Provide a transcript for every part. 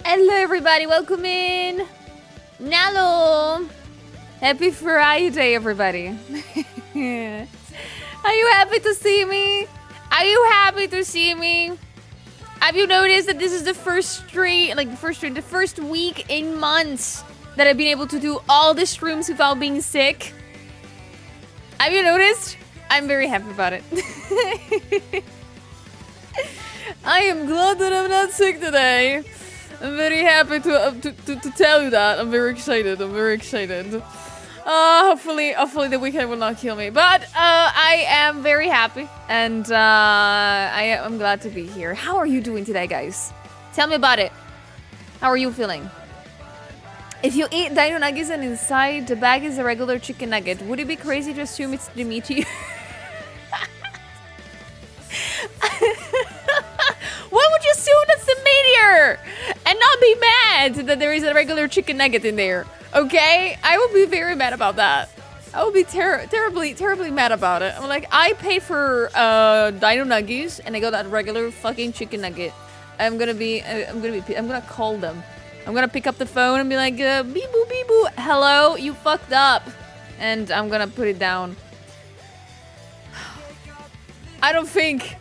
Hello everybody, welcome in. Nalo. Happy Friday everybody. Are you happy to see me? Are you happy to see me? Have you noticed that this is the first week in months that I've been able to do all the streams without being sick? Have you noticed? I'm very happy about it. I am glad that I'm not sick today. I'm very happy to tell you that. I'm very excited. Hopefully the weekend will not kill me. But I am very happy, and I'm glad to be here. How are you doing today, guys? Tell me about it. How are you feeling? If you eat dino nuggets and inside the bag is a regular chicken nugget, would it be crazy to assume it's the meaty? Why would you assume that's the meteor and not be mad that there is a regular chicken nugget in there? Okay, I will be very mad about that. I will be terribly mad about it. I'm like, I paid for dino nuggies and I got that regular fucking chicken nugget. I'm gonna call them. I'm gonna pick up the phone and be like, beep boo, hello, you fucked up, and I'm gonna put it down. I don't think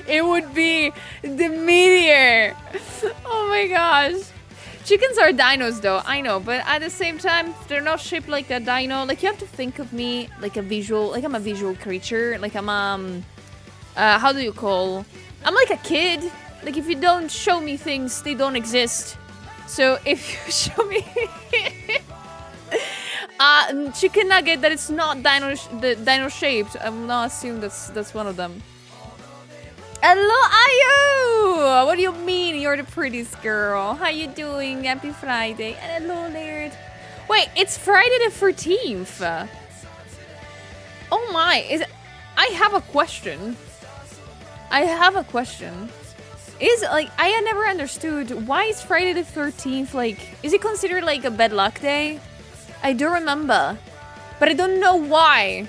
it would be the meteor. Oh my gosh. Chickens are dinos though, I know, but at the same time, they're not shaped like a dino. Like, you have to think of me like I'm a visual creature. Like I'm how do you call? I'm like a kid. Like, if you don't show me things, they don't exist. So if you show me chicken nugget that it's not dino shaped, I will not assume that's one of them. Hello, Ayo! What do you mean you're the prettiest girl? How you doing? Happy Friday. And hello, Laird. Wait, it's Friday the 13th. Oh my, I have a question. Is, like, I had never understood why is Friday the 13th, like, is it considered like a bad luck day? I do remember, but I don't know why.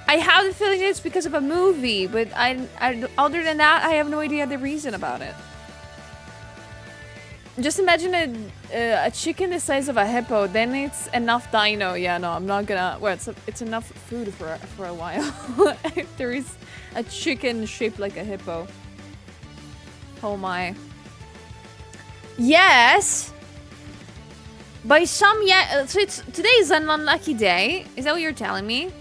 I have the feeling it's because of a movie, but I other than that, I have no idea the reason about it. Just imagine a chicken the size of a hippo, then it's enough dino. Yeah, no, I'm not gonna. Well, it's enough food for a while. If there is a chicken shaped like a hippo. Oh my. Yes. By some, yeah. So today is an unlucky day. Is that what you're telling me?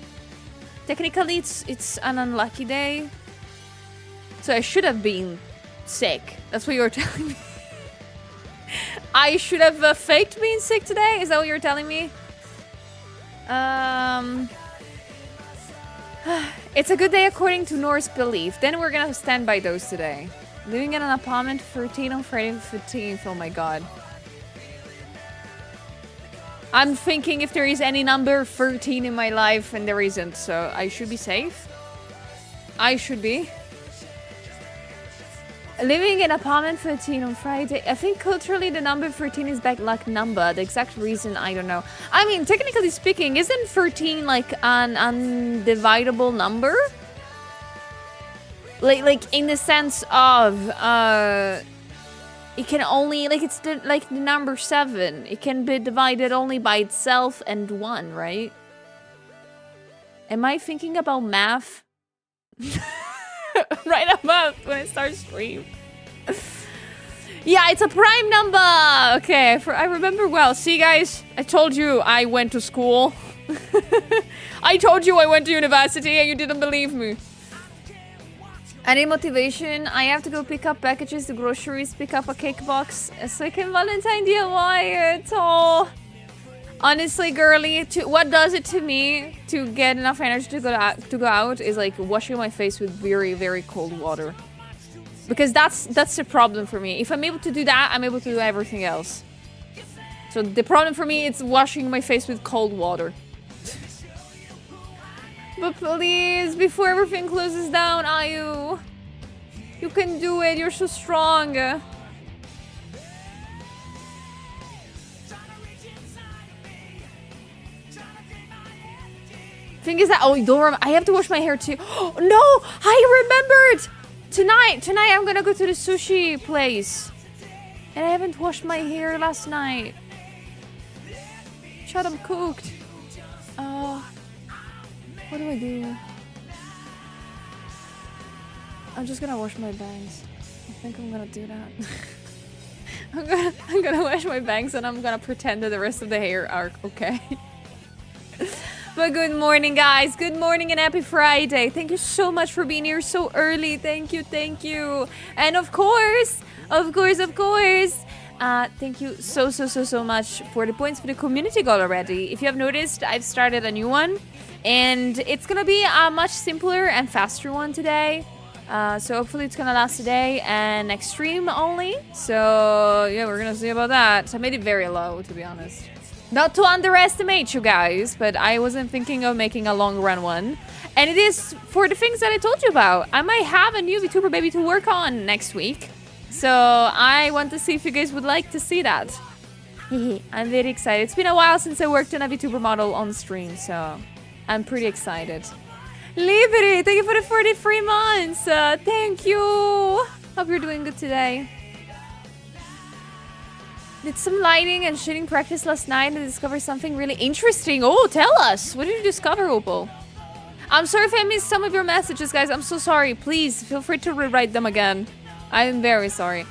Technically, it's an unlucky day. So I should have been sick. That's what you're telling me. I should have faked being sick today. Is that what you're telling me? It's a good day according to Norse belief. Then we're gonna stand by those today. Living in an apartment 13 on Friday the 15th. Oh my god. I'm thinking if there is any number 13 in my life, and there isn't, so I should be safe. I should be. Living in apartment 13 on Friday. I think culturally the number 13 is bad luck number. The exact reason, I don't know. I mean, technically speaking, isn't 13 like an undividable number? Like in the sense of it can only, like, it's like the number 7. It can be divided only by itself and 1, right? Am I thinking about math? Right about when I start stream. Yeah, it's a prime number. Okay, I remember well. See, guys, I told you I went to school. I told you I went to university and you didn't believe me. I need motivation. I have to go pick up packages, the groceries, pick up a cake box. A second Valentine DIY at all. Honestly, girly, what does it to me to get enough energy to go out is like washing my face with very, very cold water. Because that's the problem for me. If I'm able to do that, I'm able to do everything else. So the problem for me is washing my face with cold water. But please, before everything closes down, Ayu, you can do it. You're so strong. Thing is that, oh, don't remember, I have to wash my hair too. Oh, no, I remembered. Tonight I'm gonna go to the sushi place. And I haven't washed my hair last night. Shut, I'm cooked. What do I do? I'm just gonna wash my bangs. I think I'm gonna do that. I'm gonna wash my bangs and I'm gonna pretend that the rest of the hair are okay. But good morning, guys. Good morning and happy Friday. Thank you so much for being here so early. Thank you, thank you. And of course, thank you so much for the points for the community goal already. If you have noticed, I've started a new one. And it's gonna be a much simpler and faster one today. So hopefully it's gonna last today and next stream only. So yeah, we're gonna see about that. I made it very low, to be honest. Not to underestimate you guys, but I wasn't thinking of making a long run one. And it is for the things that I told you about. I might have a new VTuber baby to work on next week. So I want to see if you guys would like to see that. I'm very excited. It's been a while since I worked on a VTuber model on stream, so I'm pretty excited. Liberty, thank you for the 43 months. Thank you. Hope you're doing good today. Did some lighting and shooting practice last night and discovered something really interesting. Oh, tell us. What did you discover, Opal? I'm sorry if I missed some of your messages, guys. I'm so sorry. Please, feel free to rewrite them again. I'm very sorry.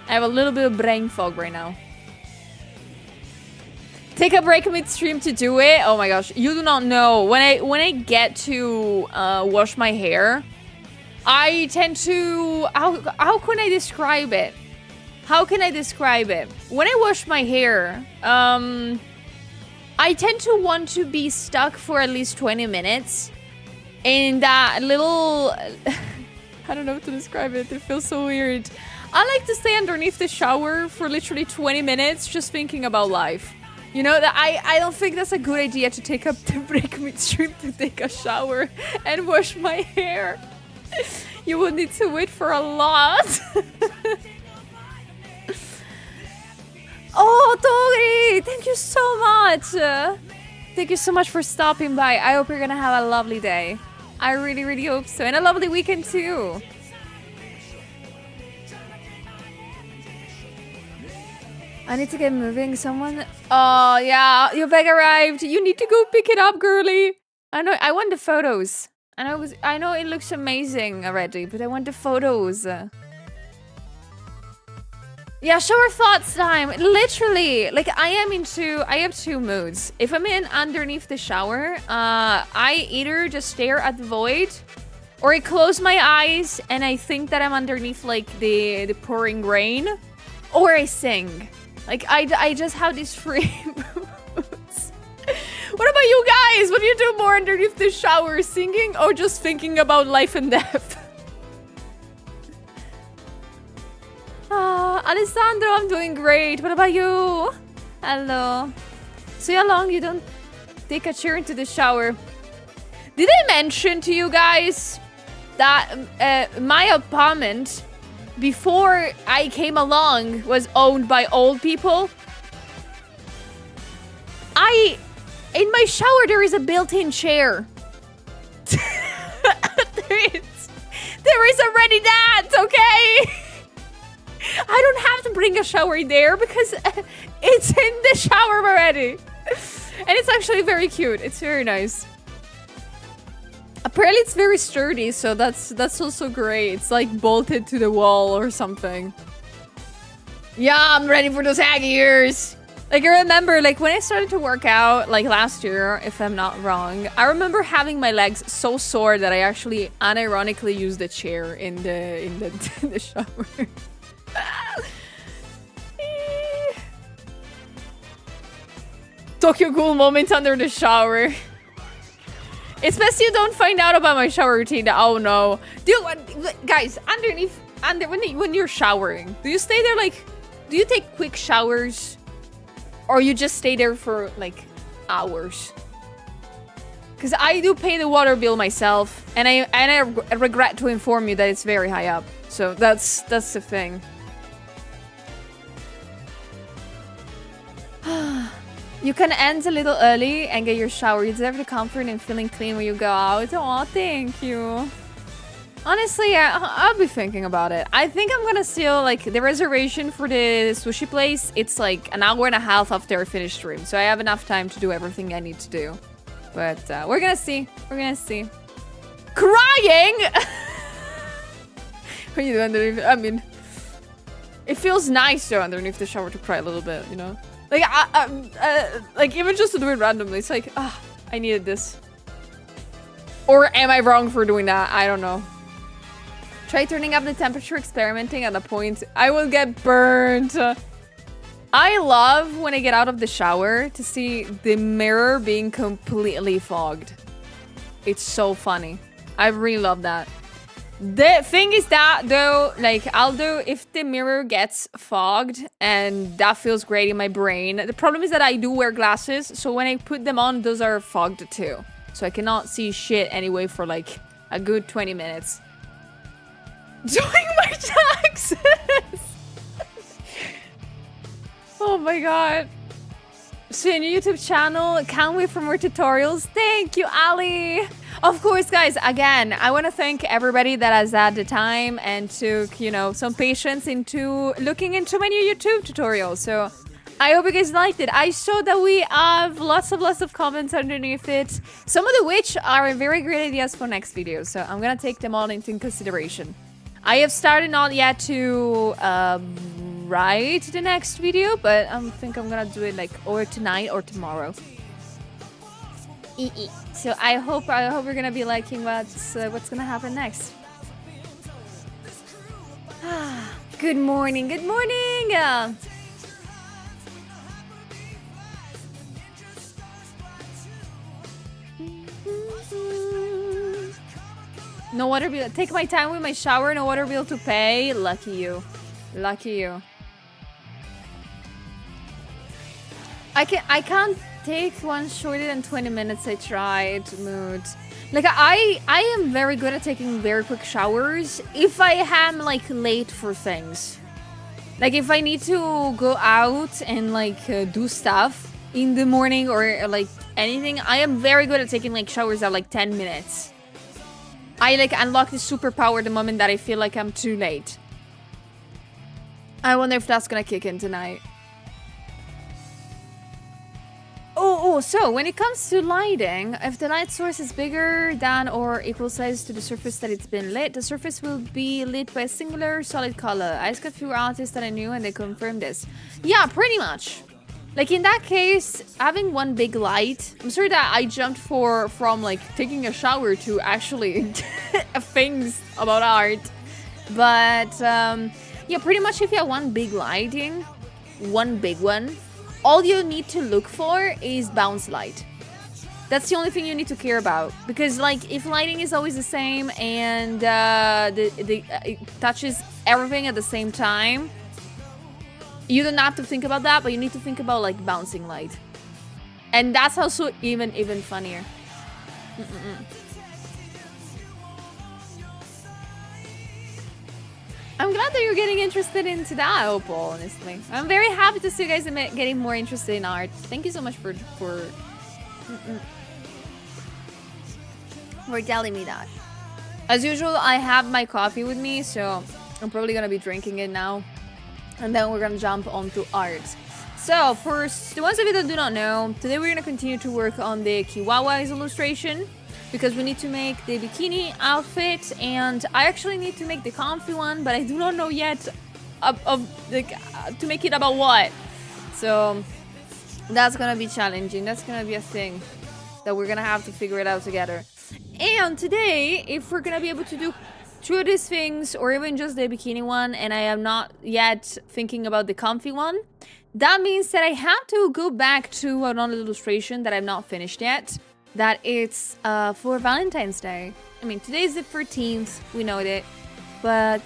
I have a little bit of brain fog right now. Take a break midstream to do it. Oh my gosh, you do not know. When I get to wash my hair, I tend to... How can I describe it? How can I describe it? When I wash my hair, I tend to want to be stuck for at least 20 minutes in that little... I don't know how to describe it. It feels so weird. I like to stay underneath the shower for literally 20 minutes just thinking about life. You know, that I don't think that's a good idea to take up the break midstream to take a shower and wash my hair. You would need to wait for a lot. Oh, Tori! Thank you so much! Thank you so much for stopping by. I hope you're gonna have a lovely day. I really, really hope so. And a lovely weekend too. I need to get moving. Someone... Oh, yeah. Your bag arrived. You need to go pick it up, girly. I know. I want the photos. I know it looks amazing already, but I want the photos. Yeah, shower thoughts time. Literally. Like, I have two moods. If I'm in underneath the shower, I either just stare at the void, or I close my eyes and I think that I'm underneath, like, the pouring rain, or I sing. Like, I just have these three moods. What about you guys? What do you do more underneath the shower? Singing or just thinking about life and death? Alessandro, I'm doing great. What about you? Hello. So how long you don't take a chair into the shower? Did I mention to you guys that my apartment... before I came along, was owned by old people? In my shower, there is a built-in chair. there is already that, okay? I don't have to bring a shower in there because it's in the shower already. And it's actually very cute. It's very nice. Apparently it's very sturdy, so that's also great. It's like bolted to the wall or something. Yeah, I'm ready for those haggy ears. Like, I remember, like, when I started to work out, like, last year, if I'm not wrong, I remember having my legs so sore that I actually unironically used the chair in the shower. Tokyo Ghoul moment under the shower. It's best you don't find out about my shower routine. Oh no. Guys, when you're showering, do you stay there like, do you take quick showers? Or you just stay there for like hours? Because I do pay the water bill myself, and I regret to inform you that it's very high up. So that's the thing. You can end a little early and get your shower. You deserve the comfort and feeling clean when you go out. Oh, thank you. Honestly, I'll be thinking about it. I think I'm gonna steal, like, the reservation for the sushi place. It's like an hour and a half after I finish stream, so I have enough time to do everything I need to do. But we're gonna see. We're gonna see. Crying? What are you doing underneath? I mean, it feels nice though underneath the shower to cry a little bit, you know? Like, like even just to do it randomly, it's like, ah, I needed this. Or am I wrong for doing that? I don't know. Try turning up the temperature, experimenting at a point. I will get burnt. I love when I get out of the shower to see the mirror being completely fogged. It's so funny. I really love that. The thing is that though, like Aldo, if the mirror gets fogged and that feels great in my brain, the problem is that I do wear glasses, so when I put them on, those are fogged too. So I cannot see shit anyway for like a good 20 minutes. Doing my taxes! Oh my god. So a new YouTube channel, can't wait for more tutorials. Thank you, Ali! Of course, guys, again, I want to thank everybody that has had the time and took, you know, some patience into looking into my new YouTube tutorial. So I hope you guys liked it. I saw that we have lots of comments underneath it, some of which are very great ideas for next videos. So I'm going to take them all into consideration. I have started not yet to write the next video, but I think I'm going to do it like or tonight or tomorrow. So I hope you're gonna be liking what's gonna happen next. Good morning, good morning. No water bill. Take my time with my shower. No water bill to pay. Lucky you. Lucky you. I can't take one shorter than 20 minutes. I tried. Mood. Like I am very good at taking very quick showers if I am like late for things. Like if I need to go out and like do stuff in the morning or like anything, I am very good at taking like showers at like 10 minutes. I like unlock this superpower the moment that I feel like I'm too late. I wonder if that's gonna kick in tonight. Oh, so when it comes to lighting, if the light source is bigger than or equal size to the surface that it's been lit, the surface will be lit by a singular solid color. I asked a few artists that I knew and they confirmed this. Yeah, pretty much. Like in that case, having one big light, I'm sorry that I jumped from like taking a shower to actually things about art. But yeah, pretty much if you have one big lighting, one big one, all you need to look for is bounce light. That's the only thing you need to care about. Because like if lighting is always the same and it touches everything at the same time, you don't have to think about that, but you need to think about like bouncing light. And that's also even funnier. I'm glad that you're getting interested into that, Opal, honestly. I'm very happy to see you guys getting more interested in art. Thank you so much for telling me that. As usual, I have my coffee with me, so I'm probably gonna be drinking it now. And then we're gonna jump onto art. So, first, the ones of you that do not know, today we're gonna continue to work on the Kiwawa's illustration because we need to make the bikini outfit, and I actually need to make the comfy one, but I do not know yet to make it about what. So, that's gonna be challenging. That's gonna be a thing that we're gonna have to figure it out together. And today, if we're gonna be able to do two of these things, or even just the bikini one, and I am not yet thinking about the comfy one, that means that I have to go back to another illustration that I've not finished yet, that it's for Valentine's Day. I mean, today's the 13th, we know it, but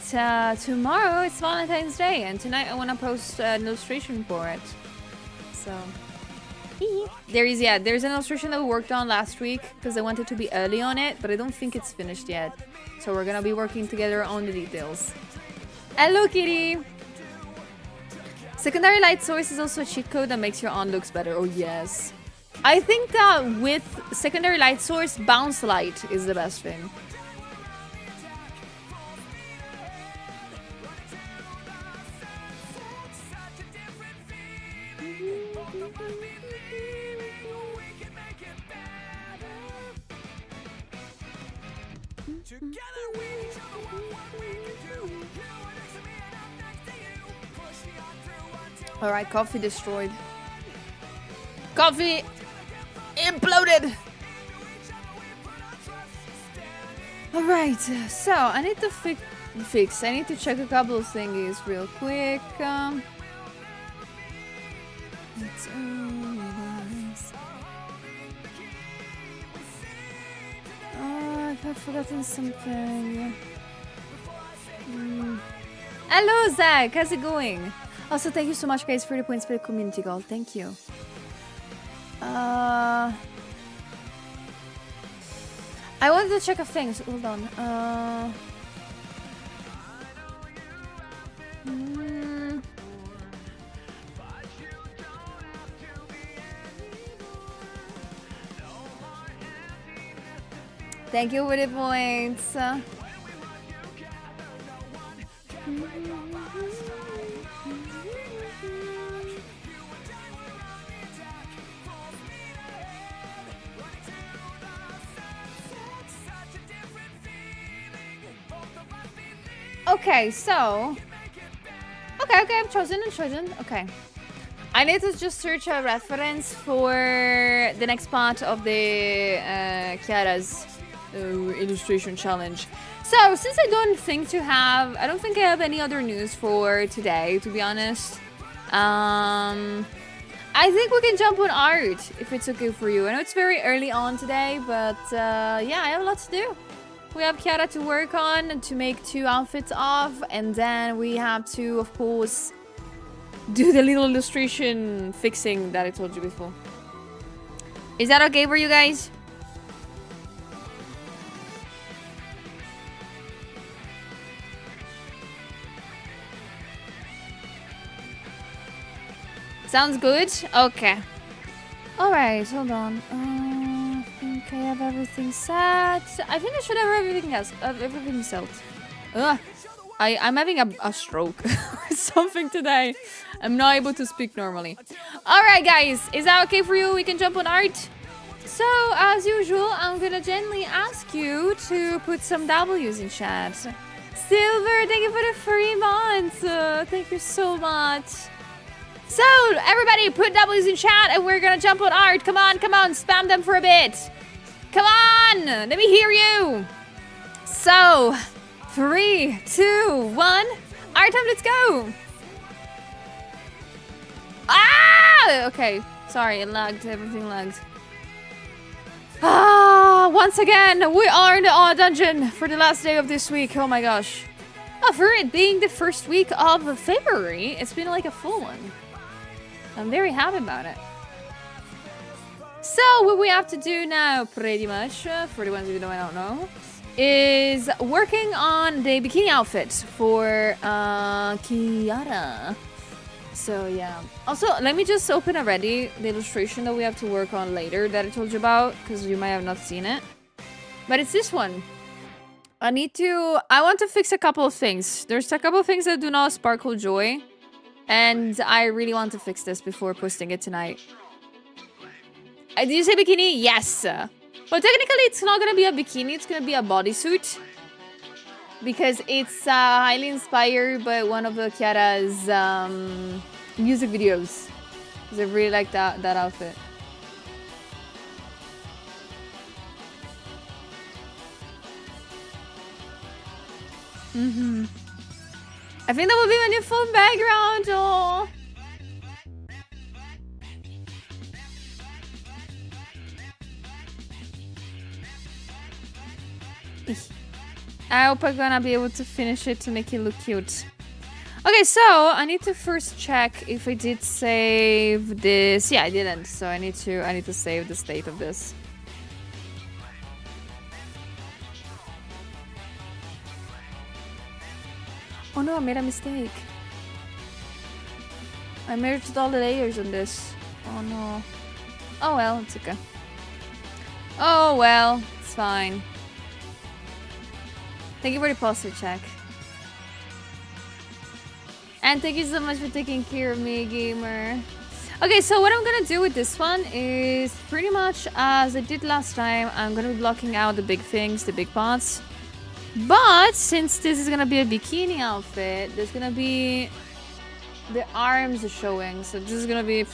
tomorrow it's Valentine's Day, and tonight I want to post an illustration for it. So there's an illustration that we worked on last week because I wanted to be early on it, but I don't think it's finished yet. So we're gonna be working together on the details. Hello, Kitty! Secondary light source is also a cheat code that makes your on looks better. Oh, yes. I think that with secondary light source, bounce light is the best thing. Alright, coffee destroyed. Coffee imploded! Alright, so I need to fix. I need to check a couple of thingies real quick. It's always... Oh, I've forgotten something. Hello, Zach. How's it going? Also, thank you so much, guys, for the points for the community goal. Thank you. I wanted to check a thing. So hold on. Thank you for the points. Okay, so... Okay, I'm chosen. Okay. I need to just search a reference for the next part of the Chiara's illustration challenge. So, since I don't think I have any other news for today, to be honest. I think we can jump on art, if it's okay for you. I know it's very early on today, but yeah, I have a lot to do. We have Chiara to work on to make 2 outfits of, and then we have to, of course, do the little illustration fixing that I told you before. Is that okay for you guys? Sounds good? Okay. Alright, hold on. I think I have everything set. I think I should have everything set. I'm having a stroke or something today. I'm not able to speak normally. Alright, guys. Is that okay for you? We can jump on art? So, as usual, I'm gonna gently ask you to put some W's in chat. Silver, thank you for the 3 months. Thank you so much. So, everybody, put W's in chat and we're gonna jump on art. Come on, spam them for a bit. Come on, let me hear you. So, 3, 2, 1. Art time, let's go. Ah! Okay, sorry, it lagged. Everything lagged. Once again, we are in the odd dungeon for the last day of this week. Oh my gosh. Oh, for it being the first week of February, it's been like a full one. I'm very happy about it. So, what we have to do now, pretty much, for the ones who don't know, is working on the bikini outfit for Chiara. So, yeah. Also, let me just open already the illustration that we have to work on later that I told you about, because you might have not seen it. But it's this one. I want to fix a couple of things. There's a couple of things that do not sparkle joy. And I really want to fix this before posting it tonight. Did you say bikini? Yes. Well, technically, it's not going to be a bikini. It's going to be a bodysuit. Because it's highly inspired by one of Chiara's music videos. Because I really like that outfit. I think that would be my new phone background. Oh. I hope I'm gonna be able to finish it to make it look cute. Okay, so I need to first check if I did save this. Yeah, I didn't. So I need to save the state of this. Oh no, I made a mistake. I merged all the layers on this. Oh no. Oh well, it's okay. Oh well, it's fine. Thank you for the posture check. And thank you so much for taking care of me, gamer. Okay, so what I'm gonna do with this one is pretty much as I did last time. I'm gonna be blocking out the big things, the big parts. But since this is gonna be a bikini outfit, there's gonna be the arms are showing, so this is gonna be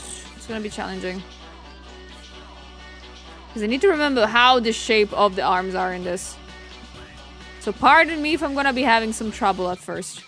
challenging. Because I need to remember how the shape of the arms are in this. So pardon me if I'm gonna be having some trouble at first.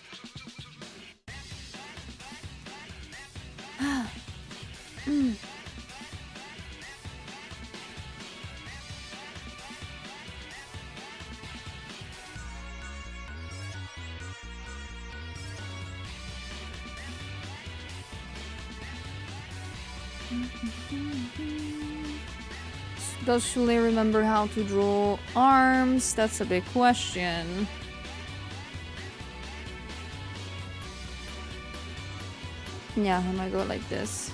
Does Shule remember how to draw arms? That's a big question. Yeah, I might go like this.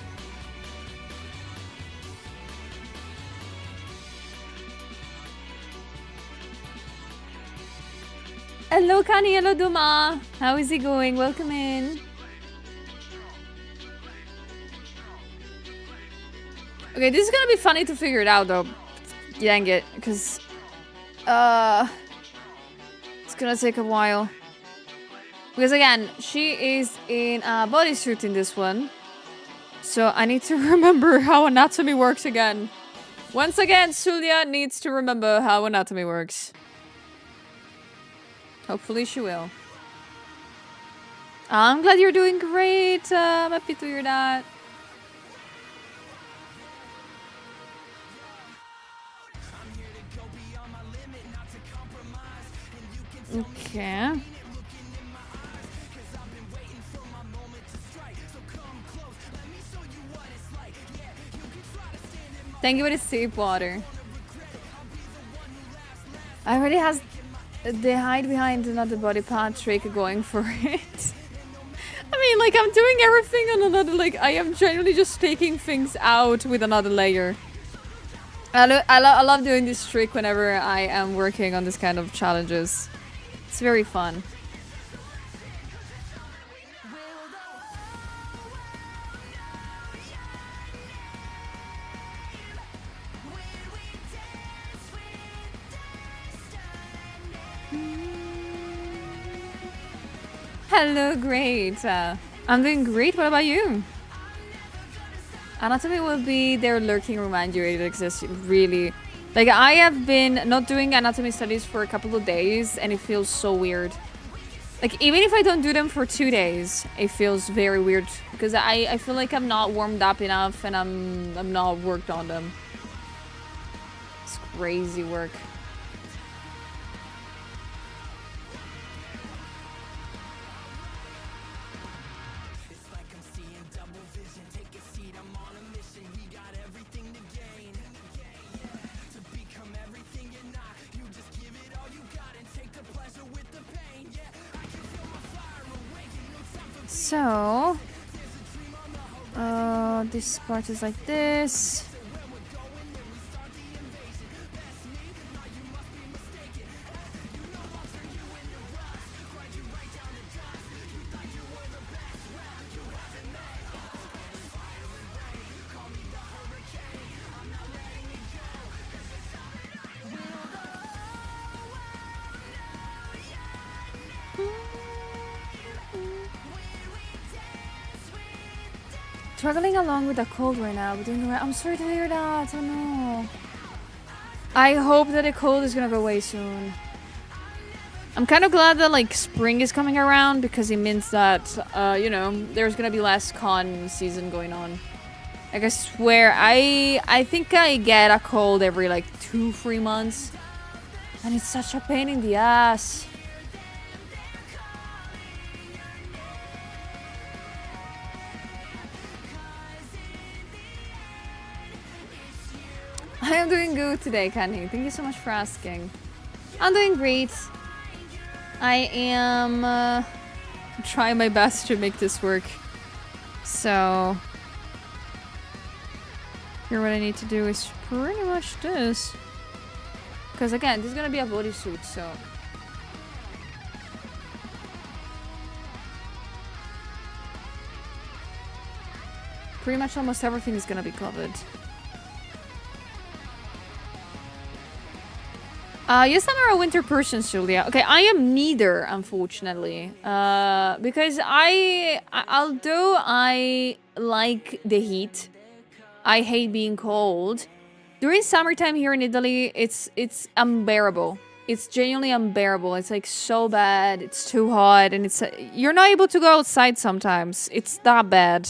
Hello, Kani. Hello, Duma. How is it going? Welcome in. Okay, this is gonna be funny to figure it out, though. Dang it, because it's gonna take a while. Because again, she is in a bodysuit in this one, so I need to remember how anatomy works again. Once again, Sulia needs to remember how anatomy works. Hopefully she will. I'm glad you're doing great. I'm happy to hear that. Okay. Thank you for the safe water. I already has the hide behind another body part trick going for it. I mean, like, I'm doing everything on another, like, I am generally just taking things out with another layer. I love doing this trick whenever I am working on this kind of challenges. It's very fun. Hello, great. I'm doing great. What about you? Anatomy will be there lurking remind you it exists. Really. Like, I have been not doing anatomy studies for a couple of days, and it feels so weird. Like, even if I don't do them for 2 days, it feels very weird. Because I feel like I'm not warmed up enough, and I'm not worked on them. It's crazy work. So, this part is like this. Struggling along with the cold right now, but doing alright. I'm sorry to hear that. Oh no. I hope that the cold is gonna go away soon. I'm kind of glad that like spring is coming around because it means that you know, there's gonna be less con season going on. Like I swear, I think I get a cold every like 2-3 months, and it's such a pain in the ass. I am doing good today, Kanye. Thank you so much for asking. I'm doing great. I am trying my best to make this work. So, here what I need to do is pretty much this. Because again, this is gonna be a bodysuit, so. Pretty much almost everything is gonna be covered. Yes, I'm a winter person, Julia. Okay, I am neither, unfortunately. Because although I like the heat, I hate being cold. During summertime here in Italy, it's unbearable. It's genuinely unbearable. It's like so bad. It's too hot, and you're not able to go outside sometimes. It's that bad.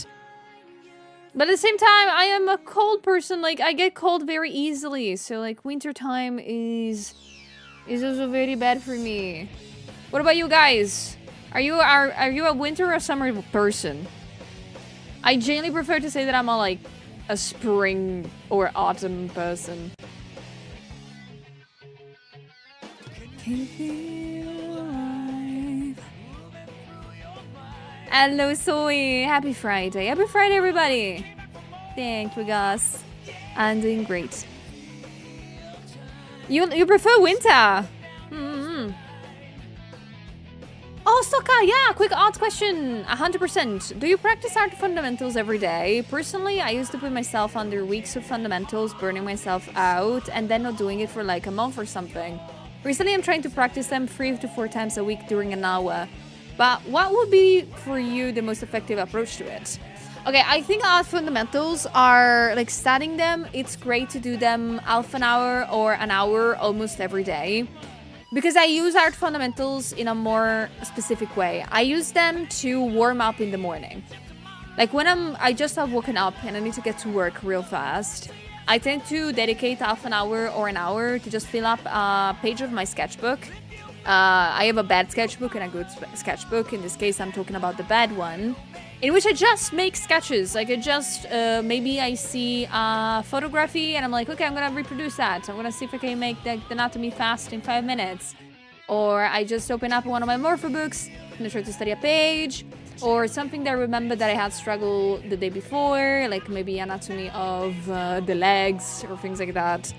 But at the same time, I am a cold person. Like, I get cold very easily. So like wintertime is also very bad for me. What about you guys? Are you a winter or a summer person? I genuinely prefer to say that I'm a spring or autumn person. Can you feel alive? Hello, Zoe. Happy Friday. Happy Friday, everybody. Thank you, Gus. I'm doing great. You prefer winter? Oh, Soka, yeah, quick art question. 100%. Do you practice art fundamentals every day? Personally, I used to put myself under weeks of fundamentals, burning myself out, and then not doing it for like a month or something. Recently, I'm trying to practice them 3 to 4 times a week during an hour. But what would be for you the most effective approach to it? Okay, I think art fundamentals are like studying them. It's great to do them half an hour or an hour almost every day. Because I use art fundamentals in a more specific way. I use them to warm up in the morning. Like when I just have woken up and I need to get to work real fast, I tend to dedicate half an hour or an hour to just fill up a page of my sketchbook. I have a bad sketchbook and a good sketchbook. In this case, I'm talking about the bad one, in which I just make sketches. Like maybe I see photography and I'm like, okay, I'm gonna reproduce that. I'm gonna see if I can make the anatomy fast in 5 minutes. Or I just open up one of my morpho books and I try to study a page. Or something that I remember that I had struggled the day before, like maybe anatomy of the legs or things like that.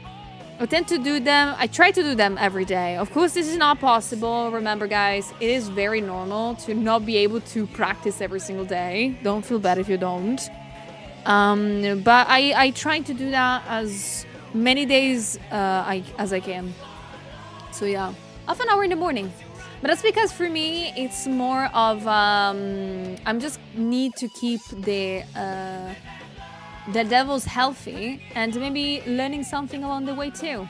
I tend to do them. I try to do them every day. Of course, this is not possible. Remember, guys, it is very normal to not be able to practice every single day. Don't feel bad if you don't. But I try to do that as many days as I can. So yeah, half an hour in the morning. But that's because for me, it's more of I'm just need to keep the levels healthy and maybe learning something along the way too.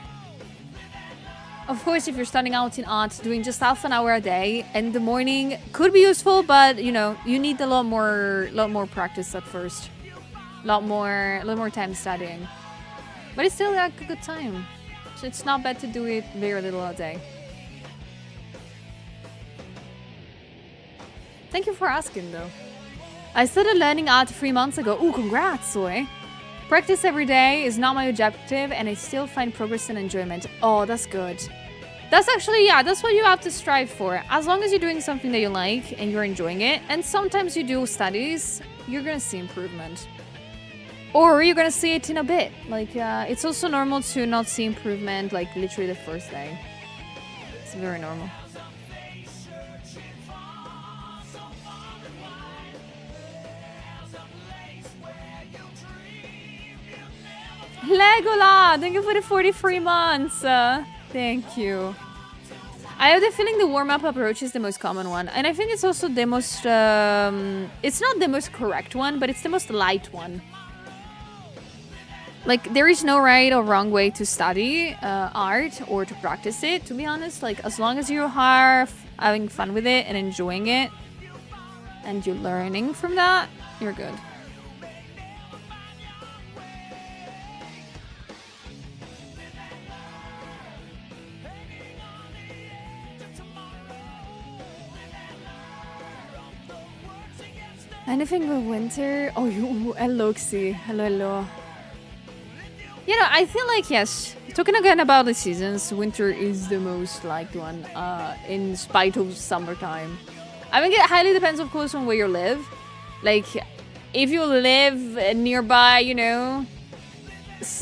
Of course, if you're starting out in art, doing just half an hour a day in the morning could be useful, but you know, you need a lot more practice at first. A lot more time studying. But it's still like a good time. So it's not bad to do it very little a day. Thank you for asking though. I started learning art 3 months ago. Ooh, congrats, Soy. Practice every day is not my objective and I still find progress and enjoyment. Oh, that's good. That's actually, yeah, that's what you have to strive for. As long as you're doing something that you like and you're enjoying it, and sometimes you do studies, you're gonna see improvement. Or you're gonna see it in a bit. Like, it's also normal to not see improvement, like, literally the first day. It's very normal. Legola! Thank you for the 43 months! Thank you. I have the feeling the warm-up approach is the most common one. And I think it's also the most... it's not the most correct one, but it's the most light one. Like, there is no right or wrong way to study art or to practice it, to be honest. Like, as long as you are having fun with it and enjoying it, and you're learning from that, you're good. Anything with winter? Oh, hello, Xi. Hello. You know, I feel like, yes, talking again about the seasons, winter is the most liked one, in spite of summertime. I think it highly depends, of course, on where you live. Like, if you live nearby, you know,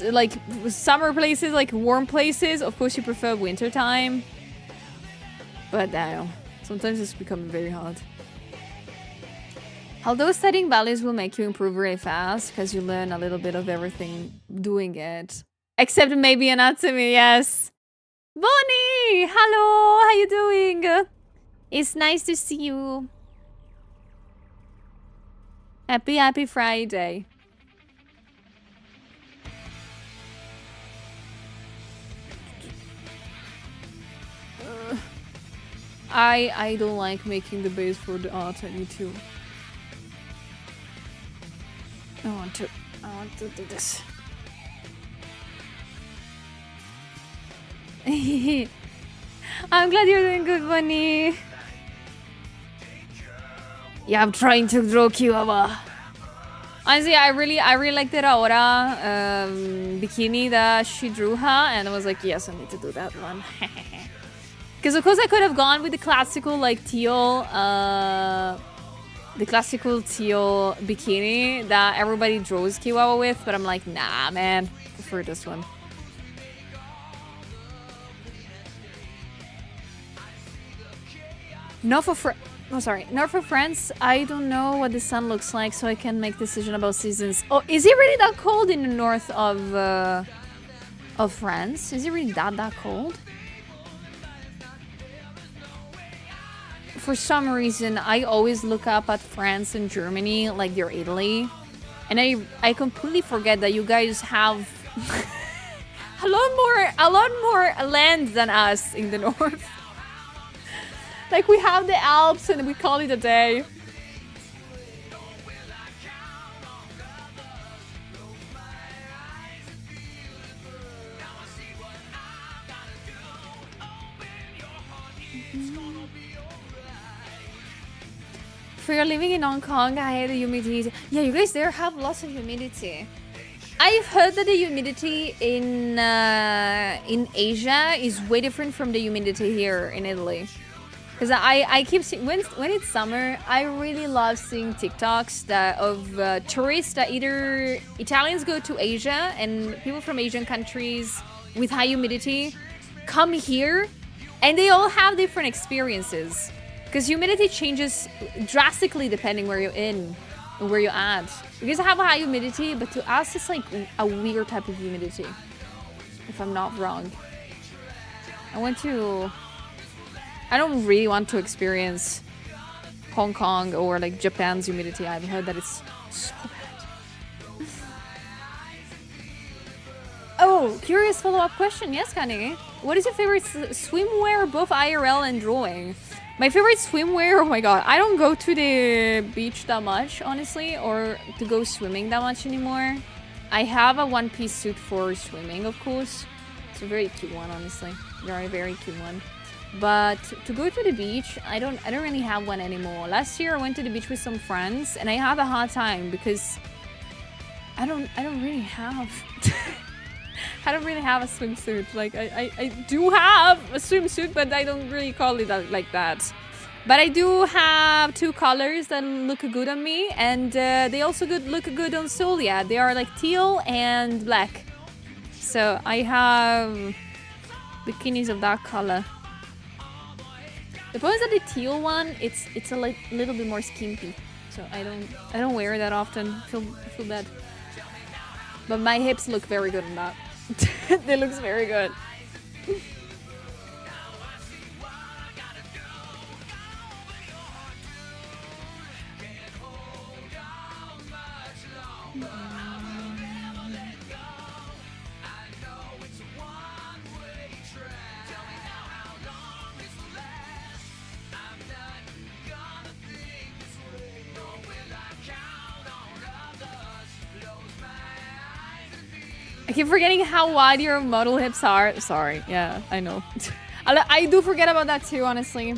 like summer places, like warm places, of course you prefer winter time. But I don't know, sometimes it's becoming very hard. Although studying values will make you improve really fast because you learn a little bit of everything doing it. Except maybe anatomy, yes. Bonnie! Hello! How you doing? It's nice to see you. Happy Friday. I don't like making the base for the art. I need to. I want to do this. I'm glad you're doing good, Bunny. Yeah, I'm trying to draw Kiwawa. Honestly, I really like the Raora bikini that she drew her, and I was like, yes, I need to do that one. Because of course I could have gone with the classical like teal, bikini that everybody draws Kiwawa with, but I'm like, nah, man, I prefer this one. Not for friends. I don't know what the sun looks like, so I can make decision about seasons. Oh, is it really that cold in the north of France? Is it really that cold? For some reason, I always look up at France and Germany like they're Italy, and I completely forget that you guys have a lot more land than us in the north. Like, we have the Alps and we call it a day. For your living in Hong Kong, I hate the humidity. Yeah, you guys there have lots of humidity. I've heard that the humidity in Asia is way different from the humidity here in Italy. Because I keep seeing, when it's summer, I really love seeing TikToks of tourists that either Italians go to Asia and people from Asian countries with high humidity come here, and they all have different experiences. Because humidity changes drastically depending where you're in and where you're at. You guys have a high humidity, but to us it's like a weird type of humidity, if I'm not wrong. I don't really want to experience Hong Kong or like Japan's humidity. I've heard that it's so bad. Oh, curious follow-up question. Yes, Kani. What is your favorite swimwear, both IRL and drawing? My favorite swimwear, oh my god, I don't go to the beach that much, honestly, or to go swimming that much anymore. I have a one-piece suit for swimming, of course. It's a very cute one, honestly. Very, very cute one. But to go to the beach, I don't really have one anymore. Last year I went to the beach with some friends and I had a hard time because I don't really have I don't really have a swimsuit. Like I do have a swimsuit, but I don't really call it like that. But I do have two colors that look good on me, and they also look good on Solia. They are like teal and black. So I have bikinis of that color. The point is that the teal one, it's a little bit more skimpy, so I don't wear it that often. I feel bad. But my hips look very good on that. They look very good. I keep forgetting how wide your model hips are. Sorry. Yeah, I know. I do forget about that too, honestly.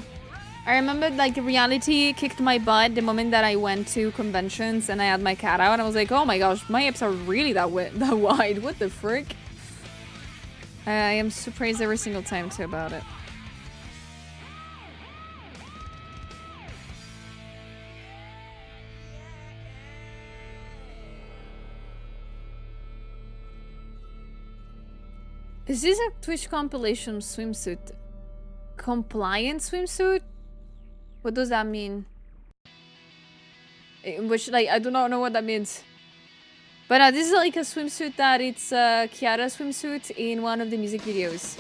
I remember like reality kicked my butt the moment that I went to conventions and I had my cat out and I was like, oh my gosh, my hips are really that wide. What the frick? I am surprised every single time too about it. Is this a Twitch compilation swimsuit? Compliant swimsuit? What does that mean? Which, like, I do not know what that means. But no, this is like a swimsuit that it's Kiara swimsuit in one of the music videos.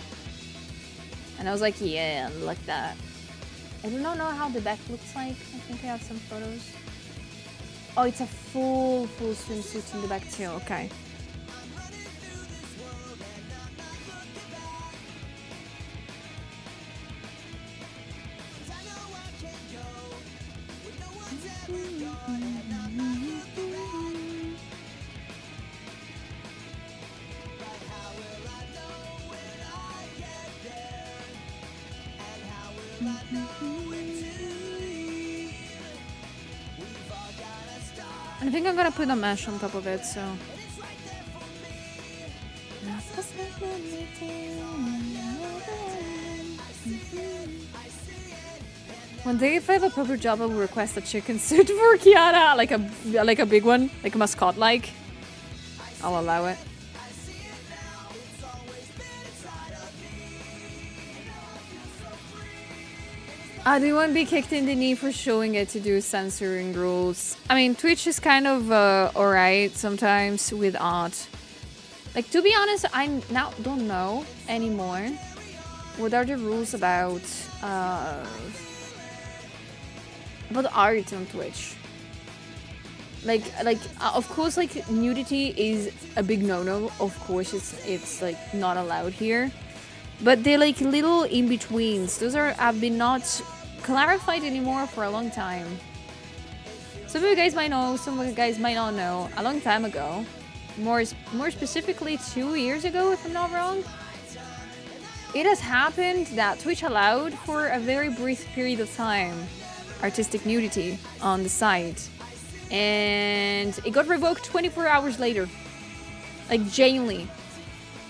And I was like, yeah, like that. I do not know how the back looks like. I think I have some photos. Oh, it's a full swimsuit in the back too. Okay. I think I'm gonna put a mesh on top of it, so. One day, if I have a proper job, I will request a chicken suit for Kiara, like a big one, like a mascot-like. I'll allow it. They won't be kicked in the knee for showing it to do censoring rules. I mean, Twitch is kind of alright sometimes with art. Like, to be honest, I now don't know anymore. What are the rules about art on Twitch? Like, of course, like, nudity is a big no-no. Of course, it's like not allowed here. But they're like little in-betweens. Those have been not clarified anymore for a long time. Some of you guys might know, some of you guys might not know. A long time ago, more specifically 2 years ago, if I'm not wrong, it has happened that Twitch allowed for a very brief period of time artistic nudity on the site. And it got revoked 24 hours later. Like, genuinely.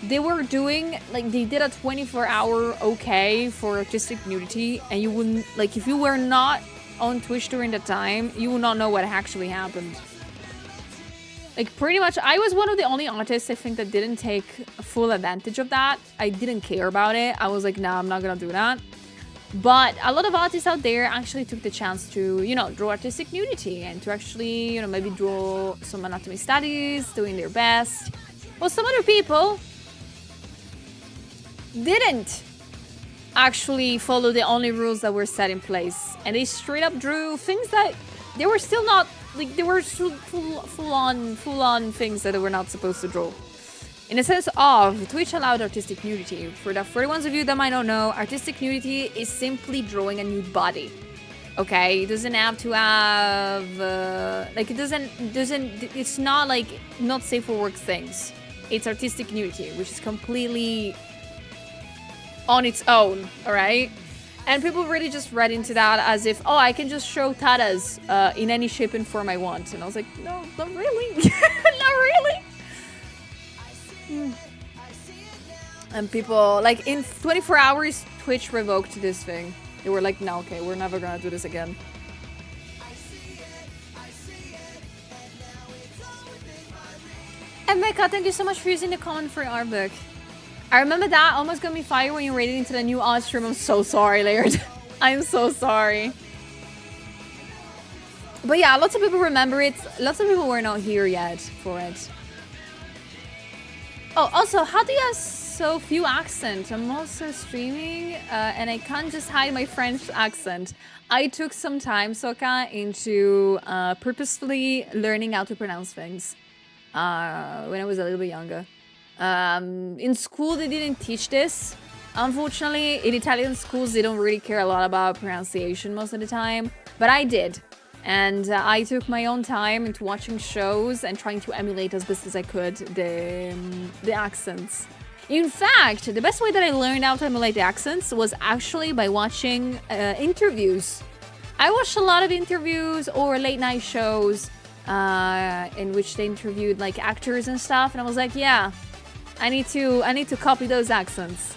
They were doing, like, they did a 24-hour okay for artistic nudity, and you wouldn't, like, if you were not on Twitch during that time, you would not know what actually happened. Like, pretty much, I was one of the only artists, I think, that didn't take full advantage of that. I didn't care about it. I was like, nah, I'm not gonna do that. But a lot of artists out there actually took the chance to, you know, draw artistic nudity and to actually, you know, maybe draw some anatomy studies, doing their best. Well, some other people didn't actually follow the only rules that were set in place, and they straight up drew things that they were still not, like, they were full on things that they were not supposed to draw. In a sense of, Twitch allowed artistic nudity. For the ones of you that might not know, artistic nudity is simply drawing a nude body. Okay, it doesn't have to have like, it's not like not safe for work things. It's artistic nudity, which is completely on its own, all right? And people really just read into that as if, oh, I can just show tatas in any shape and form I want. And I was like, no, not really. Not really. And people, like, in 24 hours, Twitch revoked this thing. They were like, no, okay, we're never gonna do this again. And Becca, thank you so much for using the comment for our book. I remember that almost got me fired when you raided into the new art stream. I'm so sorry, Laird. I'm so sorry. But yeah, lots of people remember it. Lots of people were not here yet for it. Oh, also, how do you have so few accents? I'm also streaming and I can't just hide my French accent. I took some time, Soka, into purposefully learning how to pronounce things when I was a little bit younger. In school, they didn't teach this. Unfortunately, in Italian schools, they don't really care a lot about pronunciation most of the time. But I did. And I took my own time into watching shows and trying to emulate as best as I could the accents. In fact, the best way that I learned how to emulate the accents was actually by watching interviews. I watched a lot of interviews or late night shows in which they interviewed like actors and stuff. And I was like, yeah, I need to copy those accents.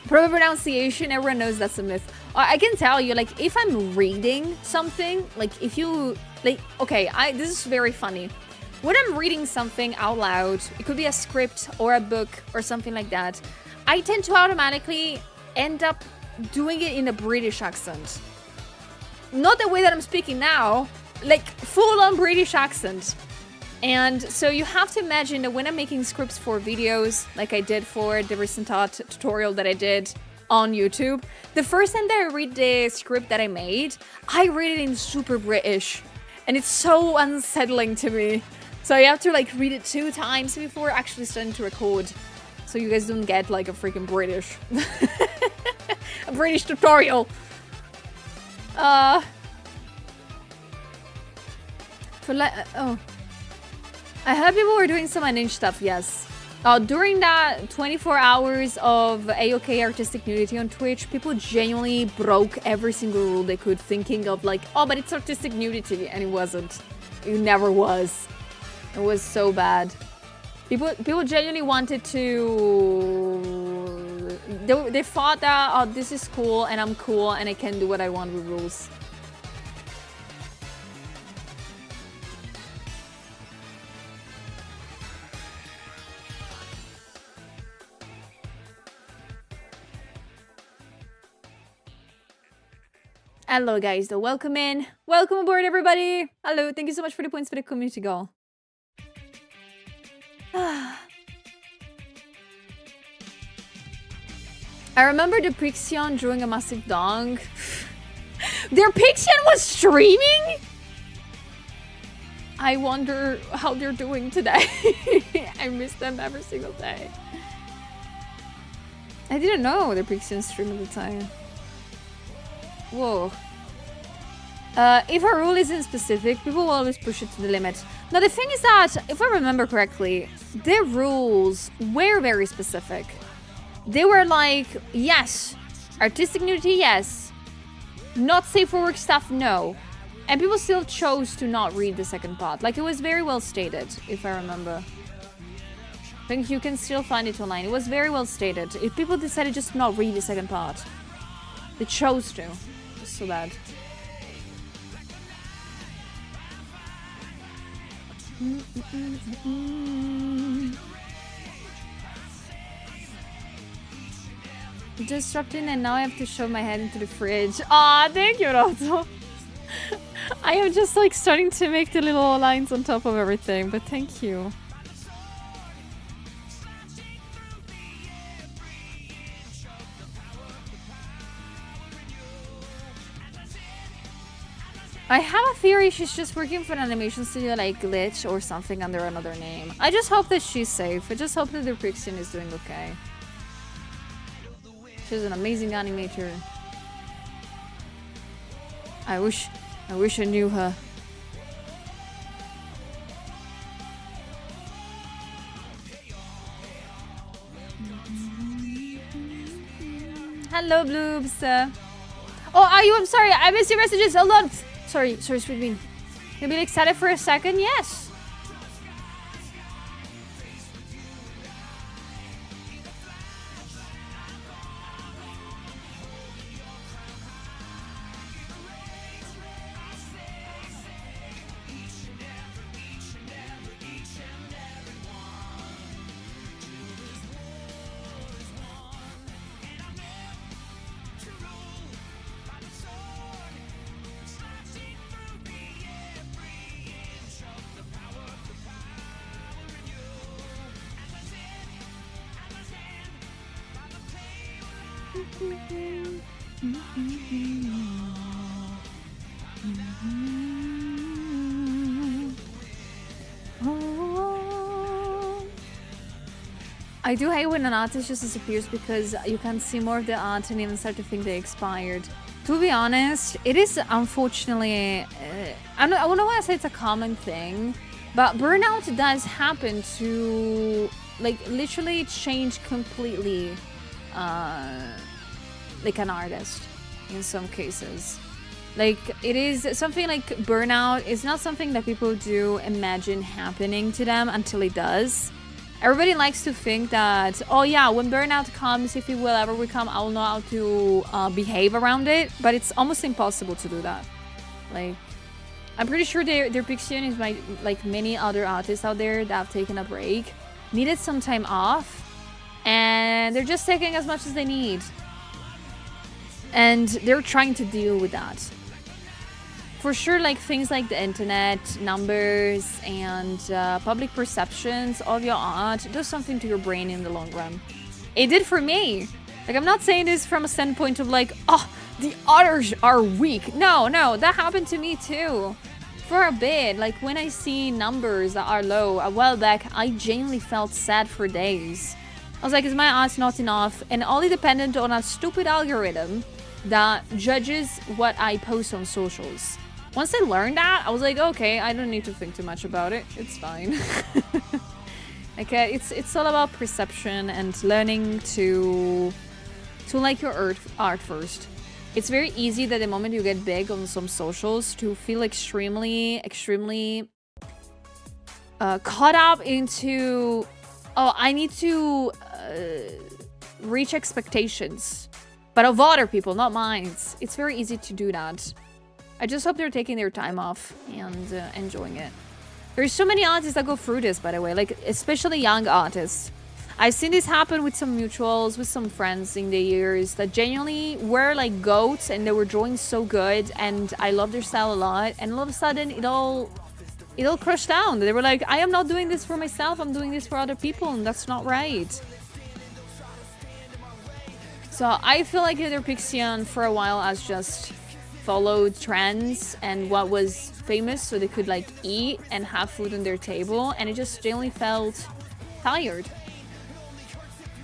Proper pronunciation, everyone knows that's a myth. I can tell you, like, if I'm reading something, like, if you, like, okay, this is very funny. When I'm reading something out loud, it could be a script or a book or something like that, I tend to automatically end up doing it in a British accent. Not the way that I'm speaking now, like, full-on British accent. And so you have to imagine that when I'm making scripts for videos, like I did for the recent tutorial that I did on YouTube, the first time that I read the script that I made, I read it in super British. And it's so unsettling to me. So you have to like read it 2 times before actually starting to record. So you guys don't get like a freaking British. A British tutorial. Oh. I heard people were doing some unhinged stuff, yes. During that 24 hours of AOK artistic nudity on Twitch, people genuinely broke every single rule they could, thinking of like, oh, but it's artistic nudity, and it wasn't. It never was. It was so bad. People genuinely wanted to... They thought that, oh, this is cool, and I'm cool, and I can do what I want with rules. Hello guys, so welcome in. Welcome aboard everybody. Hello, thank you so much for the points for the community goal. I remember the Pixion drawing a massive dong. Their Pixion was streaming? I wonder how they're doing today. I miss them every single day. I didn't know their Pixion streamed at the time. Whoa. If a rule isn't specific, people will always push it to the limit. Now the thing is that, if I remember correctly, their rules were very specific. They were like, yes, artistic nudity, yes. Not safe for work stuff, no. And people still chose to not read the second part. Like, it was very well stated, if I remember. I think you can still find it online. It was very well stated. If people decided just to not read the second part, they chose to. So bad. Just dropped in and now I have to shove my head into the fridge. Aw, thank you, Roto. I am just like starting to make the little lines on top of everything, but thank you. I have a theory she's just working for an animation studio like Glitch or something under another name. I just hope that she's safe. I just hope that the Pixion is doing okay. She's an amazing animator. I wish I knew her. Hello, Bloobs. Oh, are you? I'm sorry. I missed your messages. Hold on. Sorry, sweet bean. You'll be excited for a second? Yes. I do hate when an artist just disappears because you can see more of the art and even start to think they expired. To be honest, it is unfortunately, I don't want to say it's a common thing, but burnout does happen to like literally change completely like an artist in some cases. Like it is something like burnout is not something that people do imagine happening to them until it does. Everybody likes to think that, oh yeah, when burnout comes, if it will ever come, I'll know how to behave around it. But it's almost impossible to do that. Like, I'm pretty sure their Pixion is like many other artists out there that have taken a break, needed some time off, and they're just taking as much as they need. And they're trying to deal with that. for sure, like things like the internet, numbers, and public perceptions of your art does something to your brain in the long run. It did for me. Like, I'm not saying this from a standpoint of like, oh, the others are weak. No, that happened to me too. For a bit, like when I see numbers that are low, a while back, I genuinely felt sad for days. I was like, is my art not enough? And only dependent on a stupid algorithm that judges what I post on socials. Once I learned that, I was like, okay, I don't need to think too much about it. It's fine. Okay, it's all about perception and learning to like your art first. It's very easy that the moment you get big on some socials to feel extremely caught up into, oh, I need to reach expectations, but of other people, not mine. It's very easy to do that. I just hope they're taking their time off and enjoying it. There's so many artists that go through this, by the way, like especially young artists. I've seen this happen with some mutuals, with some friends in the years that genuinely were like goats and they were drawing so good and I love their style a lot, and all of a sudden it all crushed down. They were like, I am not doing this for myself, I'm doing this for other people, and that's not right. So I feel like Hither Pixion for a while has just followed trends and what was famous so they could like eat and have food on their table, and it just genuinely felt tired.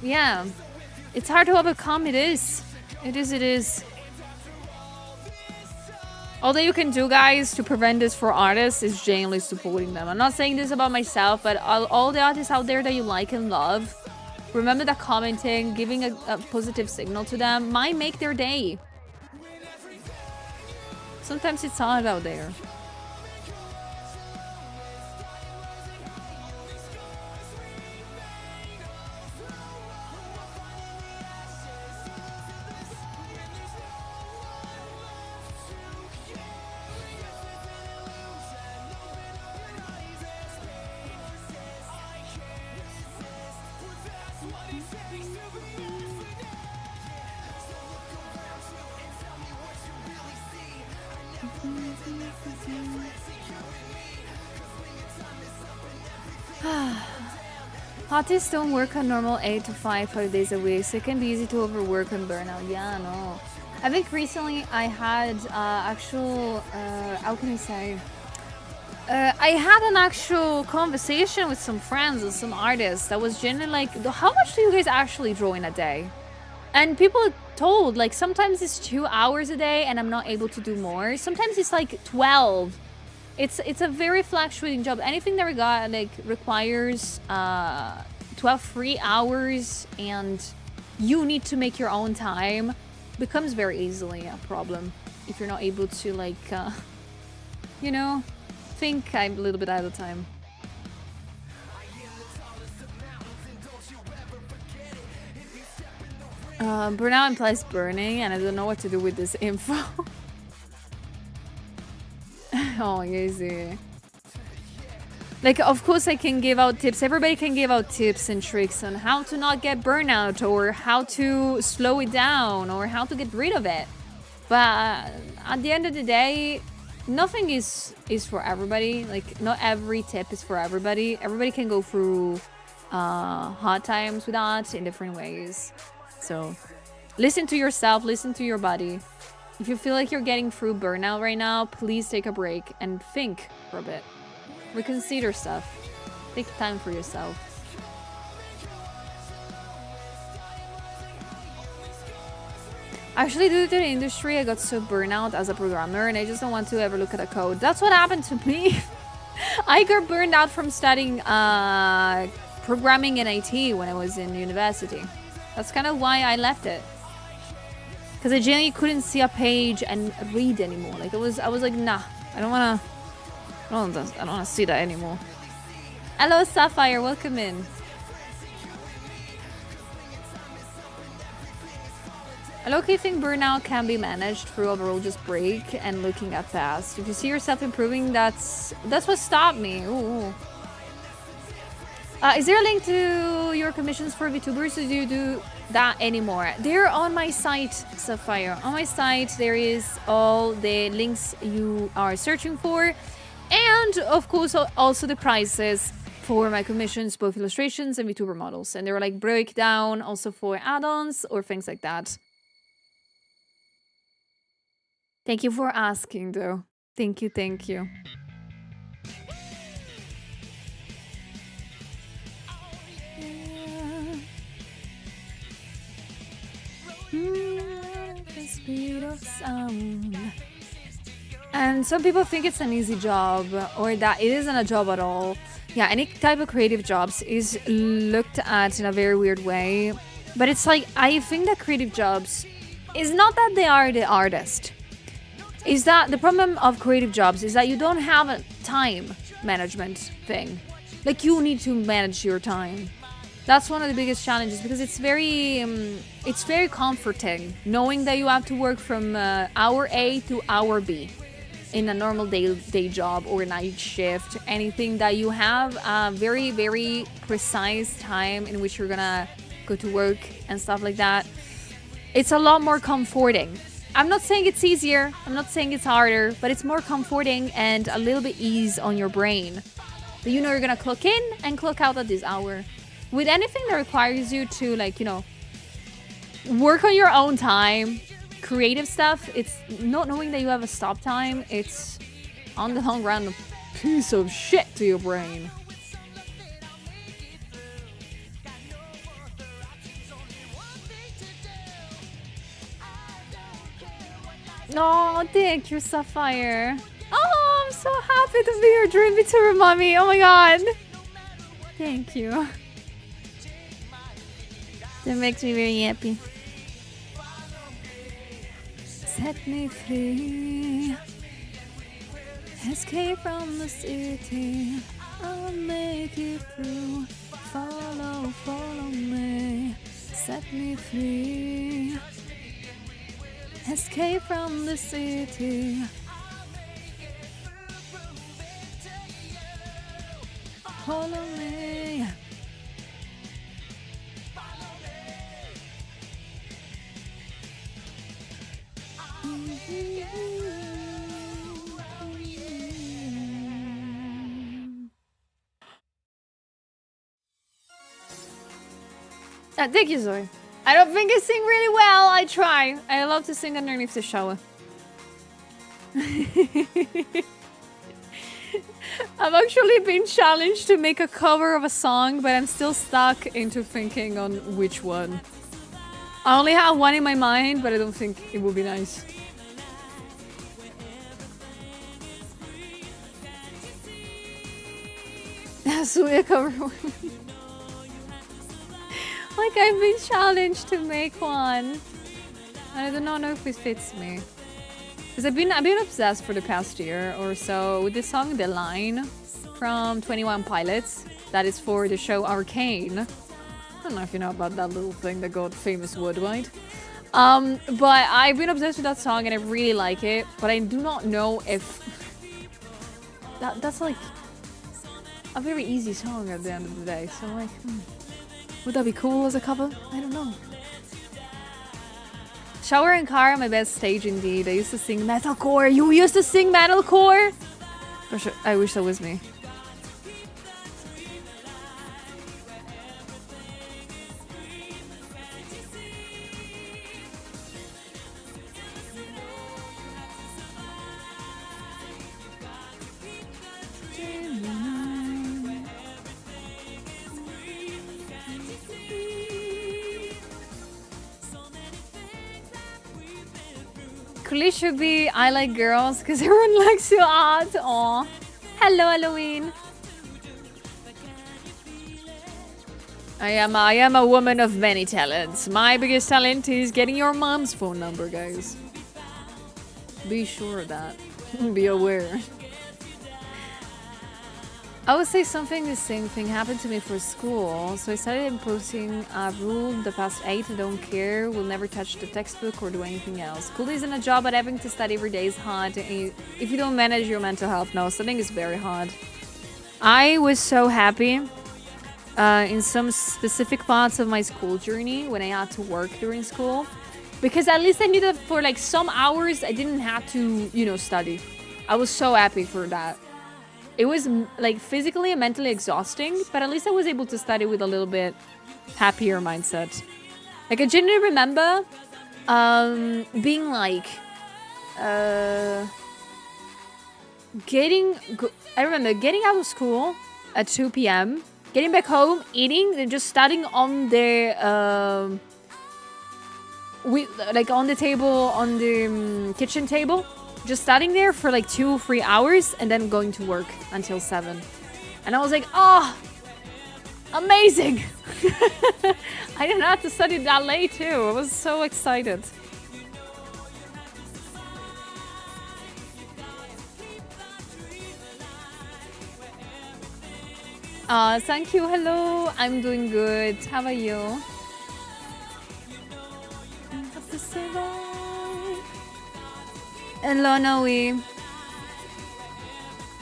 Yeah, it's hard to overcome. It is. All that you can do, guys, to prevent this for artists is genuinely supporting them. I'm not saying this about myself, but all the artists out there that you like and love, remember that commenting, giving a positive signal to them might make their day. Sometimes it's hard out there. Artists don't work a normal 8 to 5 days a week, so it can be easy to overwork and burn out. Yeah, no. I think recently I had actual, how can I say? I had an actual conversation with some friends and some artists that was genuinely like, how much do you guys actually draw in a day? And people told, like, sometimes it's 2 hours a day and I'm not able to do more. Sometimes it's like 12. It's a very fluctuating job. Anything that requires 12 free hours and you need to make your own time becomes very easily a problem if you're not able to, like, you know, think a little bit at a time. Burnout implies burning, and I don't know what to do with this info. Oh, easy. Like, of course I can give out tips. Everybody can give out tips and tricks on how to not get burnout, or how to slow it down, or how to get rid of it. But at the end of the day, nothing is for everybody. Like, not every tip is for everybody. Everybody can go through hard times with that in different ways. So listen to yourself, listen to your body. If you feel like you're getting through burnout right now, please take a break and think for a bit. Reconsider stuff. Take time for yourself. Actually, due to the industry, I got so burnout as a programmer and I just don't want to ever look at a code. That's what happened to me. I got burned out from studying programming in IT when I was in university. That's kind of why I left it. Because I genuinely couldn't see a page and read anymore. Like, I was like, nah, I don't want to see that anymore. Hello, Sapphire, welcome in. I low-key think burnout can be managed through overall just break and looking at past. If you see yourself improving, that's what stopped me. Ooh. Is there a link to your commissions for VTubers? Do you do that anymore. They're on my site, Sapphire. On my site, there is all the links you are searching for. And, of course, also the prices for my commissions, both illustrations and VTuber models. And they're like breakdown also for add-ons or things like that. Thank you for asking, though. Thank you, thank you. The speed of sound. And some people think it's an easy job or that it isn't a job at all. Yeah, any type of creative jobs is looked at in a very weird way. But it's like, I think that creative jobs is not that they are the artist. Is that the problem of creative jobs is that you don't have a time management thing. Like, you need to manage your time. That's one of the biggest challenges because it's very comforting knowing that you have to work from hour A to hour B in a normal day job or night shift. Anything that you have a very, very precise time in which you're gonna go to work and stuff like that. It's a lot more comforting. I'm not saying it's easier, I'm not saying it's harder, but it's more comforting and a little bit ease on your brain. That you know you're gonna clock in and clock out at this hour. With anything that requires you to, like, you know, work on your own time, creative stuff, it's not knowing that you have a stop time, it's on the long run a piece of shit to your brain. Oh, thank you, Sapphire. Oh, I'm so happy to be your dream VTuber mommy. Oh my god. Thank you. That makes me very happy. Set me free. Escape from the city. I'll make it through. Follow, follow me. Set me free. Escape from the city. Follow me. Thank you, Zoe. I don't think I sing really well. I try. I love to sing underneath the shower. I've actually been challenged to make a cover of a song, but I'm still stuck into thinking on which one. I only have one in my mind, but I don't think it would be nice. Suya cover. Like, I've been challenged to make one. I do not know if it fits me. Because I've been obsessed for the past year or so with the song The Line from 21 Pilots. That is for the show Arcane. I don't know if you know about that little thing that got famous worldwide. But I've been obsessed with that song and I really like it. But I do not know if... That's like a very easy song at the end of the day. So like... Would that be cool as a cover? I don't know. Shower and car are my best stage indeed. I used to sing metalcore. You used to sing metalcore? Gosh, I wish that was me. It should be I like girls because everyone likes you out. Aw. Hello, Halloween. I am a woman of many talents. My biggest talent is getting your mom's phone number, guys. Be sure of that. Be aware. I would say the same thing happened to me for school. So I started imposing a rule the past 8, don't care, will never touch the textbook or do anything else. School isn't a job, but having to study every day is hard. If you don't manage your mental health, no, studying is very hard. I was so happy in some specific parts of my school journey when I had to work during school. Because at least I knew that for like some hours I didn't have to, you know, study. I was so happy for that. It was like physically and mentally exhausting, but at least I was able to study with a little bit happier mindset. Like I genuinely remember being like I remember getting out of school at 2 p.m., getting back home, eating, and just studying on the on the table, on the kitchen table, just studying there for like 2-3 hours, and then going to work until 7. And I was like, oh, amazing! I didn't have to study that late too. I was so excited. Thank you. Hello. I'm doing good. How are you? Hello, Noe.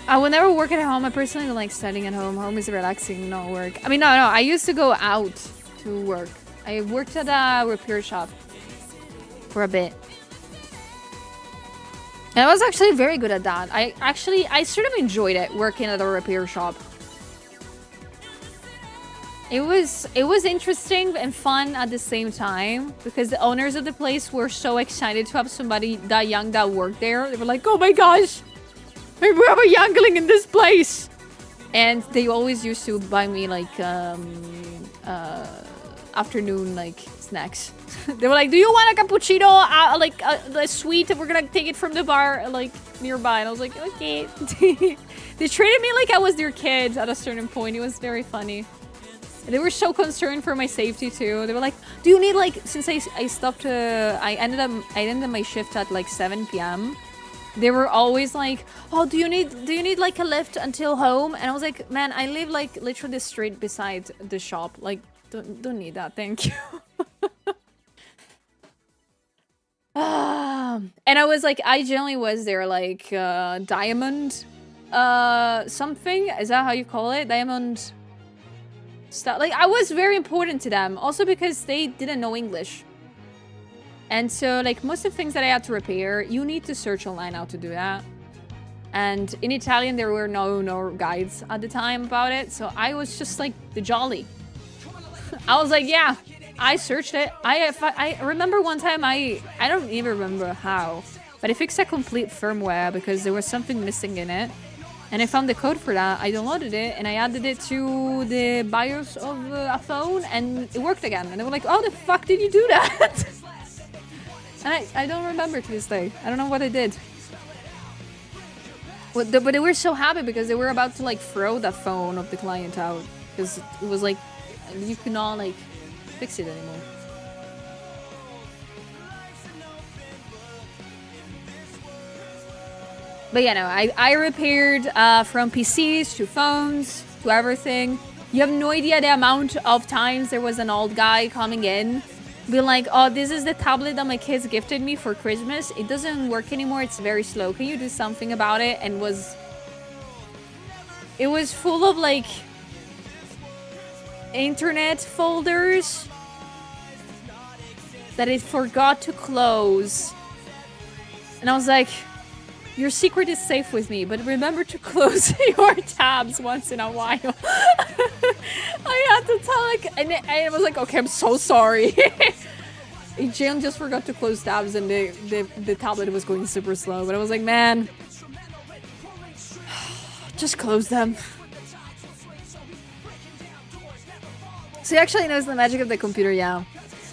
I will never work at home. I personally don't like studying at home. Home is relaxing, not work. I mean, no. I used to go out to work. I worked at a repair shop for a bit. And I was actually very good at that. I sort of enjoyed it, working at a repair shop. It was interesting and fun at the same time because the owners of the place were so excited to have somebody that young that worked there. They were like, "Oh my gosh, we have a youngling in this place," and they always used to buy me like afternoon like snacks. They were like, "Do you want a cappuccino? Like a sweet? We're gonna take it from the bar like nearby." And I was like, "Okay." They treated me like I was their kid at a certain point. It was very funny. They were so concerned for my safety too. They were like, "Do you need like?" Since I stopped. I ended my shift at like 7 p.m. They were always like, "Oh, do you need like a lift until home?" And I was like, "Man, I live like literally the street beside the shop. Like, don't need that. Thank you." And I was like, I generally was there like diamond, something. Is that how you call it? Diamond. Stuff. Like, I was very important to them also because they didn't know English, and so like most of the things that I had to repair, you need to search online how to do that, and in Italian there were no guides at the time about it, so I was just like the jolly. I was like, yeah, I searched it. I remember one time I don't even remember how, but I fixed a complete firmware because there was something missing in it. And I found the code for that. I downloaded it and I added it to the BIOS of a phone and it worked again. And they were like, "Oh, the fuck did you do that?" And I don't remember to this day. I don't know what I did. But they were so happy because they were about to like throw the phone of the client out. Because it was like, you cannot like fix it anymore. But yeah, no, I repaired from PCs to phones to everything. You have no idea the amount of times there was an old guy coming in, being like, "Oh, this is the tablet that my kids gifted me for Christmas. It doesn't work anymore. It's very slow. Can you do something about it?" And it was full of like internet folders that it forgot to close. And I was like, "Your secret is safe with me, but remember to close your tabs once in a while." I had to tell like, and I was like, "Okay, I'm so sorry." Jalen just forgot to close tabs, and the tablet was going super slow. But I was like, "Man, just close them." So he actually knows the magic of the computer, yeah.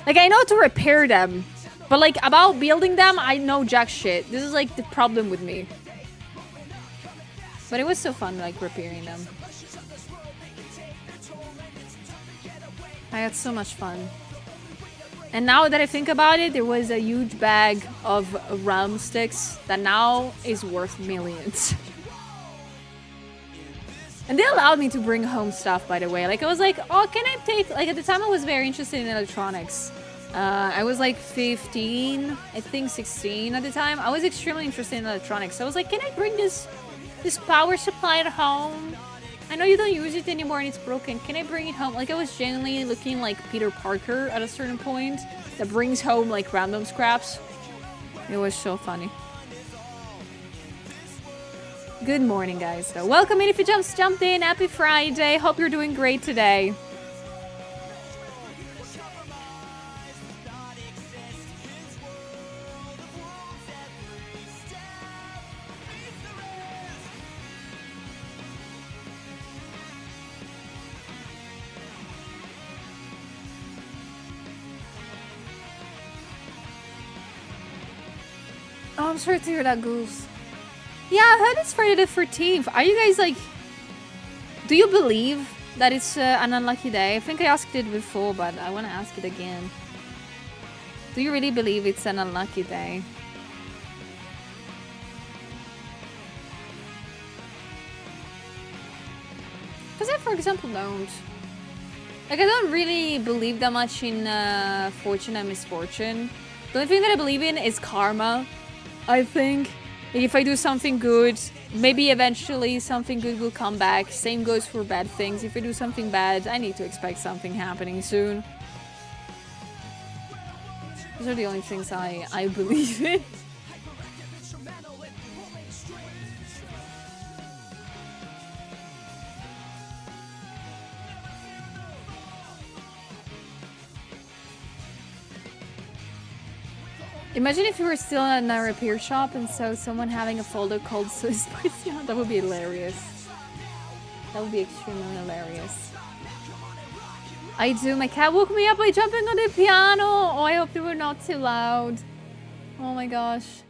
Like, I know how to repair them. But, like, about building them, I know jack shit. This is, like, the problem with me. But it was so fun, like, repairing them. I had so much fun. And now that I think about it, there was a huge bag of RAM sticks that now is worth millions. And they allowed me to bring home stuff, by the way. Like, I was like, "Oh, can I take..." Like, at the time, I was very interested in electronics. I was like 15, I think 16 at the time. I was extremely interested in electronics. So I was like, "Can I bring this power supply at home?" I know you don't use it anymore and it's broken. Can I bring it home? Like, I was genuinely looking like Peter Parker at a certain point that brings home like random scraps. It was so funny. Good morning, guys. So welcome in if you just jumped in. Happy Friday. Hope you're doing great today. Oh, I'm sorry to hear that, Goose. Yeah, I heard it's Friday the 13th. Are you guys like... Do you believe that it's an unlucky day? I think I asked it before, but I want to ask it again. Do you really believe it's an unlucky day? Because I, for example, don't. Like, I don't really believe that much in fortune and misfortune. The only thing that I believe in is karma. I think if I do something good, maybe eventually something good will come back. Same goes for bad things. If I do something bad, I need to expect something happening soon. Those are the only things I believe in. Imagine if you were still in a repair shop and saw someone having a folder called So Spicy. That would be hilarious. That would be extremely hilarious. I do. My cat woke me up by jumping on the piano. Oh, I hope they were not too loud. Oh my gosh.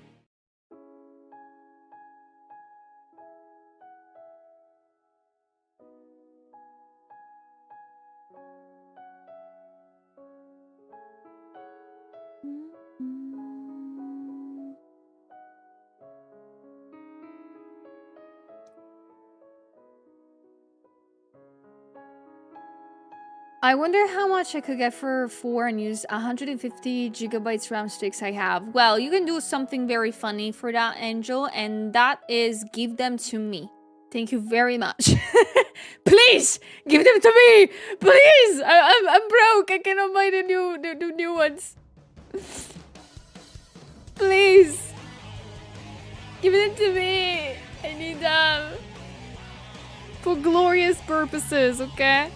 I wonder how much I could get for 4 and use 150 gigabytes RAM sticks I have. Well, you can do something very funny for that, Angel, and that is give them to me. Thank you very much. Please give them to me. Please, I'm broke. I cannot buy the new ones. Please, give them to me. I need them for glorious purposes. Okay.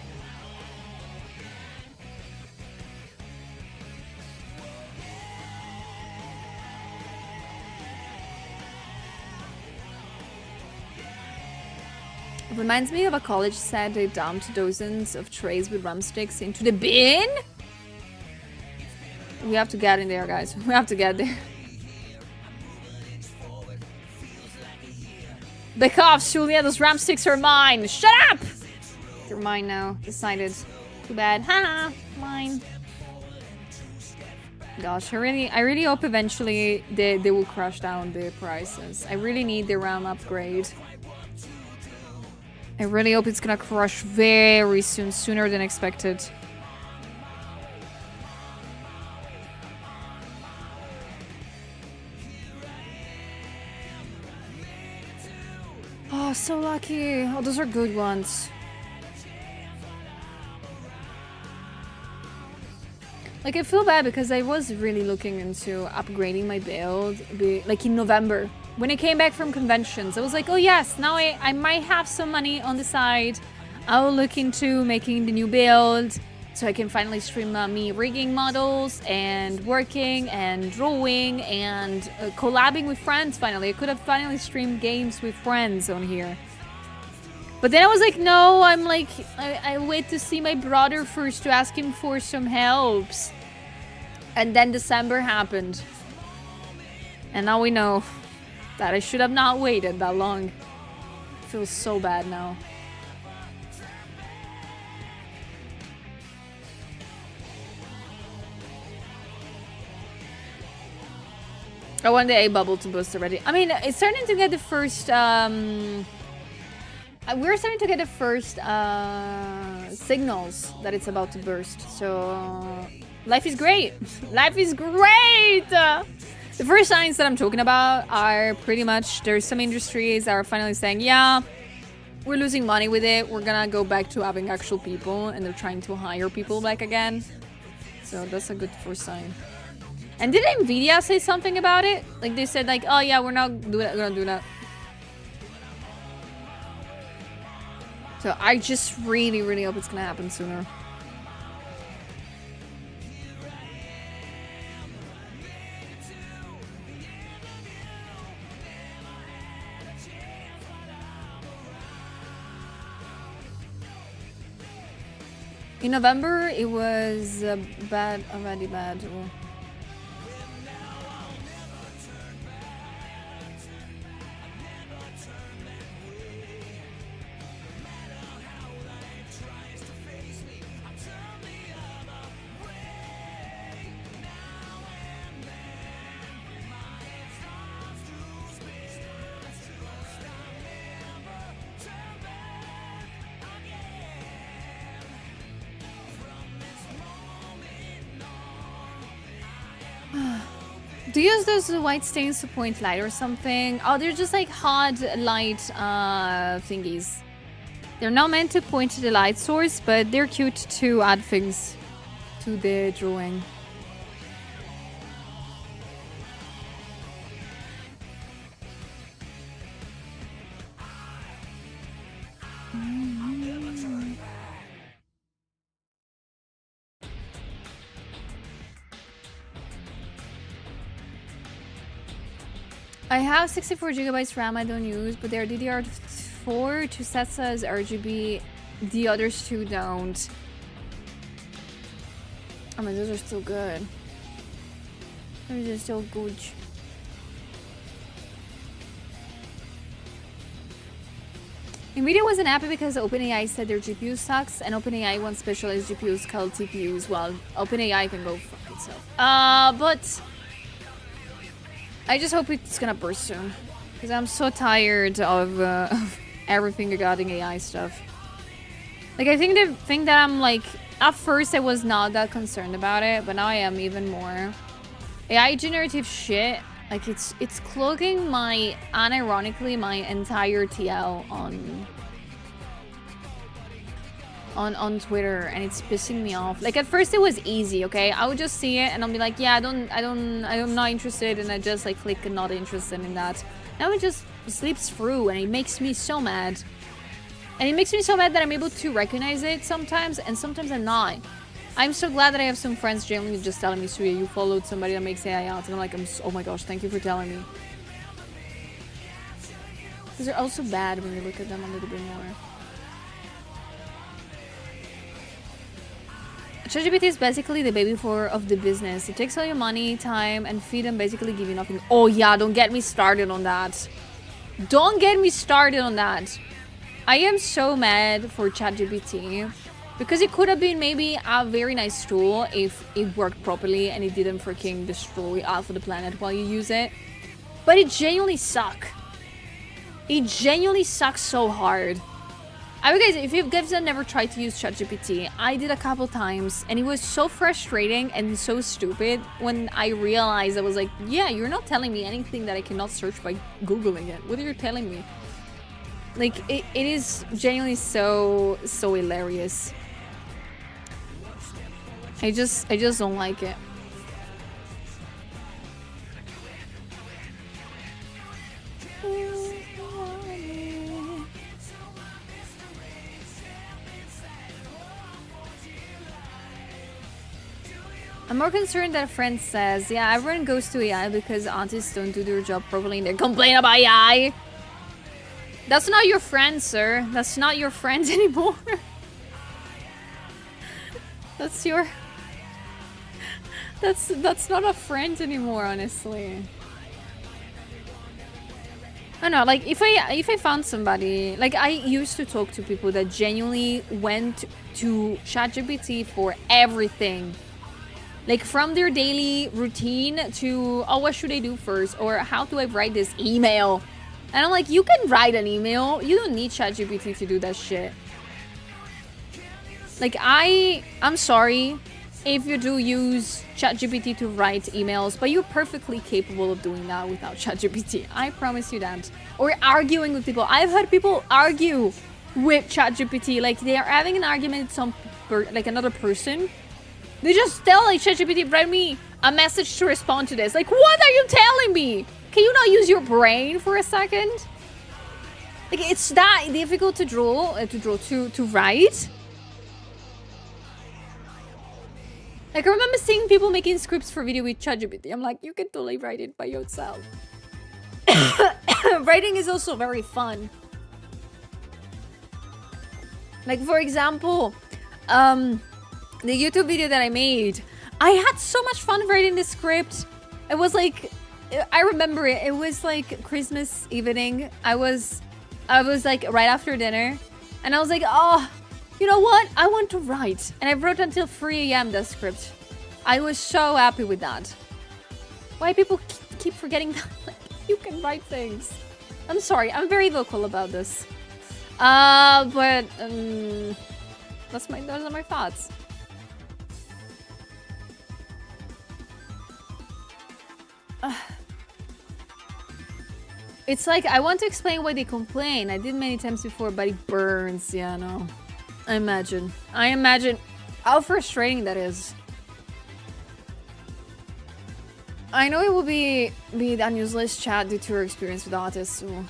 Reminds me of a college set they dumped dozens of trays with rumsticks into the bin. We have to get in there, guys. We have to get there. Back off, Julia. Those rumsticks are mine. Shut up! They're mine now. Decided. Too bad. Haha. Mine. Gosh, I really hope eventually they will crush down the prices. I really need the RAM upgrade. I really hope it's gonna crush very soon, sooner than expected. Oh, so lucky. Oh, those are good ones. Like, I feel bad because I was really looking into upgrading my build, like in November. When I came back from conventions, I was like, oh yes, now I might have some money on the side. I will look into making the new build so I can finally stream me rigging models and working and drawing and collabing with friends finally. I could have finally streamed games with friends on here. But then I was like, no, I'm like, I wait to see my brother first to ask him for some helps. And then December happened. And now we know that I should have not waited that long. I feel so bad now. I want the A bubble to boost already. I mean, it's starting to get the first we're starting to get the first signals that it's about to burst. So life is great. Life is great. The first signs that I'm talking about are pretty much, there's some industries that are finally saying, yeah, we're losing money with it. We're gonna go back to having actual people, and they're trying to hire people back again. So that's a good first sign. And did Nvidia say something about it? Like they said like, oh yeah, we're not gonna do that. So I just really, really hope it's gonna happen sooner. In November, it was bad, already bad. Oh. Do you use those white stains to point light or something? Oh, they're just like hot light thingies. They're not meant to point to the light source, but they're cute to add things to the drawing. I have 64 gigabytes RAM I don't use, but they're DDR4 to sets as RGB. The others two don't. I mean, those are still good. Those are still good. Nvidia wasn't happy because OpenAI said their GPU sucks, and OpenAI wants specialized GPUs called TPUs. Well, OpenAI can go fuck itself. But I just hope it's gonna burst soon, because I'm so tired of everything regarding AI stuff. Like, I think the thing that I'm like, at first I was not that concerned about it, but now I am even more. AI generative shit, like it's clogging my, unironically, my entire TL on Twitter, and it's pissing me off. Like, at first it was easy, okay? I would just see it and I'll be like, yeah, I'm not interested, and I just like click not interested in that. Now it just slips through, and it makes me so mad. And it makes me so mad that I'm able to recognize it sometimes, and sometimes I'm not. I'm so glad that I have some friends genuinely just telling me, Suya, you followed somebody that makes AI ads, and I'm like, oh my gosh, thank you for telling me. Because they're also bad when you look at them a little bit more. ChatGPT is basically the baby of the business. It takes all your money, time, and feed and basically give you nothing. Oh yeah, don't get me started on that. Don't get me started on that. I am so mad for ChatGPT, because it could have been maybe a very nice tool if it worked properly and it didn't freaking destroy half of the planet while you use it. But it genuinely sucks. It genuinely sucks so hard. I mean, guys, if you guys have never tried to use ChatGPT, I did a couple times, and it was so frustrating and so stupid when I realized I was like, yeah, you're not telling me anything that I cannot search by Googling it. What are you telling me? Like, it is genuinely so hilarious. I just don't like it. I'm more concerned that a friend says, yeah, everyone goes to AI because artists don't do their job properly and they complain about AI. That's not your friend, sir. That's not your friend anymore. That's your... That's not a friend anymore, honestly. I don't know, like, if I found somebody... Like, I used to talk to people that genuinely went to ChatGPT for everything. Like, from their daily routine to, oh, what should I do first? Or how do I write this email? And I'm like, you can write an email. You don't need ChatGPT to do that shit. Like, I'm sorry if you do use ChatGPT to write emails, but you're perfectly capable of doing that without ChatGPT. I promise you that. Or arguing with people. I've heard people argue with ChatGPT. Like they are having an argument with like another person. They just tell like ChatGPT, write me a message to respond to this. Like, what are you telling me? Can you not use your brain for a second? Like it's that difficult to to write. Like I remember seeing people making scripts for video with ChatGPT. I'm like, you can totally write it by yourself. Writing is also very fun. Like for example, the YouTube video that I made, I had so much fun writing the script. It was like, I remember it. It was like Christmas evening. I was like right after dinner, and I was like, oh, you know what? I want to write, and I wrote until 3 a.m. the script. I was so happy with that. Why people keep forgetting that like, you can write things? I'm sorry. I'm very vocal about this. But those are my thoughts. It's like I want to explain why they complain. I did many times before, but it burns. Yeah, no. I imagine how frustrating that is. I know it will be an useless chat due to her experience with artists. So.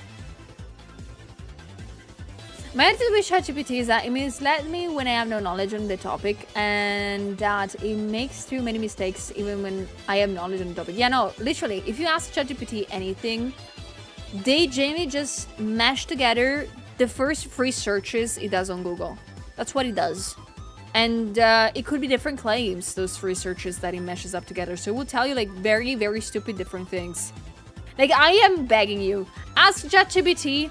My attitude with ChatGPT is that it misleads me when I have no knowledge on the topic, and that it makes too many mistakes even when I have knowledge on the topic. Yeah, no, literally, if you ask ChatGPT anything, they genuinely just mash together the first 3 searches it does on Google. That's what it does. And it could be different claims, those 3 searches that it meshes up together. So it will tell you like very, very stupid different things. Like I am begging you, ask ChatGPT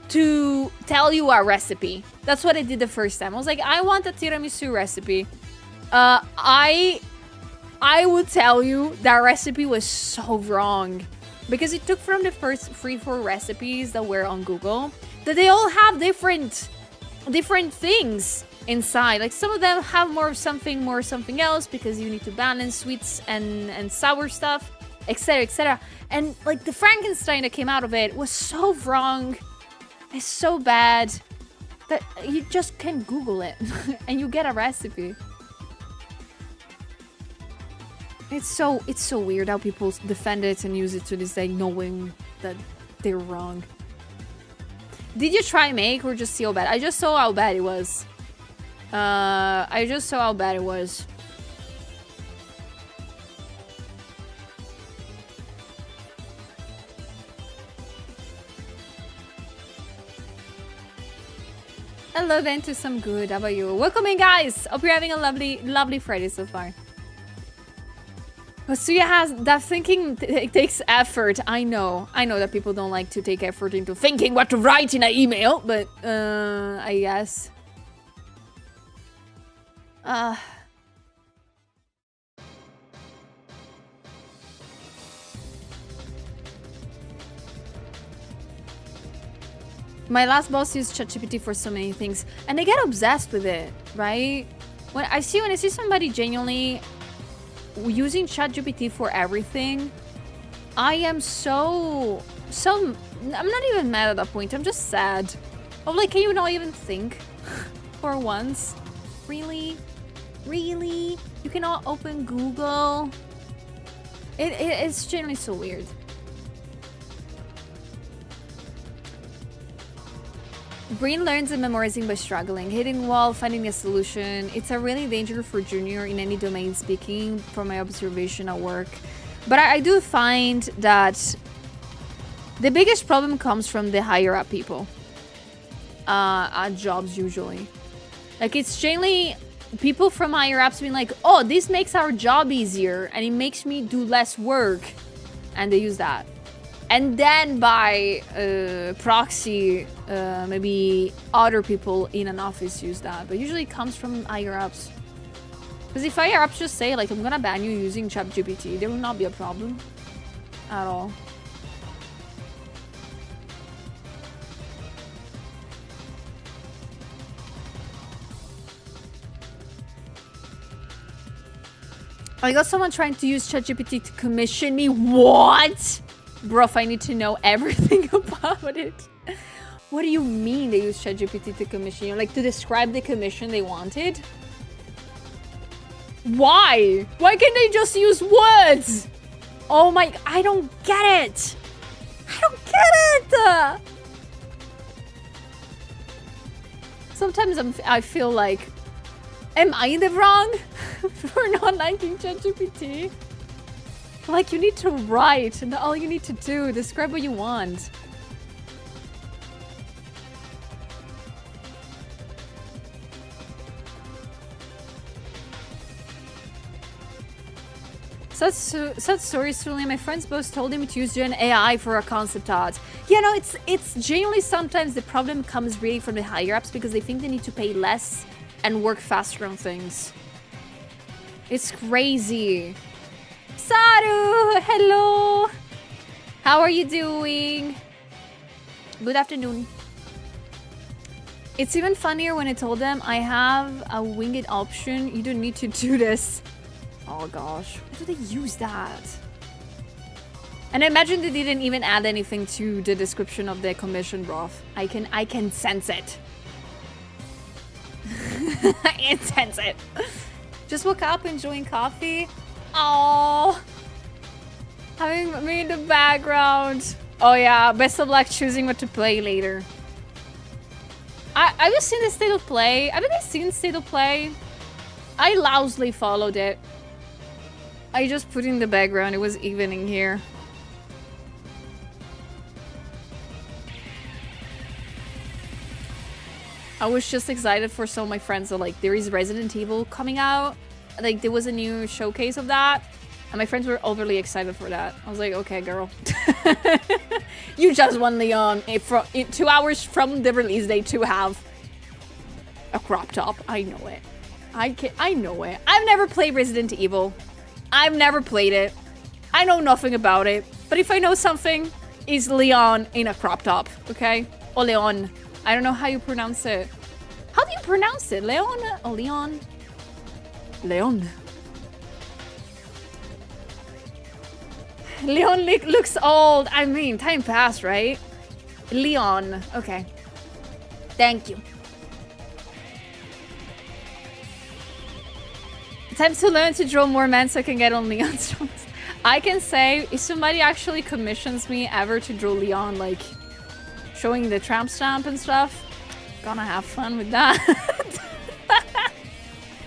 to tell you a recipe. That's what I did the first time. I was like, I want a tiramisu recipe. I would tell you that recipe was so wrong. Because it took from the first 3-4 recipes that were on Google, that they all have different things inside. Like some of them have more something else, because you need to balance sweets and sour stuff, etc, etc. And like the Frankenstein that came out of it was so wrong. It's so bad that you just can Google it and you get a recipe. It's so weird how people defend it and use it to this day, knowing that they're wrong. Did you try make or just see how bad? I just saw how bad it was. Hello then to some good. How about you? Welcome in, guys. Hope you're having a lovely Friday so far. But Suya has that thinking. It takes effort. I know that people don't like to take effort into thinking what to write in an email, but I guess. My last boss used ChatGPT for so many things, and they get obsessed with it, right? When I see somebody genuinely using ChatGPT for everything, I am so I'm not even mad at that point. I'm just sad. I'm like, can you not even think for once? Really? You cannot open Google? It's genuinely so weird. Brain learns and memorizing by struggling, hitting wall, finding a solution. It's a really danger for junior in any domain, speaking from my observation at work. But I do find that the biggest problem comes from the higher up people at jobs usually. Like it's generally people from higher ups being like, oh, this makes our job easier and it makes me do less work. And they use that. And then by proxy, maybe other people in an office use that. But usually it comes from higher ups. Because if higher ups just say, like, I'm gonna ban you using ChatGPT, there will not be a problem at all. I got someone trying to use ChatGPT to commission me. What? Bro, I need to know everything about it. What do you mean they use ChatGPT to commission you? Like, to describe the commission they wanted? Why? Why can't they just use words? Oh my... I don't get it. I don't get it. Sometimes I feel like... Am I in the wrong for not liking ChatGPT? Like, you need to write, and all you need to do, describe what you want. Such stories, truly. My friends both told him to use Gen AI for a concept art. Yeah, no, it's genuinely sometimes the problem comes really from the higher ups because they think they need to pay less and work faster on things. It's crazy. Saru, hello. How are you doing? Good afternoon. It's even funnier when I told them I have a winged option. You don't need to do this. Oh gosh, why do they use that? And I imagine they didn't even add anything to the description of the commission, bro. I can sense it. I can sense it. Just woke up enjoying coffee. Oh, having me in the background. Oh yeah, best of luck choosing what to play later. I was seeing the state of play. Haven't I seen state of play? I loudly followed it. I just put in the background. It was evening here. I was just excited for some of my friends. So like, there is Resident Evil coming out. Like, there was a new showcase of that. And my friends were overly excited for that. I was like, okay, girl. You just won Leon in 2 hours from the release date to have a crop top. I know it. I know it. I've never played Resident Evil. I've never played it. I know nothing about it. But if I know something, it's Leon in a crop top, okay? Or Leon. I don't know how you pronounce it. How do you pronounce it? Leon? Or Leon? Leon. Leon looks old. I mean, time passed, right? Leon. Okay. Thank you. Time to learn to draw more men so I can get on Leon's songs. I can say, if somebody actually commissions me ever to draw Leon, like, showing the tramp stamp and stuff, gonna have fun with that.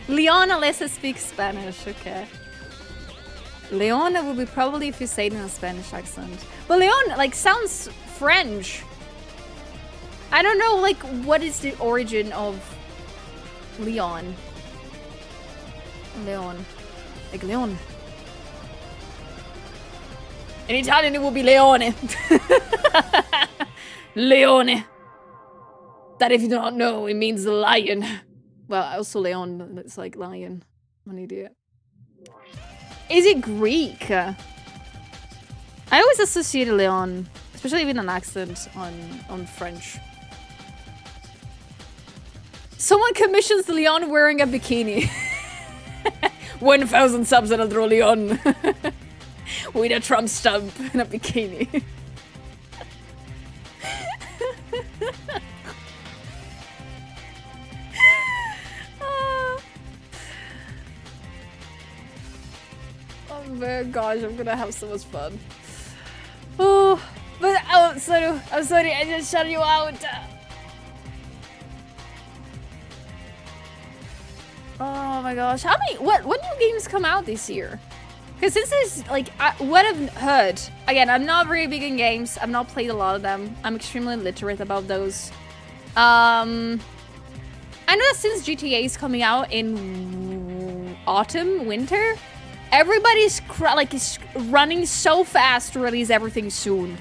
Leon, unless I speak Spanish, okay. Leon would be probably if you say it in a Spanish accent. But Leon, like, sounds French. I don't know, like, what is the origin of Leon? Leon. Like Leon. In Italian it will be Leone. Leone. That, if you don't know, it means lion. Well, also Leon, it's like lion. I'm an idiot. Is it Greek? I always associate Leon, especially with an accent on French. Someone commissions Leon wearing a bikini. 1,000 subs and I'll draw Leon with a Trump stamp and a bikini. Oh my gosh, I'm gonna have so much fun. Oh, but I'm sorry, I just shut you out. Oh my gosh, how many? What new games come out this year? Because this is like what I've heard. Again, I'm not very big in games. I've not played a lot of them. I'm extremely illiterate about those. I know that since GTA is coming out in autumn, winter, everybody's is running so fast to release everything soon.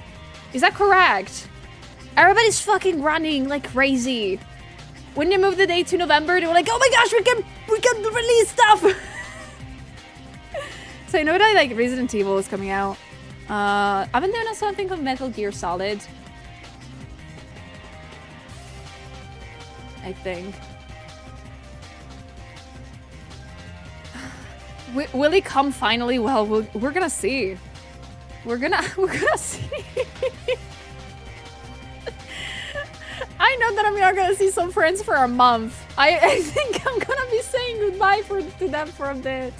Is that correct? Everybody's fucking running like crazy. When they moved the date to November, they were like, "Oh my gosh, we can release stuff." So I know that like Resident Evil is coming out. I've been doing something of Metal Gear Solid. I think. Will he come finally? Well, we're gonna see. We're gonna see. I know that I'm not gonna see some friends for a month. I think I'm gonna be saying goodbye to them for a bit.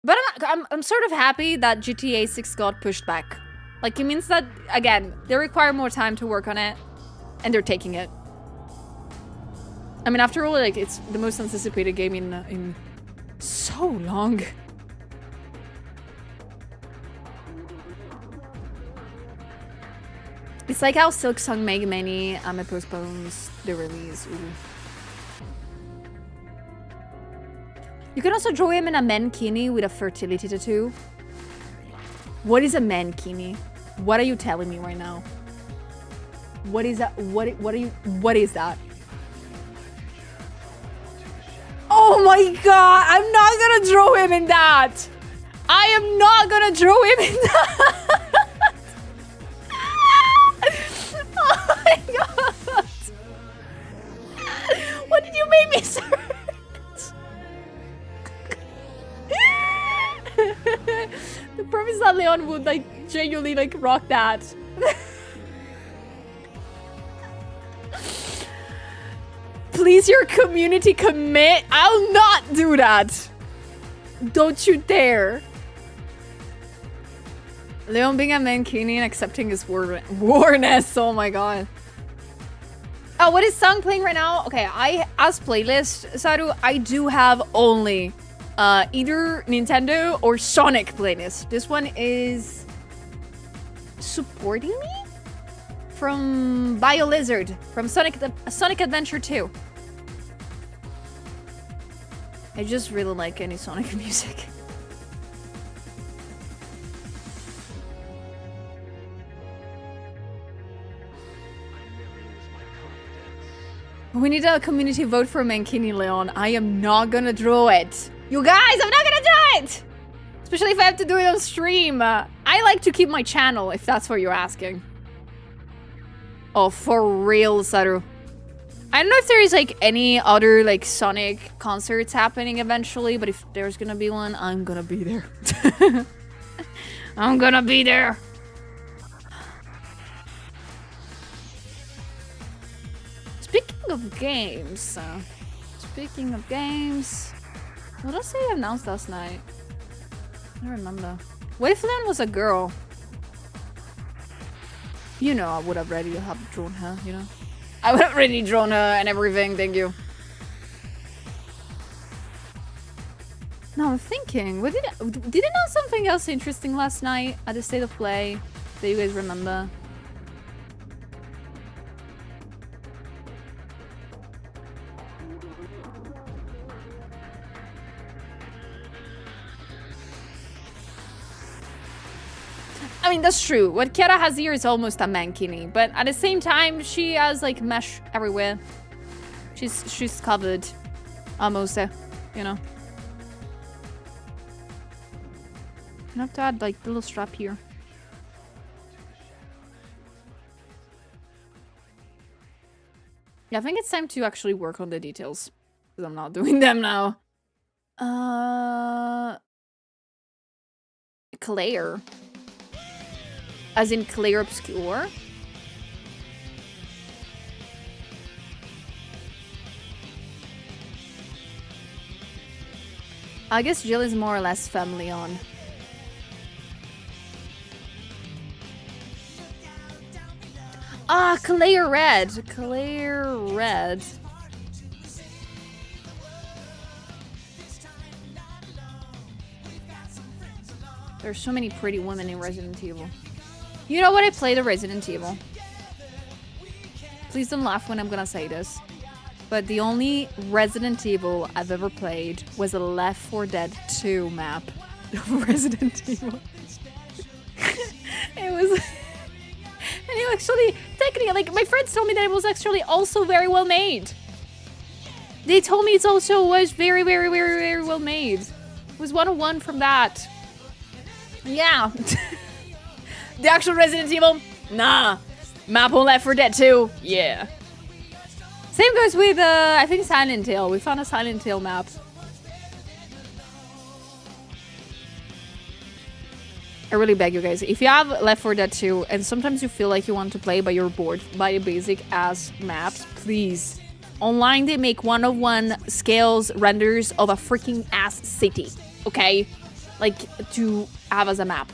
But I'm sort of happy that GTA 6 got pushed back. Like, it means that, again, they require more time to work on it, and they're taking it. I mean, after all, like, it's the most anticipated game in so long. It's like how Silk Song Mega Many postpones the release. Ooh. You can also draw him in a mankini with a fertility tattoo. What is a mankini? What are you telling me right now? What is that? What is that? Oh my god! I'm not gonna draw him in that! I am not gonna draw him in that! Oh my god! What did you make me search? The premise that Leon would like genuinely like rock that. Please, your community commit. I'll not do that. Don't you dare. Leon being a mankini and accepting his warness. Oh my god. Oh, what is song playing right now? Okay, as playlist, Saru, I do have only either Nintendo or Sonic playlist. This one is Supporting Me from BioLizard from Sonic Adventure 2. I just really like any Sonic music. We need a community vote for Mankini Leon. I am not gonna draw it. You guys, I'm not gonna do it! Especially if I have to do it on stream. I like to keep my channel, if that's what you're asking. Oh, for real, Saru. I don't know if there is like any other like Sonic concerts happening eventually, but if there's gonna be one, I'm gonna be there. I'm gonna be there. Speaking of games, what else they announced last night? I don't remember. What if Leon was a girl? You know, I would have already drawn her, you know? I would have already drawn her and everything, thank you. No, I'm thinking, did it know something else interesting last night at the State of Play that you guys remember? I mean, that's true. What Kiara has here is almost a mankini, but at the same time, she has like mesh everywhere. She's covered, almost, you know. I have to add like the little strap here. Yeah, I think it's time to actually work on the details because I'm not doing them now. Claire. As in Claire Obscure? I guess Jill is more or less family on. Ah, Claire Red. Claire Red. There's so many pretty women in Resident Evil. You know what? I played a Resident Evil. Please don't laugh when I'm gonna say this. But the only Resident Evil I've ever played was a Left 4 Dead 2 map of Resident Evil. It was... And it actually, technically, like, my friends told me that it was actually also very well made. They told me it also was very, very, very, very well made. It was 101 from that. Yeah. The actual Resident Evil? Nah. Map on Left 4 Dead 2? Yeah. Same goes with, I think Silent Hill. We found a Silent Hill map. I really beg you guys, if you have Left 4 Dead 2 and sometimes you feel like you want to play but you're bored by basic ass maps, please. Online they make 1-of-1 scales renders of a freaking ass city, okay? Like, to have as a map.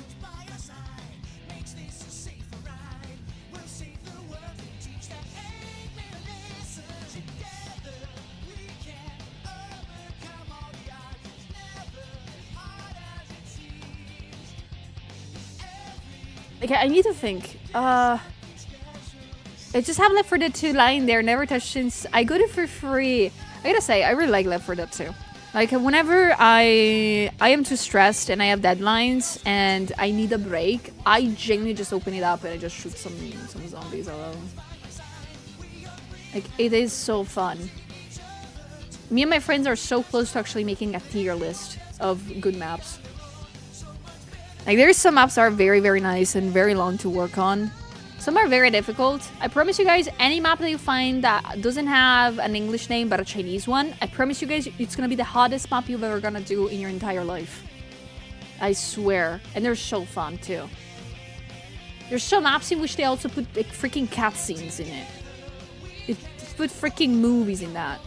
Okay, I need to think. I just have Left 4 Dead 2 lying there, never touched since I got it for free. I gotta say, I really like Left 4 Dead 2. Like, whenever I am too stressed and I have deadlines and I need a break, I genuinely just open it up and I just shoot some zombies alone. Like, it is so fun. Me and my friends are so close to actually making a tier list of good maps. Like, there's some maps that are very, very nice and very long to work on. Some are very difficult. I promise you guys, any map that you find that doesn't have an English name but a Chinese one, I promise you guys, it's gonna be the hardest map you've ever gonna do in your entire life. I swear. And they're so fun, too. There's some maps in which they also put, like, freaking cutscenes in it. They put freaking movies in that.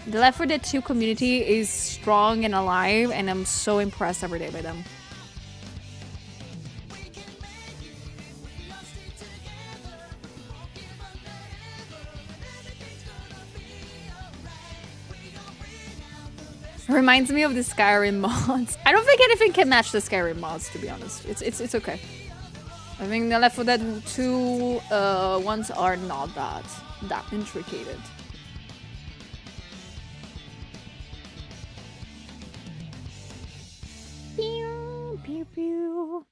The Left 4 Dead 2 community is strong and alive, and I'm so impressed every day by them. Reminds me of the Skyrim mods. I don't think anything can match the Skyrim mods, to be honest. It's okay. I think the Left 4 Dead 2 ones are not that intricate. Pew, pew, pew.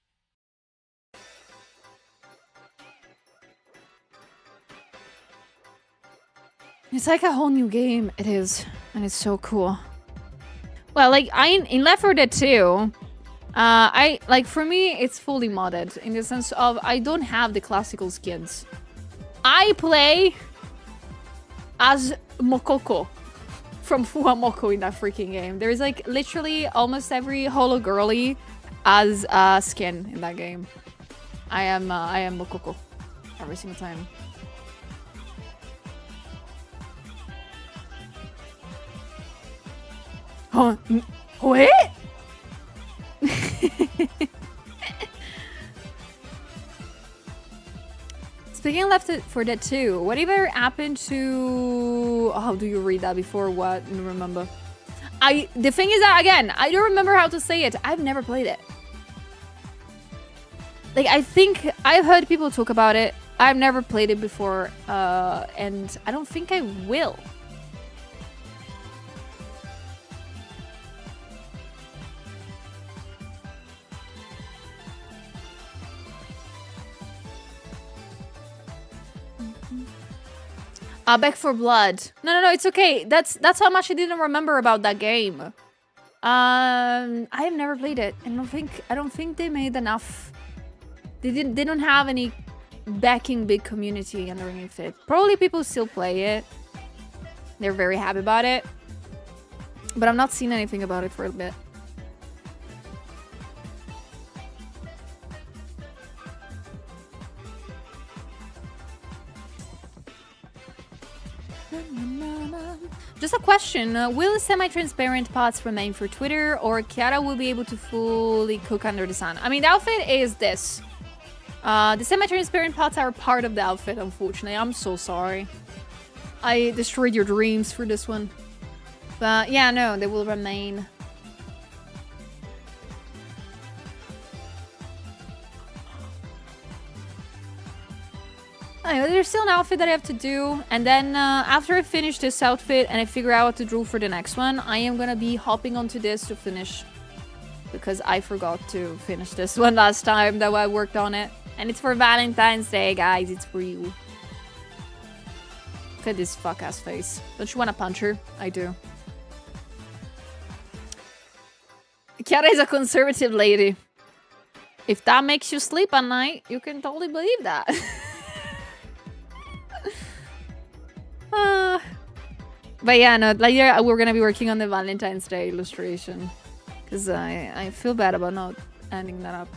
It's like a whole new game. It is, and it's so cool. Well, like, in Left 4 Dead 2, I like, for me it's fully modded in the sense of I don't have the classical skins. I play as Mokoko from Fuhamoko in that freaking game. There's like literally almost every holo girly as a skin in that game. I am Mokoko every single time. Oh, what? Speaking of Left 4 Dead 2, whatever happened to... How do you read that before what? I don't remember. The thing is that, again, I don't remember how to say it. I've never played it. Like, I think I've heard people talk about it. I've never played it before, and I don't think I will. Back for Blood. No, it's okay. That's how much I didn't remember about that game. I have never played it. I don't think they made enough. They don't have any backing big community underneath it. Probably people still play it. They're very happy about it. But I've not seen anything about it for a bit. Just a question, will semi-transparent pots remain for Twitter, or Kiara will be able to fully cook under the sun? I mean, the outfit is this. The semi-transparent pots are part of the outfit, unfortunately. I'm so sorry. I destroyed your dreams for this one. But yeah, no, they will remain. Anyway, there's still an outfit that I have to do, and then after I finish this outfit and I figure out what to do for the next one, I am gonna be hopping onto this to finish, because I forgot to finish this one last time that I worked on it. And it's for Valentine's Day, guys. It's for you. Look at this fuck-ass face. Don't you want to punch her? I do. Kiara is a conservative lady. If that makes you sleep at night, you can totally believe that. But yeah, no, later we're gonna be working on the Valentine's Day illustration, because I feel bad about not ending that up.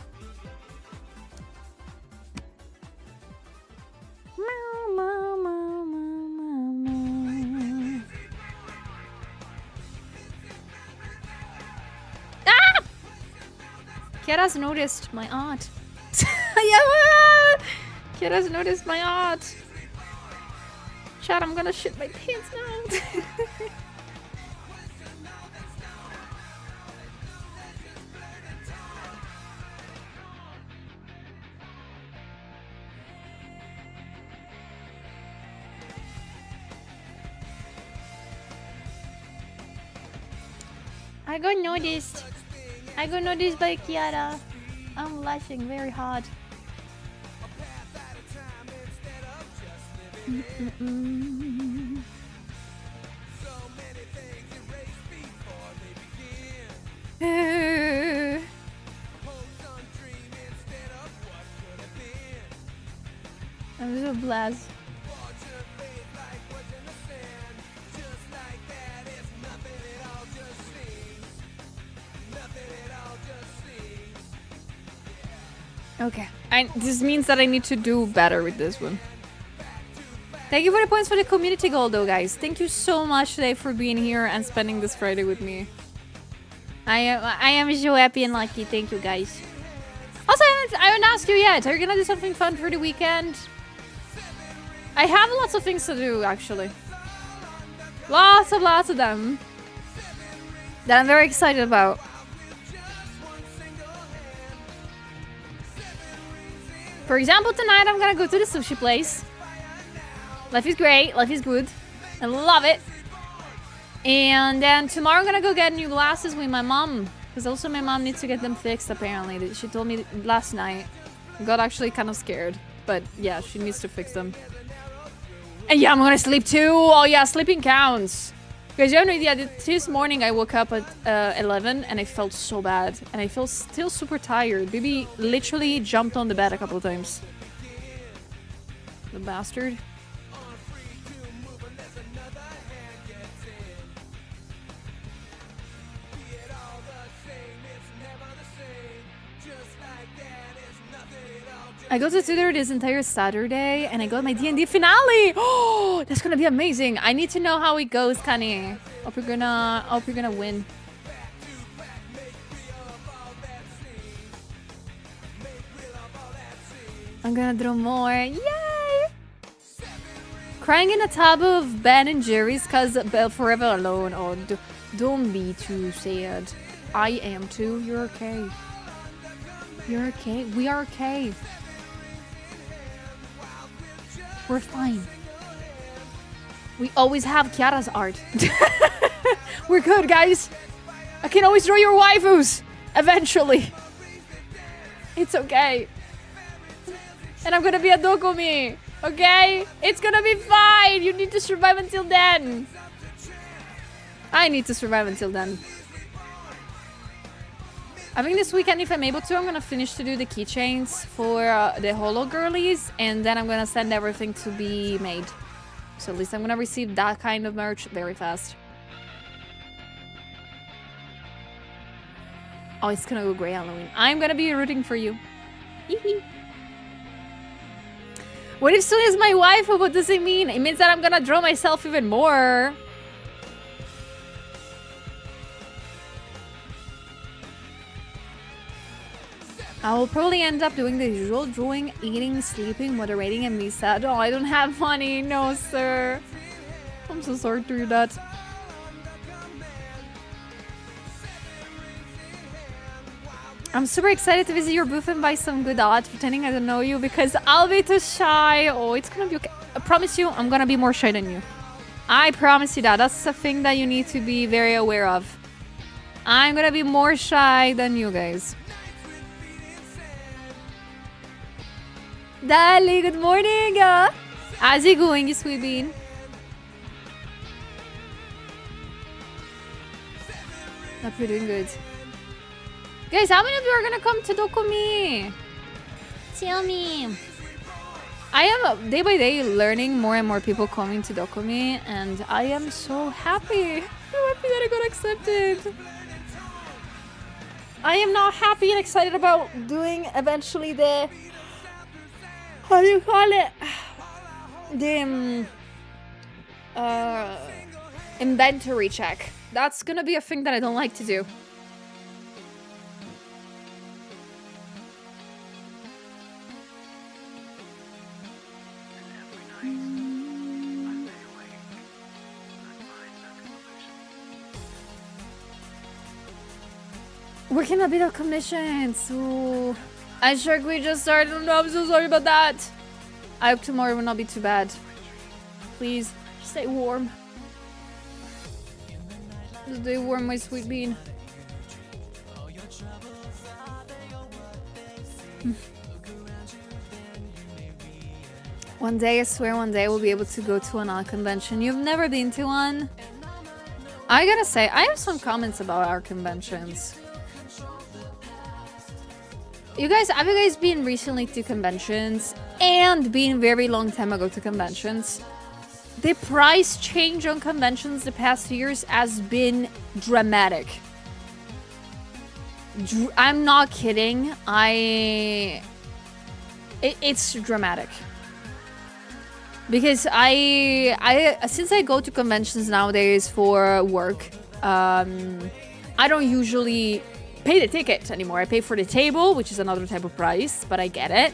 Ah! Kiara's noticed my art. Yeah! Kiara's noticed my art. Chat, I'm gonna shit my pants now. I got noticed. I got noticed by Kiara. I'm blushing very hard. I'm so blessed. Okay, this means that I need to do better with this one. Thank you for the points for the community goal though, guys. Thank you so much today for being here and spending this Friday with me. I am so happy and lucky. Thank you, guys. Also, I haven't asked you yet. Are you gonna do something fun for the weekend? I have lots of things to do, actually. Lots of them. That I'm very excited about. For example, tonight I'm gonna go to the sushi place. Life is great, life is good. I love it. And then tomorrow I'm gonna go get new glasses with my mom. Because also my mom needs to get them fixed, apparently. She told me last night. I got actually kind of scared. But yeah, she needs to fix them. And yeah, I'm gonna sleep too. Oh yeah, sleeping counts. Because you have no idea, this morning I woke up at 11 and I felt so bad. And I feel still super tired. Baby literally jumped on the bed a couple of times. The bastard. I go to Twitter this entire Saturday and I got my D&D finale. Oh, that's gonna be amazing. I need to know how it goes, Kanye. Hope you're gonna win. I'm gonna draw more. Yay! Crying in a tub of Ben and Jerry's cause Forever Alone. Oh, don't be too sad. I am too. You're okay. You're okay. We are okay. We're fine. We always have Kiara's art. We're good, guys. I can always draw your waifus. Eventually. It's okay. And I'm gonna be a Dokumi. Okay? It's gonna be fine. You need to survive until then. I need to survive until then. I think this weekend, if I'm able to, I'm gonna finish to do the keychains for the holo girlies, and then I'm gonna send everything to be made. So at least I'm gonna receive that kind of merch very fast. Oh, it's gonna go great, Halloween. I'm gonna be rooting for you. What if Soon is my wife? What does it mean? It means that I'm gonna draw myself even more. I will probably end up doing the usual drawing, eating, sleeping, moderating, and be sad. Oh, I don't have money. No, sir. I'm so sorry to hear that. I'm super excited to visit your booth and buy some good art, pretending I don't know you because I'll be too shy. Oh, it's gonna be okay. I promise you, I'm gonna be more shy than you. I promise you that. That's a thing that you need to be very aware of. I'm gonna be more shy than you guys. Dali, good morning! How's it going, you sweet bean? Hope you're doing good. Guys, how many of you are gonna come to Dokumi? Tell me. I am day by day learning more and more people coming to Dokumi, and I am so happy. I'm happy that I got accepted. I am not happy and excited about doing eventually the, how do you call it? The inventory check. That's gonna be a thing that I don't like to do. Working a bit of commissions. Ooh. I sure we just started. No, I'm so sorry about that. I hope tomorrow will not be too bad. Please, stay warm. Stay warm, my sweet bean. One day, I swear, one day we'll be able to go to an art convention. You've never been to one? I gotta say, I have some comments about our conventions. Have you guys been recently to conventions and been very long time ago to conventions? The price change on conventions the past years has been dramatic. I'm not kidding. It's dramatic. Because since I go to conventions nowadays for work, I don't usually pay the ticket anymore. I pay for the table, which is another type of price, but I get it.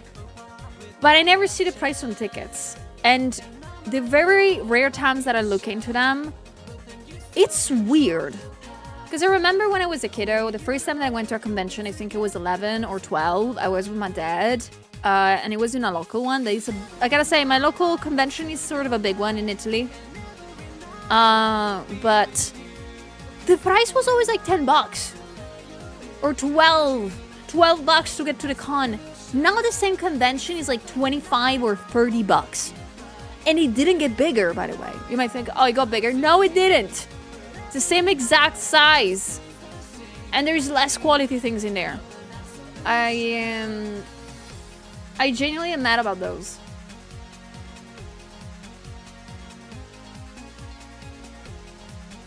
But I never see the price on tickets. And the very rare times that I look into them, it's weird. Because I remember when I was a kiddo, the first time that I went to a convention, I think it was 11 or 12, I was with my dad. And it was in a local one. I gotta say, my local convention is sort of a big one in Italy. But the price was always like 10 bucks. Or 12 bucks to get to the con. Now the same convention is like 25 or 30 bucks. And it didn't get bigger, by the way. You might think, oh, it got bigger. No, it didn't. It's the same exact size. And there's less quality things in there. I genuinely am mad about those.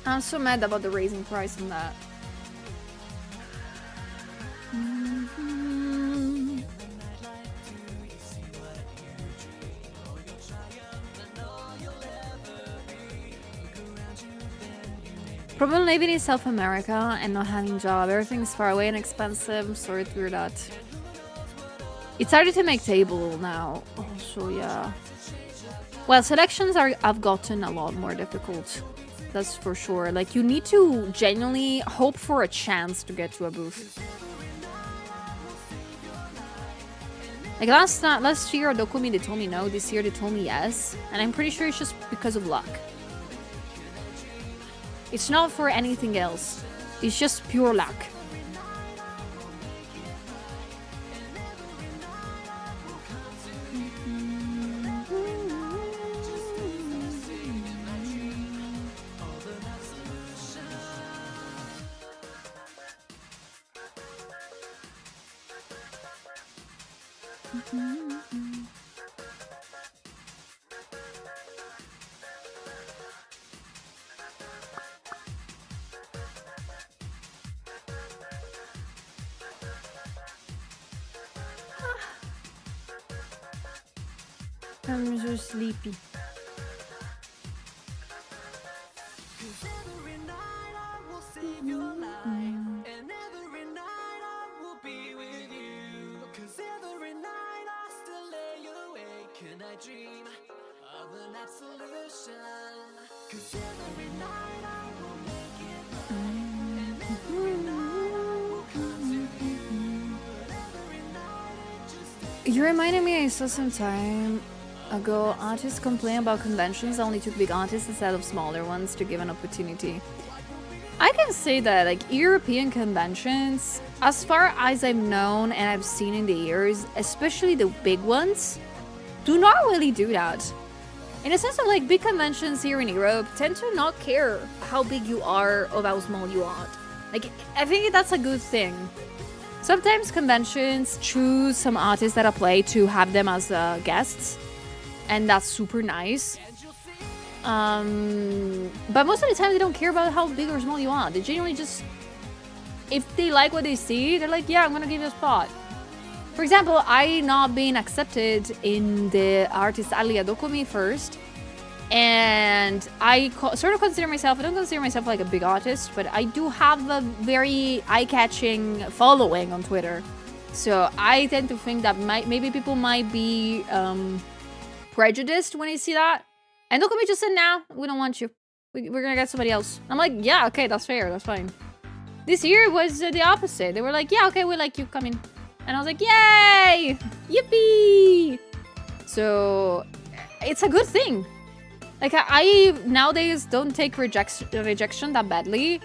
I'm so mad about the raising price on that. Problem living in South America and not having a job. Everything's far away and expensive. I'm sorry to hear that. It's harder to make table now. Oh, so yeah. Well, selections have gotten a lot more difficult. That's for sure. Like, you need to genuinely hope for a chance to get to a booth. Like last year, Dokumi, they told me no. This year, they told me yes. And I'm pretty sure it's just because of luck. It's not for anything else. It's just pure luck. I'm so sleepy. You reminded me, I saw some time ago artists complain about conventions that only took big artists instead of smaller ones to give an opportunity. I can say that, like, European conventions, as far as I've known and I've seen in the years, especially the big ones, do not really do that. In a sense of, like, big conventions here in Europe tend to not care how big you are or how small you are. Like, I think that's a good thing. Sometimes conventions choose some artists that apply to have them as guests, and that's super nice. But most of the time they don't care about how big or small you are. They genuinely just if they like what they see, they're like, yeah, I'm gonna give you a spot. For example, I not being accepted in the Artist Alley at Dokumi first, and I sort of consider myself, I don't consider myself like a big artist, but I do have a very eye-catching following on Twitter. So I tend to think that maybe people might be prejudiced when they see that. And Dokumi just said, nah, we don't want you. We're gonna get somebody else. I'm like, yeah, okay, that's fair, that's fine. This year was the opposite. They were like, yeah, okay, we like you, come in. And I was like, yay! Yippee! So, it's a good thing. Like, I nowadays don't take rejection that badly.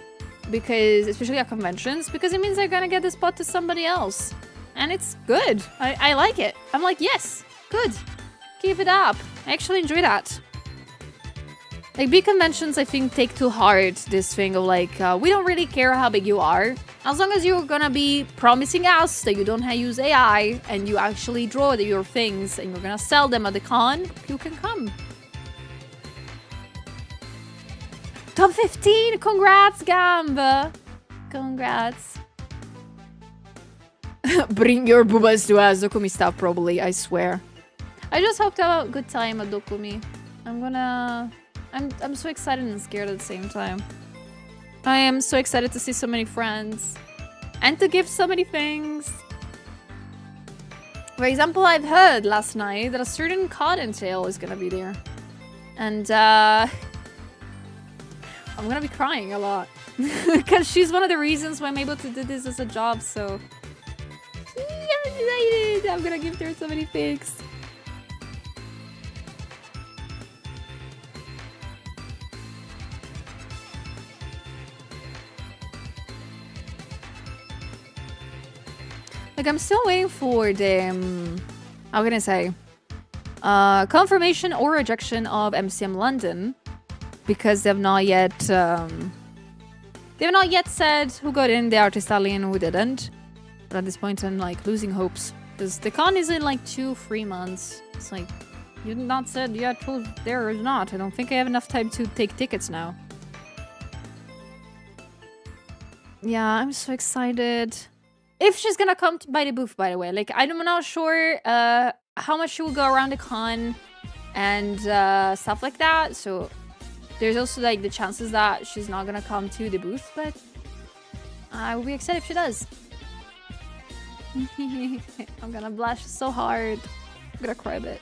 Because, especially at conventions, because it means they're gonna get the spot to somebody else. And it's good. I like it. I'm like, yes, good. Keep it up. I actually enjoy that. Like, big conventions, I think, take too hard this thing of like, we don't really care how big you are. As long as you're gonna be promising us that you don't use AI and you actually draw your things and you're gonna sell them at the con, you can come. Top 15! Congrats, Gamba! Congrats. Bring your boobas to us, Dokumi stuff, probably, I swear. I just hope to have a good time at Dokumi. I'm so excited and scared at the same time. I am so excited to see so many friends. And to give so many things. For example, I've heard last night that a certain cottontail is gonna be there. And I'm gonna be crying a lot. Because she's one of the reasons why I'm able to do this as a job, so... I'm excited! I'm gonna give her so many things. Like, I'm still waiting for the, how can I say, confirmation or rejection of MCM London, because they've not yet said who got in the Artist Alley and who didn't. But at this point, I'm like losing hopes, because the con is in like 2-3 months. It's like, you've not said yet who's there or not. I don't think I have enough time to take tickets now. Yeah, I'm so excited. If she's gonna come by the booth, by the way. Like, I'm not sure how much she will go around the con and stuff like that. So there's also like the chances that she's not gonna come to the booth, but I will be excited if she does. I'm gonna blush so hard. I'm gonna cry a bit.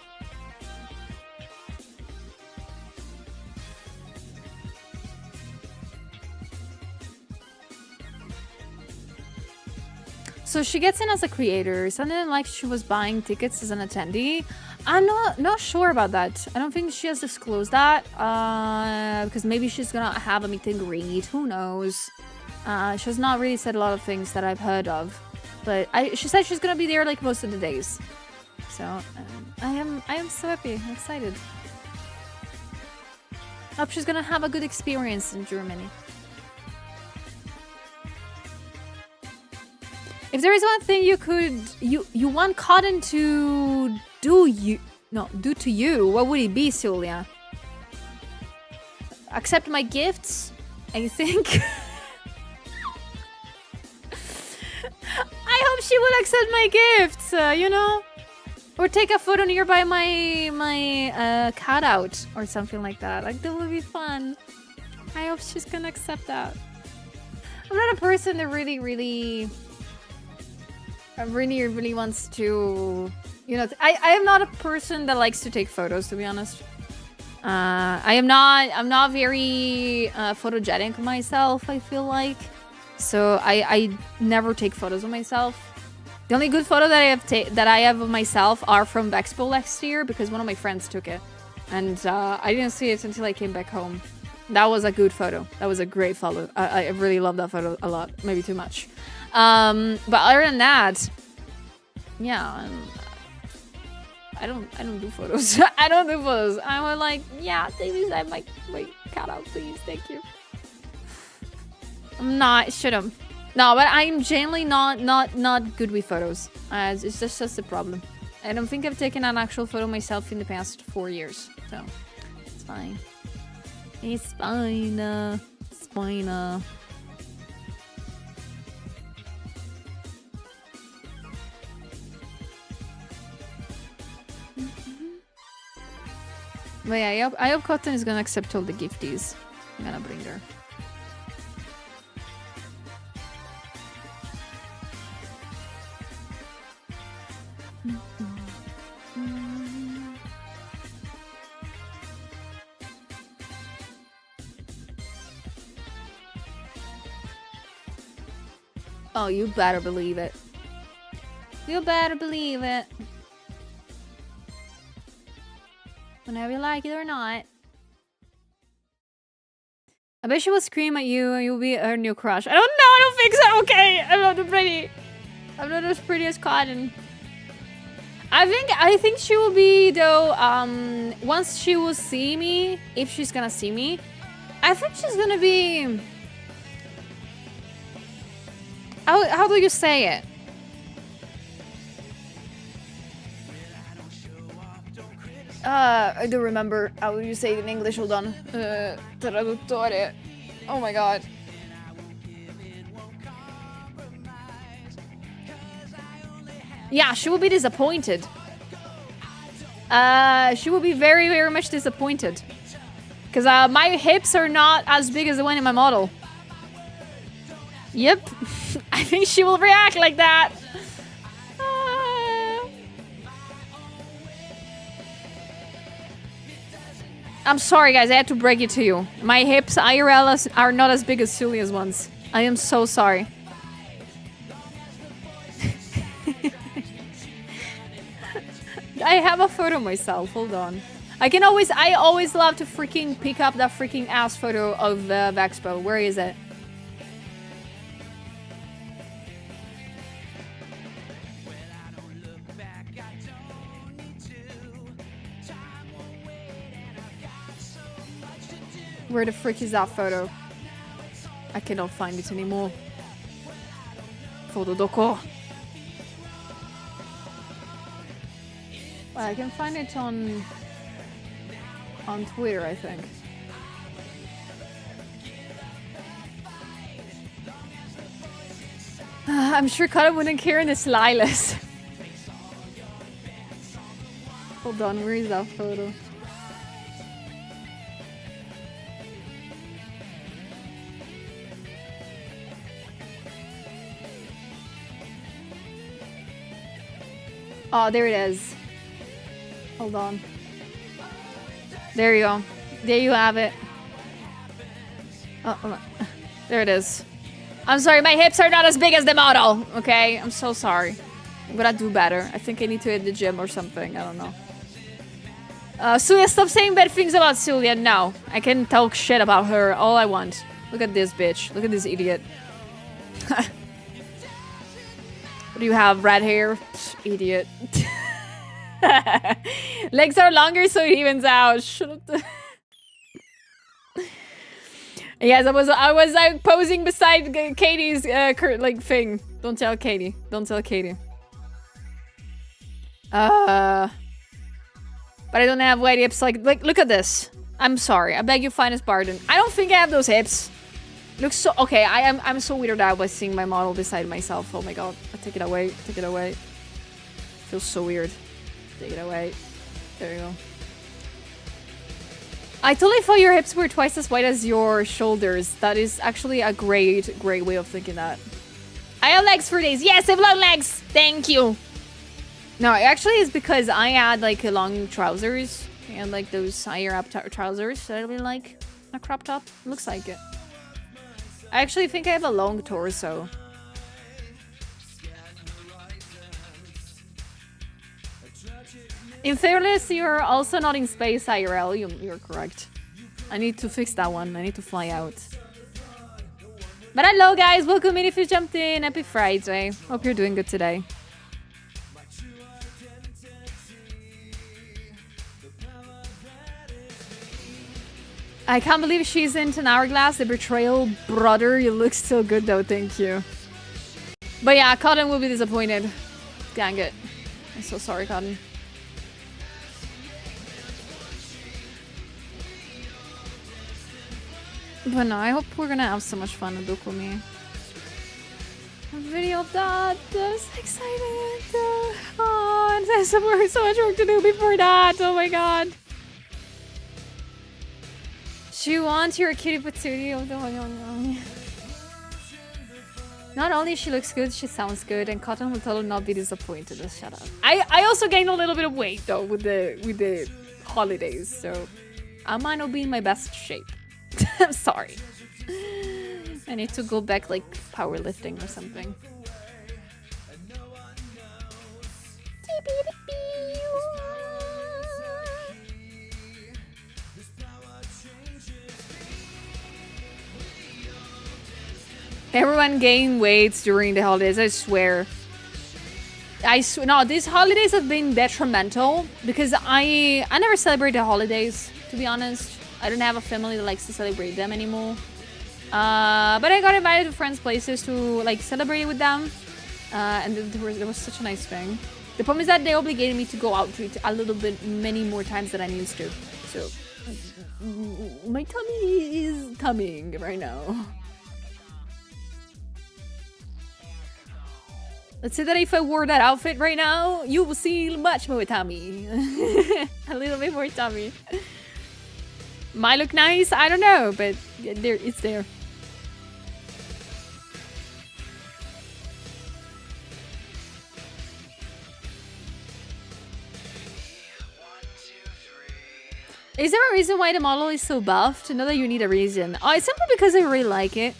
So she gets in as a creator, something like she was buying tickets as an attendee. I'm not sure about that. I don't think she has disclosed that, because maybe she's gonna have a meet and greet. Who knows? She has not really said a lot of things that I've heard of, but she said she's gonna be there like most of the days. So I am so happy. I'm excited. Hope she's gonna have a good experience in Germany. If there is one thing you want Cotton to do to you, what would it be, Julia? Accept my gifts, I think. I hope she will accept my gifts, you know? Or take a photo nearby my cutout or something like that. Like, that would be fun. I hope she's gonna accept that. I'm not a person that really wants to, you know, I am not a person that likes to take photos, to be honest. I'm not very photogenic myself, I feel like. So I never take photos of myself. The only good photo that I have of myself are from Expo last year, because one of my friends took it. And I didn't see it until I came back home. That was a good photo. That was a great photo. I really love that photo a lot. Maybe too much. But other than that, yeah, I don't do photos. I don't do photos. I'm like, yeah, please, I my cutout, please, thank you. I'm not, should've. No, but I'm genuinely not good with photos. It's just a problem. I don't think I've taken an actual photo myself in the past 4 years, so it's fine. It's fine. It's fine. But yeah, I hope Cotton is gonna accept all the gifties I'm gonna bring her. Oh, you better believe it. You better believe it. Whenever you like it or not. I bet she will scream at you and you'll be her new crush. I don't know, I don't think so, okay? I'm not pretty. I'm not as pretty as Cotton. I think she will be, though, once she will see me, if she's gonna see me, I think she's gonna be... How do you say it? I don't remember how you say it in English. Hold on. Traduttore. Oh my god. Yeah, she will be disappointed. She will be very, very much disappointed. Because my hips are not as big as the one in my model. Yep. I think she will react like that. I'm sorry, guys. I had to break it to you. My hips, IRL, are not as big as Celia's ones. I am so sorry. I have a photo myself. Hold on. I always love to freaking pick up that freaking ass photo of Vexpo. Where is it? Where the frick is that photo? I cannot find it anymore. Photo doko. Well, I can find it on Twitter, I think. I'm sure Connor wouldn't care in this Lilas. Hold on, where is that photo? Oh, there it is. Hold on. There you go. There you have it. Oh, there it is. I'm sorry, my hips are not as big as the model. Okay, I'm so sorry. I'm gonna do better. I think I need to hit the gym or something. I don't know. Suya, stop saying bad things about Suya. No, I can talk shit about her all I want. Look at this bitch. Look at this idiot. What do you have? Red hair? Psh, idiot. Legs are longer so it evens out. Shut up. Yes, I was like posing beside Katie's like thing. Don't tell Katie. Don't tell Katie. But I don't have white hips. Like look at this. I'm sorry. I beg your finest pardon. I don't think I have those hips. Looks so okay. I'm so weirded out by seeing my model beside myself. Oh my god. Take it away. Take it away. Feels so weird. Take it away. There you go. I totally thought your hips were twice as wide as your shoulders. That is actually a great way of thinking that. I have legs for days. Yes, I have long legs. Thank you. No, it actually is because I had like long trousers and like those higher up trousers that I've been like a crop top. Looks like it. I actually think I have a long torso. In fairness, you're also not in space IRL. You're correct. I need to fix that one. I need to fly out. But hello, guys. Welcome in if you jumped in. Happy Friday. Hope you're doing good today. I can't believe she's into an hourglass. The betrayal, brother. You look so good, though. Thank you. But yeah, Cotton will be disappointed. Dang it. I'm so sorry, Cotton. But no, I hope we're gonna have so much fun with Dokumi. A video of that. I'm so excited. Oh, there's so much work to do before that. Oh my god. She wants your cutie patootie. Not only she looks good, she sounds good, and Cotton will totally not be disappointed. Just shut up. I also gained a little bit of weight though with the holidays, so I might not be in my best shape. I'm sorry. I need to go back like powerlifting or something. Everyone gain weights during the holidays, I swear. No, these holidays have been detrimental because I never celebrate the holidays, to be honest. I don't have a family that likes to celebrate them anymore. But I got invited to friends' places to like celebrate with them. And there was such a nice thing. The problem is that they obligated me to go out to eat a little bit many more times than I used to. So my tummy is coming right now. Let's say that if I wore that outfit right now, you will see much more tummy. A little bit more tummy. Might look nice, I don't know, but it's there. Is there a reason why the model is so buff? To know that you need a reason. Oh, it's simply because I really like it.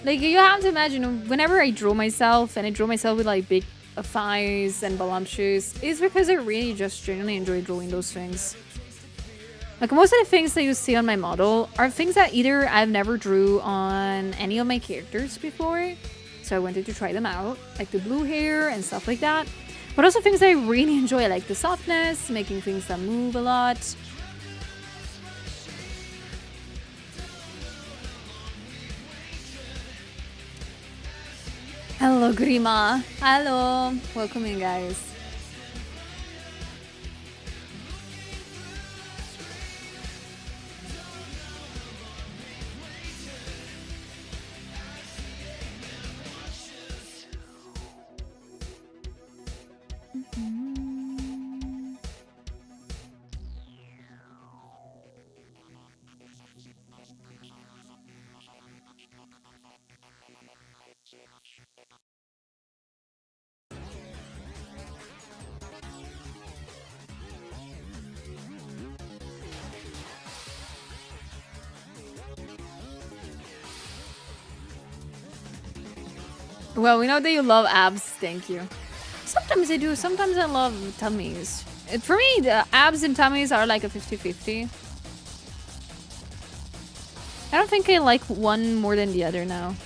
Like, you have to imagine, whenever I draw myself, and I draw myself with, like, big thighs and voluptuous, it's because I really just genuinely enjoy drawing those things. Like, most of the things that you see on my model are things that either I've never drew on any of my characters before, so I wanted to try them out, like the blue hair and stuff like that. But also things that I really enjoy, like the softness, making things that move a lot. Hello, Grima. Hello. Welcome in, guys. Well, we know that you love abs. Thank you. Sometimes I do. Sometimes I love tummies. For me, the abs and tummies are like a 50-50. I don't think I like one more than the other now.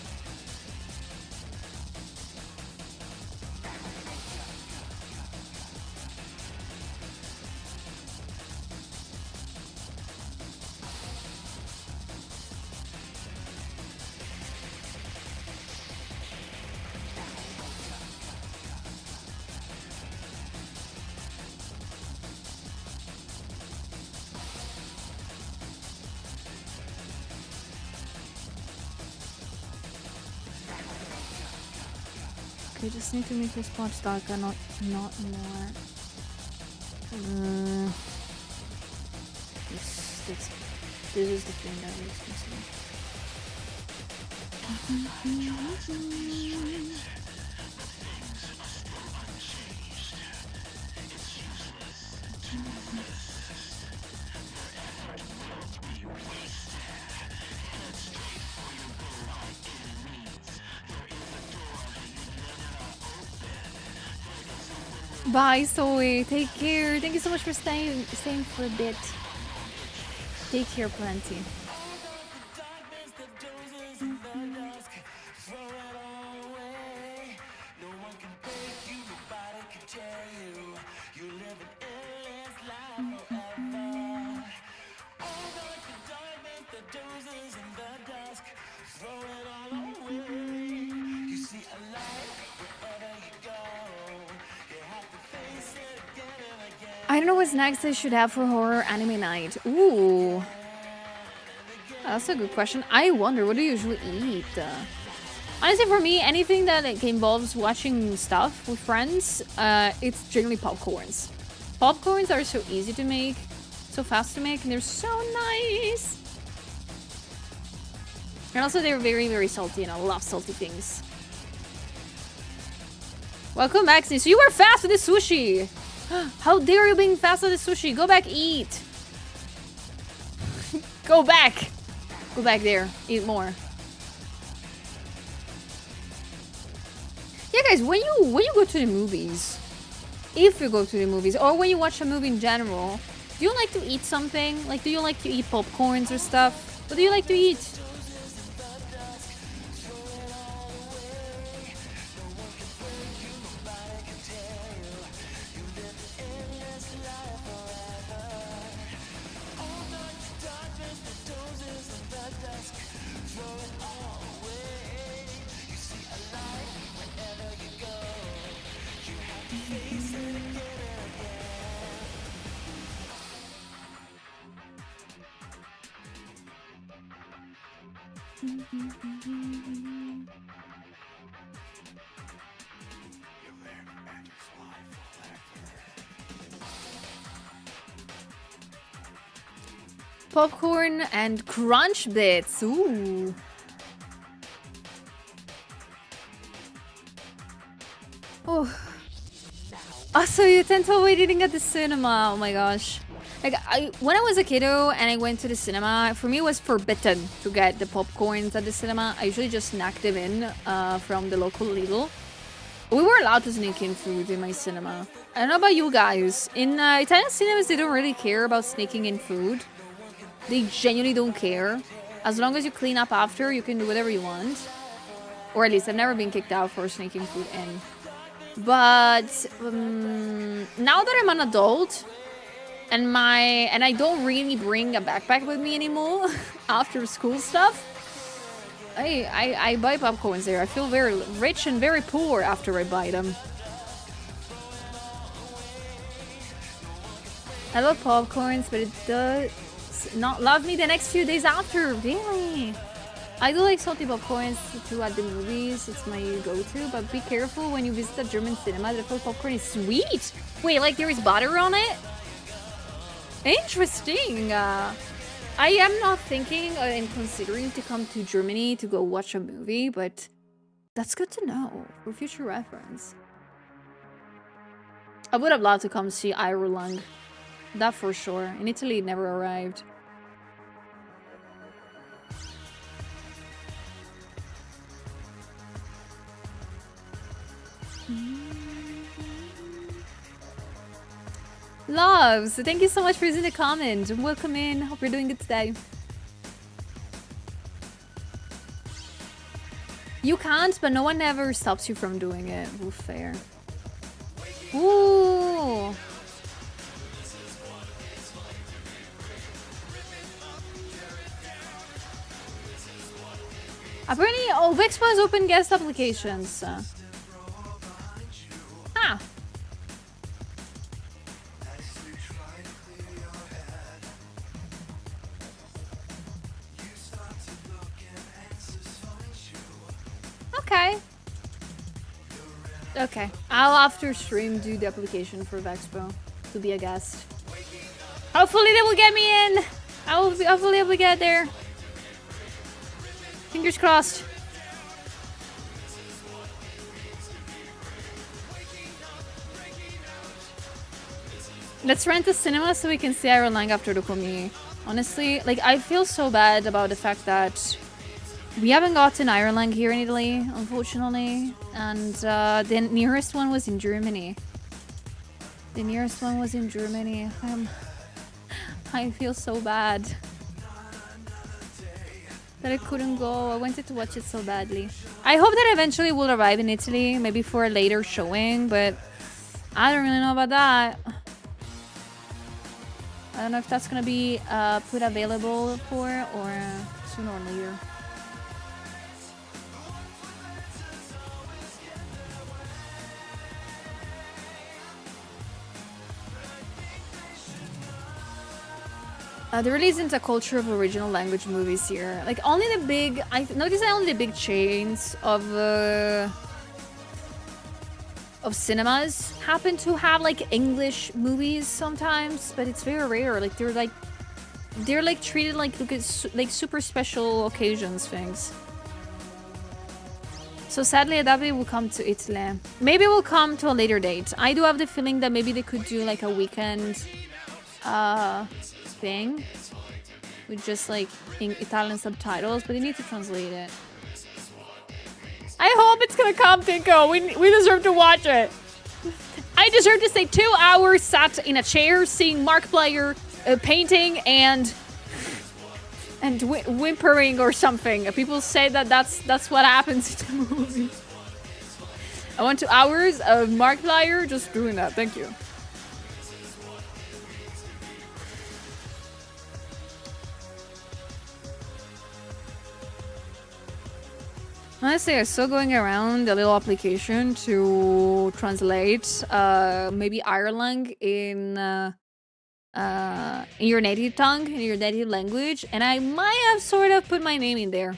I just need to make this spots darker, not more. This is the thing that makes me Bye, Zoe. Take care. Thank you so much for staying for a bit. Take care, plenty. I don't know what's next I should have for horror anime night. Ooh. That's a good question. I wonder, what do you usually eat? Honestly, for me, anything that like, involves watching stuff with friends, it's generally popcorns. Popcorns are so easy to make, so fast to make, and they're so nice. And also they're very, very salty, and I love salty things. Welcome back, Sis. You were fast with the sushi! How dare you being fast with the sushi? Go back, eat! Go back! Go back there. Eat more. Yeah, guys, when you go to the movies, if you go to the movies, or when you watch a movie in general, do you like to eat something? Like, do you like to eat popcorns or stuff? What do you like to eat? Popcorn and crunch bits. Ooh. Oh. Also, you tend to avoid eating at the cinema. Oh my gosh. Like, when I was a kiddo and I went to the cinema, for me it was forbidden to get the popcorns at the cinema. I usually just snacked them in from the local Lidl. We were allowed to sneak in food in my cinema. I don't know about you guys. In Italian cinemas, they don't really care about sneaking in food. They genuinely don't care. As long as you clean up after, you can do whatever you want. Or at least I've never been kicked out for sneaking food in. But now that I'm an adult and I don't really bring a backpack with me anymore after school stuff, I buy popcorns there. I feel very rich and very poor after I buy them. I love popcorns, but it does not love me the next few days after. Really? I do like salty popcorns too at the movies. It's my go-to, but be careful when you visit a German cinema. The popcorn is sweet. Wait, like there is butter on it? Interesting. I am not thinking and considering to come to Germany to go watch a movie, but that's good to know for future reference. I would have loved to come see Ireland. That for sure. In Italy, it never arrived. Loves, thank you so much for using the comment. Welcome in. Hope you're doing good today. You can't, but no one ever stops you from doing it. Ooh, fair. Ooh. Apparently, oh, Vexpo has open guest applications. Ah. Okay. Okay. I'll after stream do the application for Vexpo to be a guest. Hopefully they will get me in. I will be hopefully able to get there. Fingers crossed. Let's rent a cinema so we can see Iron Lang after the commute. Honestly, like I feel so bad about the fact that we haven't gotten Iron Lang here in Italy, unfortunately, and the nearest one was in Germany. The nearest one was in Germany. I feel so bad that I couldn't go. I wanted to watch it so badly. I hope that eventually will arrive in Italy, maybe for a later showing, but I don't really know about that. I don't know if that's gonna be put available for or sooner or later. There really isn't a culture of original language movies here. Like only the big, I noticed that only the big chains of cinemas happen to have like English movies sometimes, but it's very rare. Like they're like they're like treated like like super special occasions things. So sadly, Adabe will come to Italy. Maybe we'll come to a later date. I do have the feeling that maybe they could do like a weekend thing with just like in Italian subtitles, but they need to translate it. I hope it's gonna come, Tinko. We deserve to watch it. I deserve to stay 2 hours sat in a chair seeing Markiplier painting and whimpering or something. People say that that's what happens in the movie. I want 2 hours of Markiplier just doing that. Thank you. Honestly, I'm still going around a little application to translate maybe Ireland in your native tongue, in your native language, and I might have sort of put my name in there.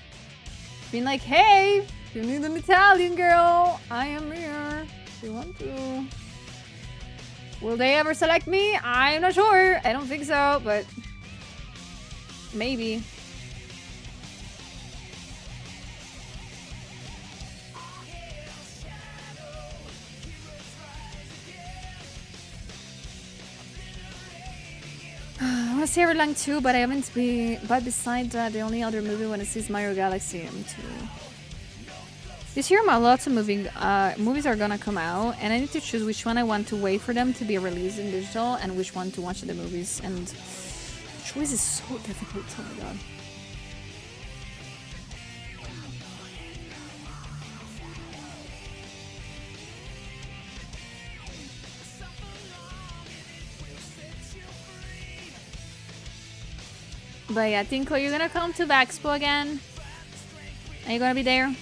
Being like, hey, if you need an Italian girl, I am here. If you want to. Will they ever select me? I'm not sure. I don't think so, but maybe. I want to see Everlang too, but I haven't been. But besides that, the only other movie I want to see is Mario Galaxy M2. This year, lots of movies are gonna come out, and I need to choose which one I want to wait for them to be released in digital and which one to watch in the movies. And choice is so difficult. Oh my god. But yeah, Tinko, you're gonna come to the expo again? Are you gonna be there?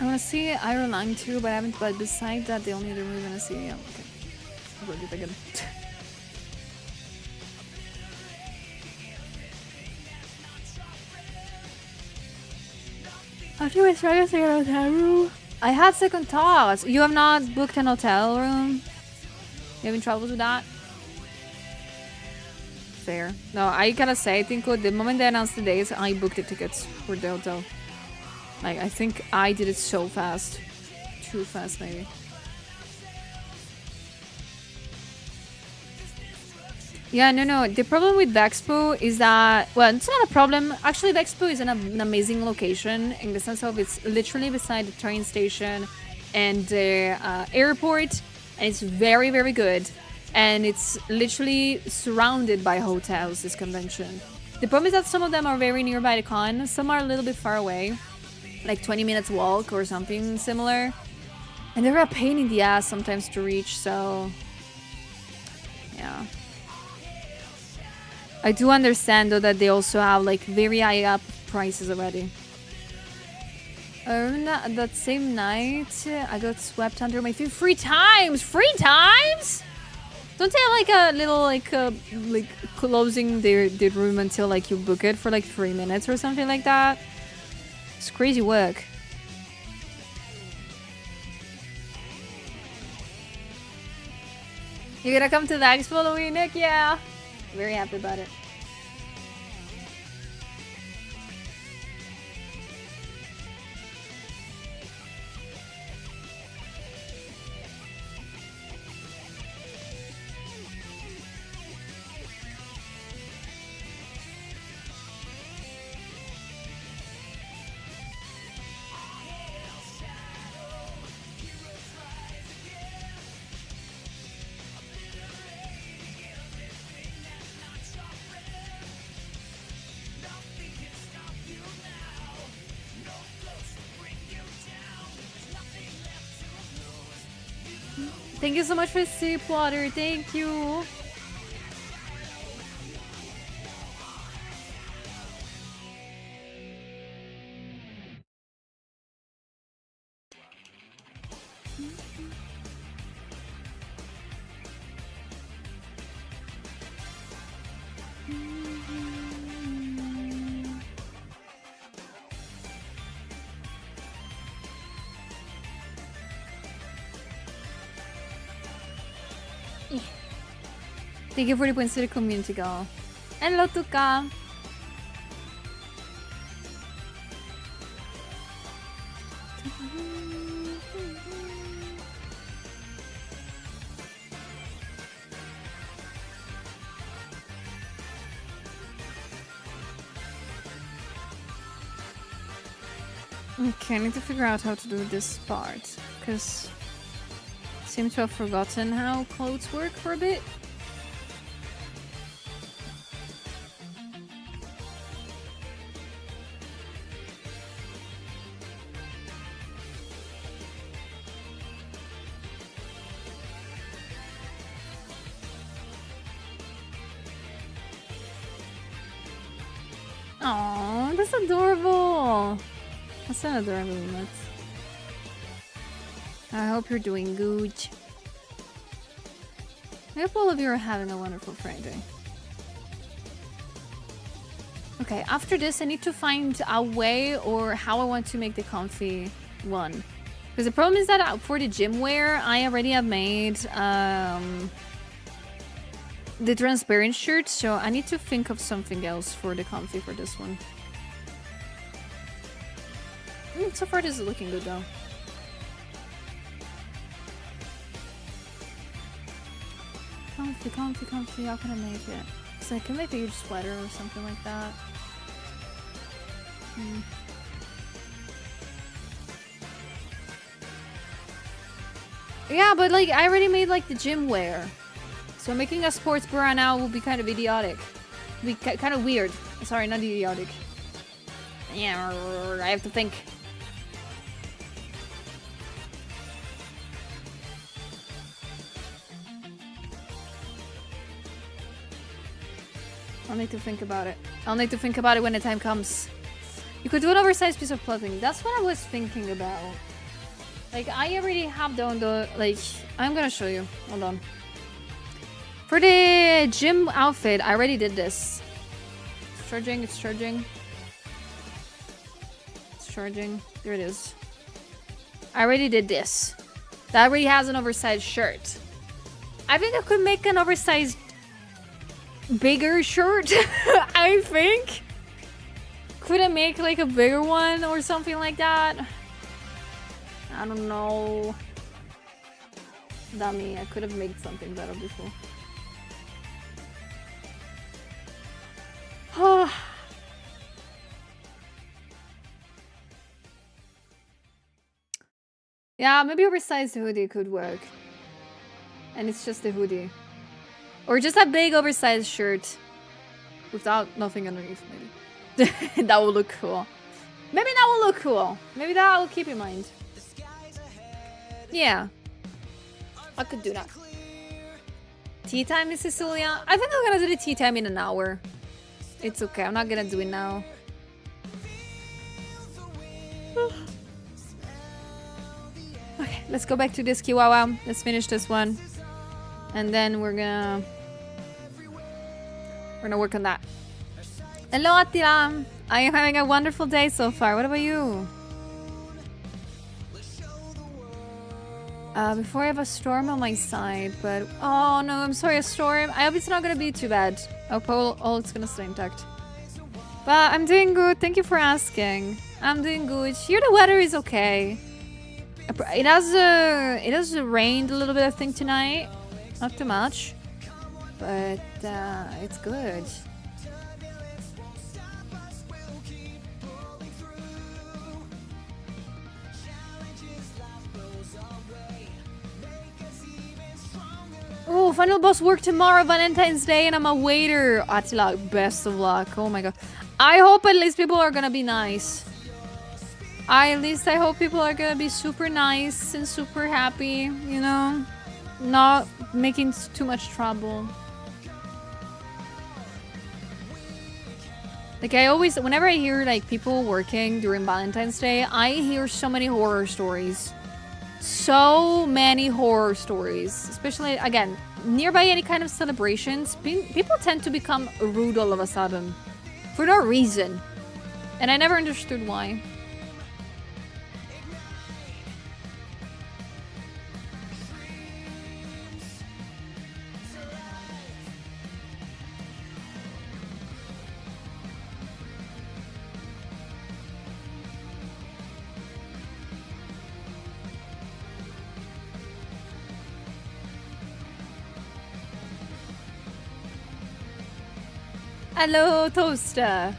I want to see Iron Lung too, but I haven't. But besides that, the only other movie I want to see. Yeah, okay. I'll go again. After we try to stay in a hotel room. I have second thoughts. You have not booked an hotel room? You having troubles with that? Fair. No, I gotta say, I think the moment they announced the dates, I booked the tickets for the hotel. Like, I think I did it so fast. Too fast, maybe. Yeah, no. The problem with the expo is that... Well, it's not a problem. Actually, the expo is an amazing location in the sense of it's literally beside the train station and the airport. And it's very, very good. And it's literally surrounded by hotels, this convention. The problem is that some of them are very nearby the con. Some are a little bit far away. Like 20 minutes walk or something similar. And they're a pain in the ass sometimes to reach, so... Yeah. I do understand though that they also have like very high up prices already. That same night, I got swept under my feet 3 times! 3 times?! Don't they have like a little like closing the room until like you book it for like 3 minutes or something like that? It's crazy work. You gonna come to the expo, Louis, Nick? Yeah. Very happy about it. Thank you so much for sip water. Thank you. Thank you for the points to the community, girl. Hello, Tuka. Okay, I need to figure out how to do this part, because I seem to have forgotten how clothes work for a bit. Aww, that's adorable. That's an adorable emote. I hope you're doing good. I hope all of you are having a wonderful Friday. Okay, after this I need to find a way or how I want to make the comfy one. Because the problem is that for the gym wear, I already have made the transparent shirt, so I need to think of something else for the comfy for this one. So far this is looking good though. Comfy, comfy, comfy, how can I make it? So I can make a huge sweater or something like that. Yeah, but like I already made like the gym wear. So making a sports bra now will be kind of idiotic. Be kind of weird. Sorry, not idiotic. Yeah, I have to think. I'll need to think about it. I'll need to think about it when the time comes. You could do an oversized piece of clothing. That's what I was thinking about. Like, I already have done the... Like, I'm gonna show you. Hold on. For the gym outfit, I already did this. It's charging, it's charging. It's charging. There it is. I already did this. That already has an oversized shirt. I think I could make an oversized bigger shirt. I think. Could I make like a bigger one or something like that? I don't know. Dummy, I could have made something better before. Yeah, maybe oversized hoodie could work. And it's just a hoodie. Or just a big oversized shirt without nothing underneath, maybe. That will look cool. Maybe that will look cool. Maybe that I will keep in mind. Yeah. I could do that. Tea time, Miss Cecilia? I think I'm gonna do the tea time in an hour. It's okay, I'm not gonna do it now. Okay, let's go back to this Kiwawa. Let's finish this one. And then we're gonna work on that. Hello, Attila. I am having a wonderful day so far. What about you? Before I have a storm on my side, but oh no, I'm sorry, a storm. I hope it's not gonna be too bad. I hope all it's gonna stay intact. But I'm doing good. Thank you for asking. I'm doing good. Here the weather is okay. It has rained a little bit, I think, tonight. Not too much, but it's good. Oh, final boss work tomorrow, Valentine's Day, and I'm a waiter. Attila, best of luck. Oh my god. I hope at least people are gonna be nice. I hope people are gonna be super nice and super happy, you know? Not making too much trouble. Like, whenever I hear like people working during Valentine's Day, I hear so many horror stories. So many horror stories, especially again nearby any kind of celebrations. People tend to become rude all of a sudden for no reason, and I never understood why. Hello, Toast. I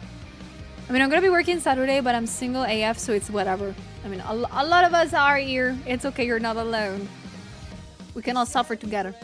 mean, I'm gonna be working Saturday, but I'm single AF, so it's whatever. I mean, a lot of us are here. It's okay, you're not alone. We can all suffer together.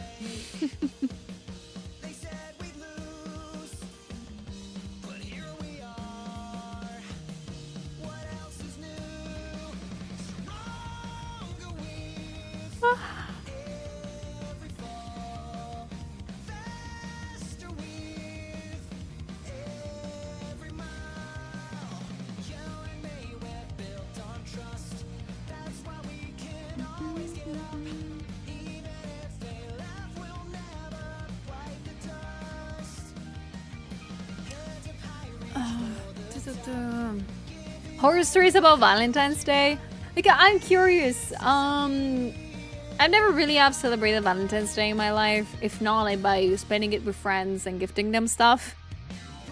Horror stories about Valentine's Day? Like, I'm curious. I've never really have celebrated Valentine's Day in my life. If not, like by spending it with friends and gifting them stuff.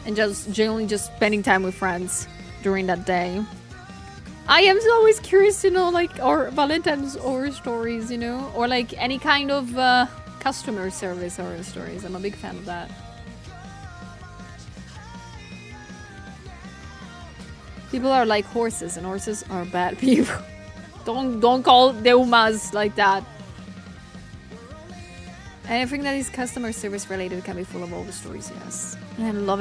And just generally just spending time with friends during that day. I am always curious to know, like, or Valentine's horror stories, you know? Or like any kind of customer service horror stories. I'm a big fan of that. People are like horses, and horses are bad people. Don't call the Umas like that. Anything that is customer service related can be full of all the stories, yes. And I love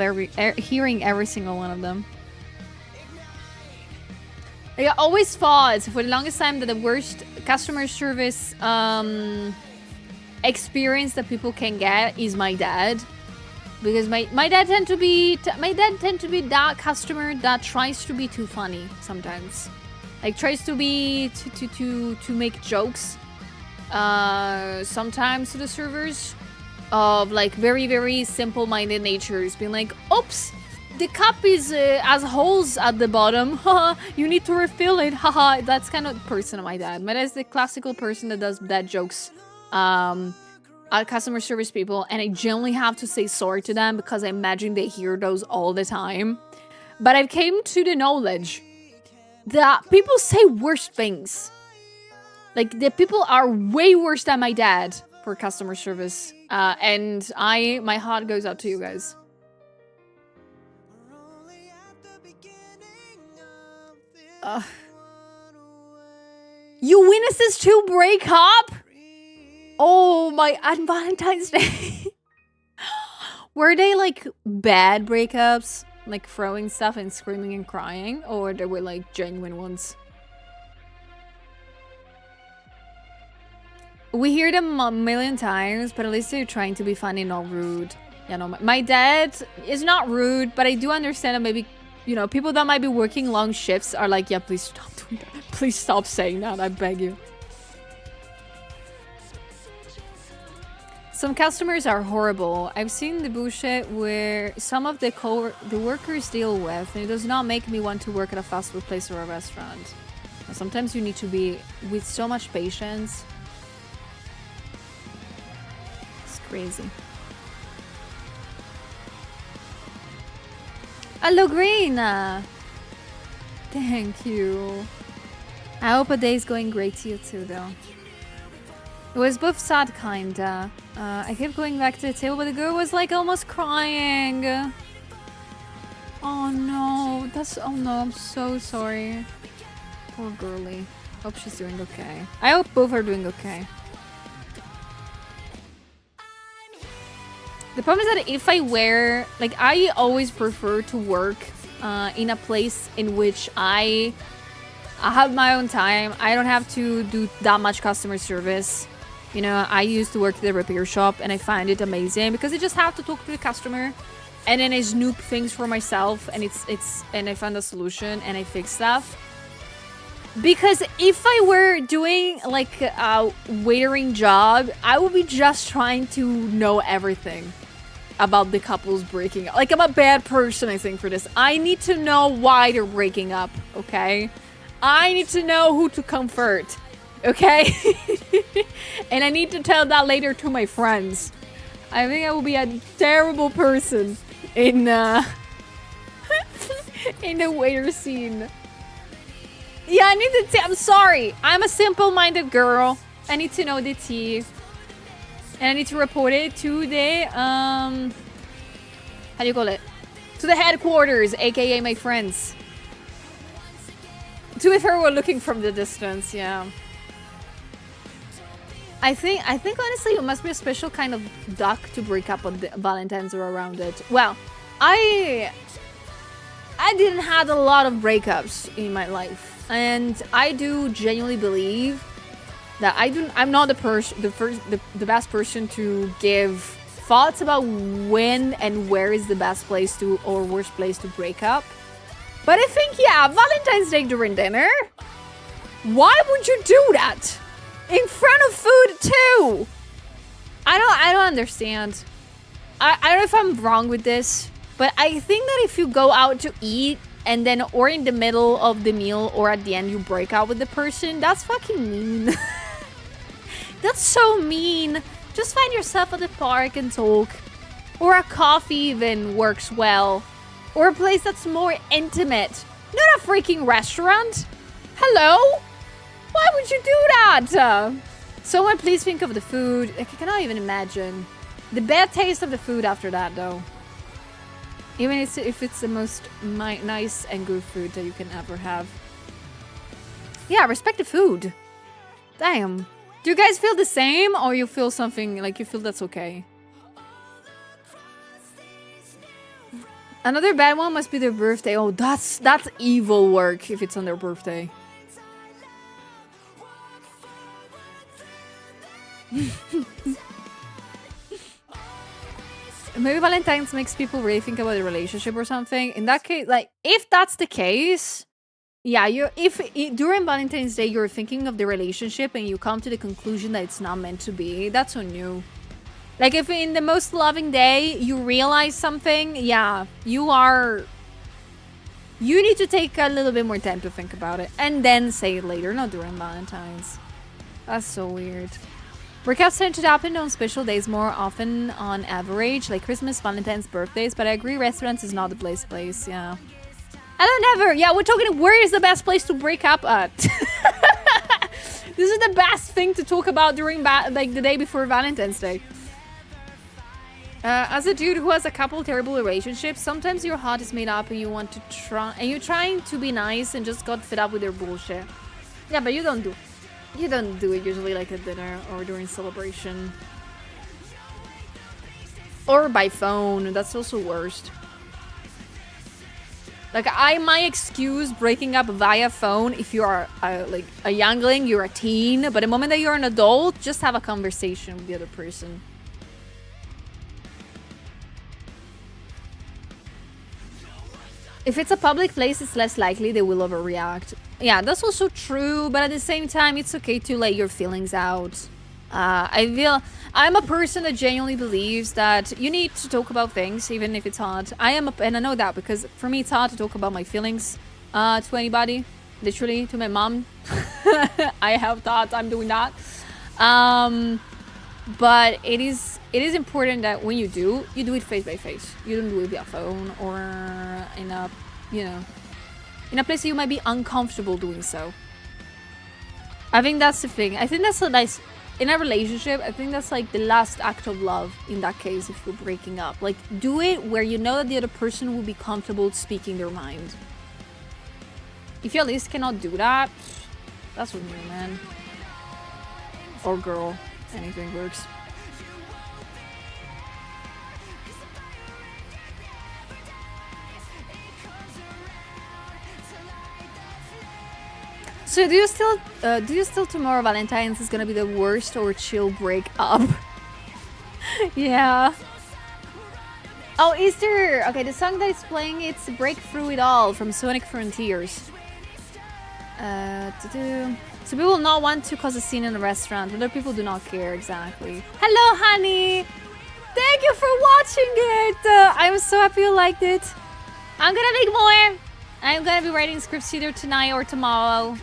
hearing every single one of them. I always thought for the longest time that the worst customer service experience that people can get is my dad. Because my dad tend to be that customer that tries to be too funny sometimes, like tries to be to make jokes sometimes to the servers of like very simple-minded natures, being like, oops, the cup is has holes at the bottom, haha, you need to refill it, haha. That's kind of person my dad. My dad's the classical person that does bad jokes customer service people, and I generally have to say sorry to them because I imagine they hear those all the time. But I've came to the knowledge that people say worse things. Like, the people are way worse than my dad for customer service. And my heart goes out to you guys. You witnesses to break up? Oh my, on Valentine's Day. Were they like bad breakups? Like throwing stuff and screaming and crying? Or they were like genuine ones? We hear them a million times, but at least they're trying to be funny, not rude. You know, my dad is not rude, but I do understand that maybe, you know, people that might be working long shifts are like, yeah, please stop doing that. Please stop saying that, I beg you. Some customers are horrible. I've seen the bullshit where some of the workers deal with, and it does not make me want to work at a fast food place or a restaurant. Sometimes you need to be with so much patience. It's crazy. Hello, Green! Thank you. I hope a day is going great to you too, though. It was both sad, kinda. I kept going back to the table, but the girl was like almost crying. Oh no, oh no, I'm so sorry. Poor girlie. Hope she's doing okay. I hope both are doing okay. The problem is that if I wear, like, I always prefer to work in a place in which I have my own time. I don't have to do that much customer service. You know, I used to work at the repair shop, and I find it amazing because I just have to talk to the customer, and then I snoop things for myself, and and I find a solution and I fix stuff. Because if I were doing like a waitering job, I would be just trying to know everything about the couples breaking up. Like, I'm a bad person, I think, for this. I need to know why they're breaking up, okay? I need to know who to comfort. Okay? And I need to tell that later to my friends. I think I will be a terrible person in in the waiter scene. Yeah, I need to I'm sorry. I'm a simple-minded girl. I need to know the tea. And I need to report it to the how do you call it? To the headquarters, aka my friends. To be fair, we're looking from the distance, yeah. I think honestly it must be a special kind of duck to break up on the Valentine's or around it. Well, I didn't have a lot of breakups in my life, and I do genuinely believe that I'm not the best person to give thoughts about when and where is the best place to or worst place to break up. But I think, yeah, Valentine's Day during dinner. Why would you do that? In front of food too. I don't understand. I don't know if I'm wrong with this, but I think that if you go out to eat and then or in the middle of the meal or at the end you break up with the person, that's fucking mean. That's so mean. Just find yourself at the park and talk. Or a coffee even works well. Or a place that's more intimate. Not a freaking restaurant. Hello? Why would you do that? Someone please think of the food. I cannot even imagine. The bad taste of the food after that, though. Even if it's the most nice and good food that you can ever have. Yeah, respect the food. Damn. Do you guys feel the same? Or you feel something, like you feel that's okay? Another bad one must be their birthday. Oh, that's evil work if it's on their birthday. Maybe Valentine's makes people really think about the relationship or something. In that case, like, if that's the case, yeah, during Valentine's Day you're thinking of the relationship and you come to the conclusion that it's not meant to be, that's on you. Like, if in the most loving day you realize something, yeah, you need to take a little bit more time to think about it and then say it later, not during Valentine's. That's so weird. Breakups tend to happen on special days more often on average, like Christmas, Valentine's, birthdays, but I agree restaurants is not the place, yeah. I don't ever, yeah, we're talking, where is the best place to break up at? This is the best thing to talk about during, like, the day before Valentine's Day. As a dude who has a couple terrible relationships, sometimes your heart is made up and you want to try, and you're trying to be nice and just got fed up with their bullshit. Yeah, but you don't do it usually like at dinner or during celebration. Or by phone, that's also worst. Like, I might excuse breaking up via phone if you are like a youngling, you're a teen, but the moment that you're an adult, just have a conversation with the other person. If it's a public place, it's less likely they will overreact. Yeah, that's also true, but at the same time, it's okay to let your feelings out. I'm a person that genuinely believes that you need to talk about things, even if it's hard. And I know that because for me, it's hard to talk about my feelings to anybody. Literally, to my mom. I have thought I'm doing that. But it is important that when you do it face by face. You don't do it via phone or in a, in a place that you might be uncomfortable doing so. I think that's the thing. I think that's a nice, in a relationship, I think that's like the last act of love in that case if you're breaking up. Like, do it where you know that the other person will be comfortable speaking their mind. If you at least cannot do that, that's on you, man. Or girl. Anything works. So do you still tomorrow Valentine's is gonna be the worst or chill break up? Yeah. Oh, Easter! Okay, the song that is playing, it's Break Through It All from Sonic Frontiers. So people will not want to cause a scene in a restaurant. Other people do not care, exactly. Hello, honey! Thank you for watching it! I'm so happy you liked it. I'm gonna make more! I'm gonna be writing scripts either tonight or tomorrow.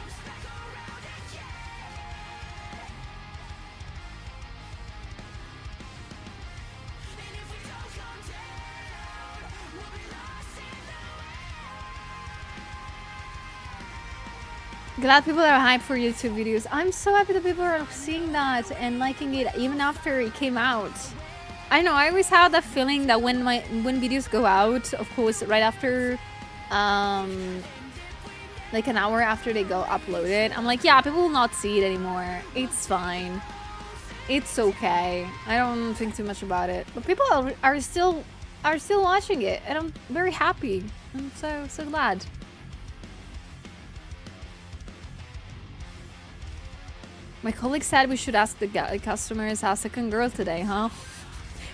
Glad people are hyped for YouTube videos. I'm so happy that people are seeing that and liking it even after it came out. I know, I always have that feeling that when videos go out, of course, right after, like an hour after they go uploaded, I'm like, yeah, people will not see it anymore. It's fine. It's okay. I don't think too much about it. But people are still watching it, and I'm very happy. I'm so glad. My colleague said we should ask the customers a second girl today, huh?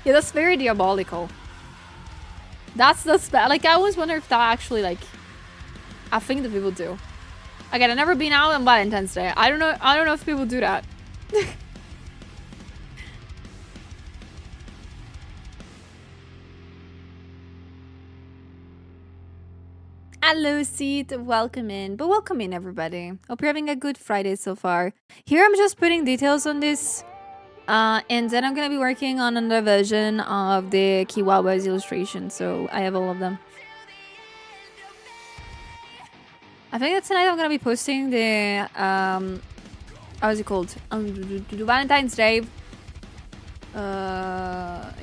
Yeah, that's very diabolical. That's like, I always wonder if that actually, like, a thing that people do. Again, I've never been out on Valentine's Day. I don't know if people do that. Hello, Seat. Welcome in. But welcome in, everybody. Hope you're having a good Friday so far. Here, I'm just putting details on this. And then I'm going to be working on another version of the Kiwawa's illustration. So I have all of them. I think that tonight I'm going to be posting the... how is it called? The Valentine's Day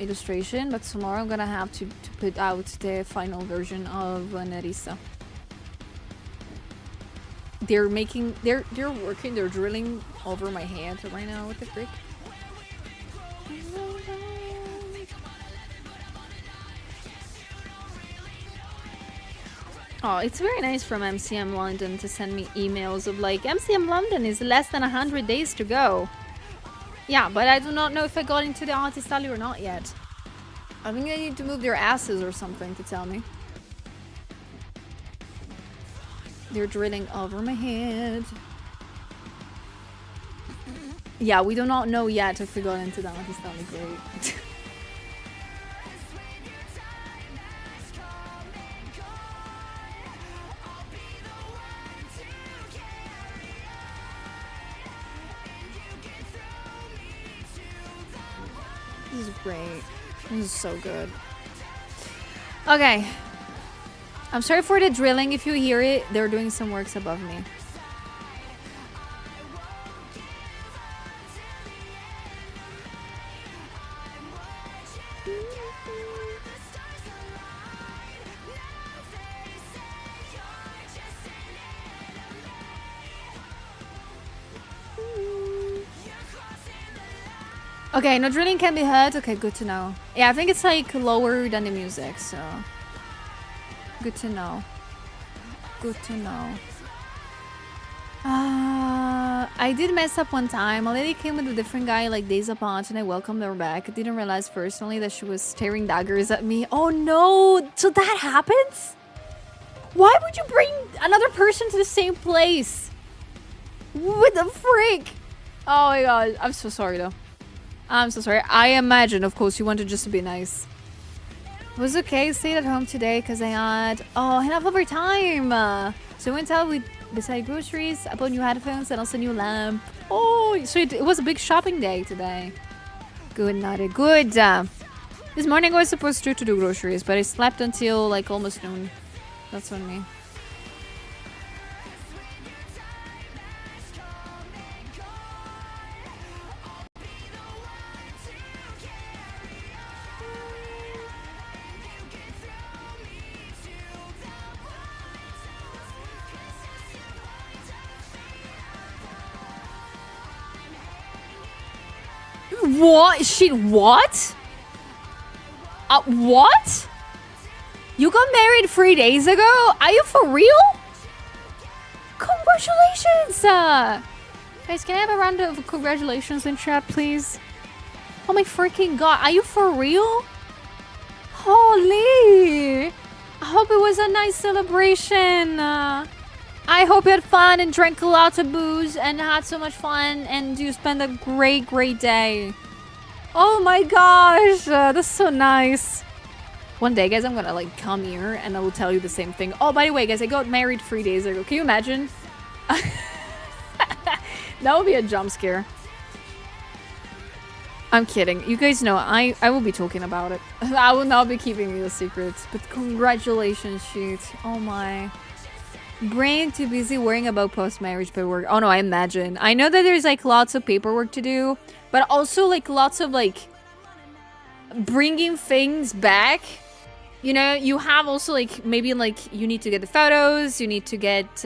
illustration. But tomorrow I'm going to have to put out the final version of Nerissa. They're working, they're drilling over my head right now. What the frick? Oh, it's very nice from MCM London to send me emails of like, MCM London is less than 100 days to go. Yeah, but I do not know if I got into the artist alley or not yet. I think they need to move their asses or something to tell me. They're drilling over my head. Yeah, we do not know yet if we got into the artist alley. Great. This is great. This is so good. Okay. I'm sorry for the drilling if you hear it. They're doing some works above me. Okay, no drilling can be heard. Okay, good to know. Yeah, I think it's like lower than the music, so good to know. Good to know. I did mess up one time. A lady came with a different guy like days apart and I welcomed her back. I didn't realize personally that she was staring daggers at me. Oh no! So that happens? Why would you bring another person to the same place? What the freak? Oh my god. I'm so sorry though. I'm so sorry. I imagine, of course, you wanted just to be nice. It was okay. Stayed at home today because I had enough overtime. So I went out with beside groceries. I bought new headphones and also new lamp. Oh, so it was a big shopping day today. Good, Nadi. Good. This morning I was supposed to do groceries, but I slept until like almost noon. That's on me. What? Shit, what? What? You got married 3 days ago? Are you for real? Congratulations! Guys, can I have a round of congratulations in chat, please? Oh my freaking god, are you for real? Holy! I hope it was a nice celebration. I hope you had fun and drank a lot of booze and had so much fun and you spent a great, great day. Oh my gosh, that's so nice. One day, guys, I'm gonna like come here and I will tell you the same thing. Oh, by the way, guys, I got married 3 days ago. Can you imagine? That would be a jump scare. I'm kidding. You guys know I will be talking about it. I will not be keeping you a secret. But congratulations, shoot. Oh my. Brain too busy worrying about post-marriage paperwork. Oh no, I imagine. I know that there's like lots of paperwork to do, but also like lots of like bringing things back. You know, you have also like maybe like you need to get the photos, you need to get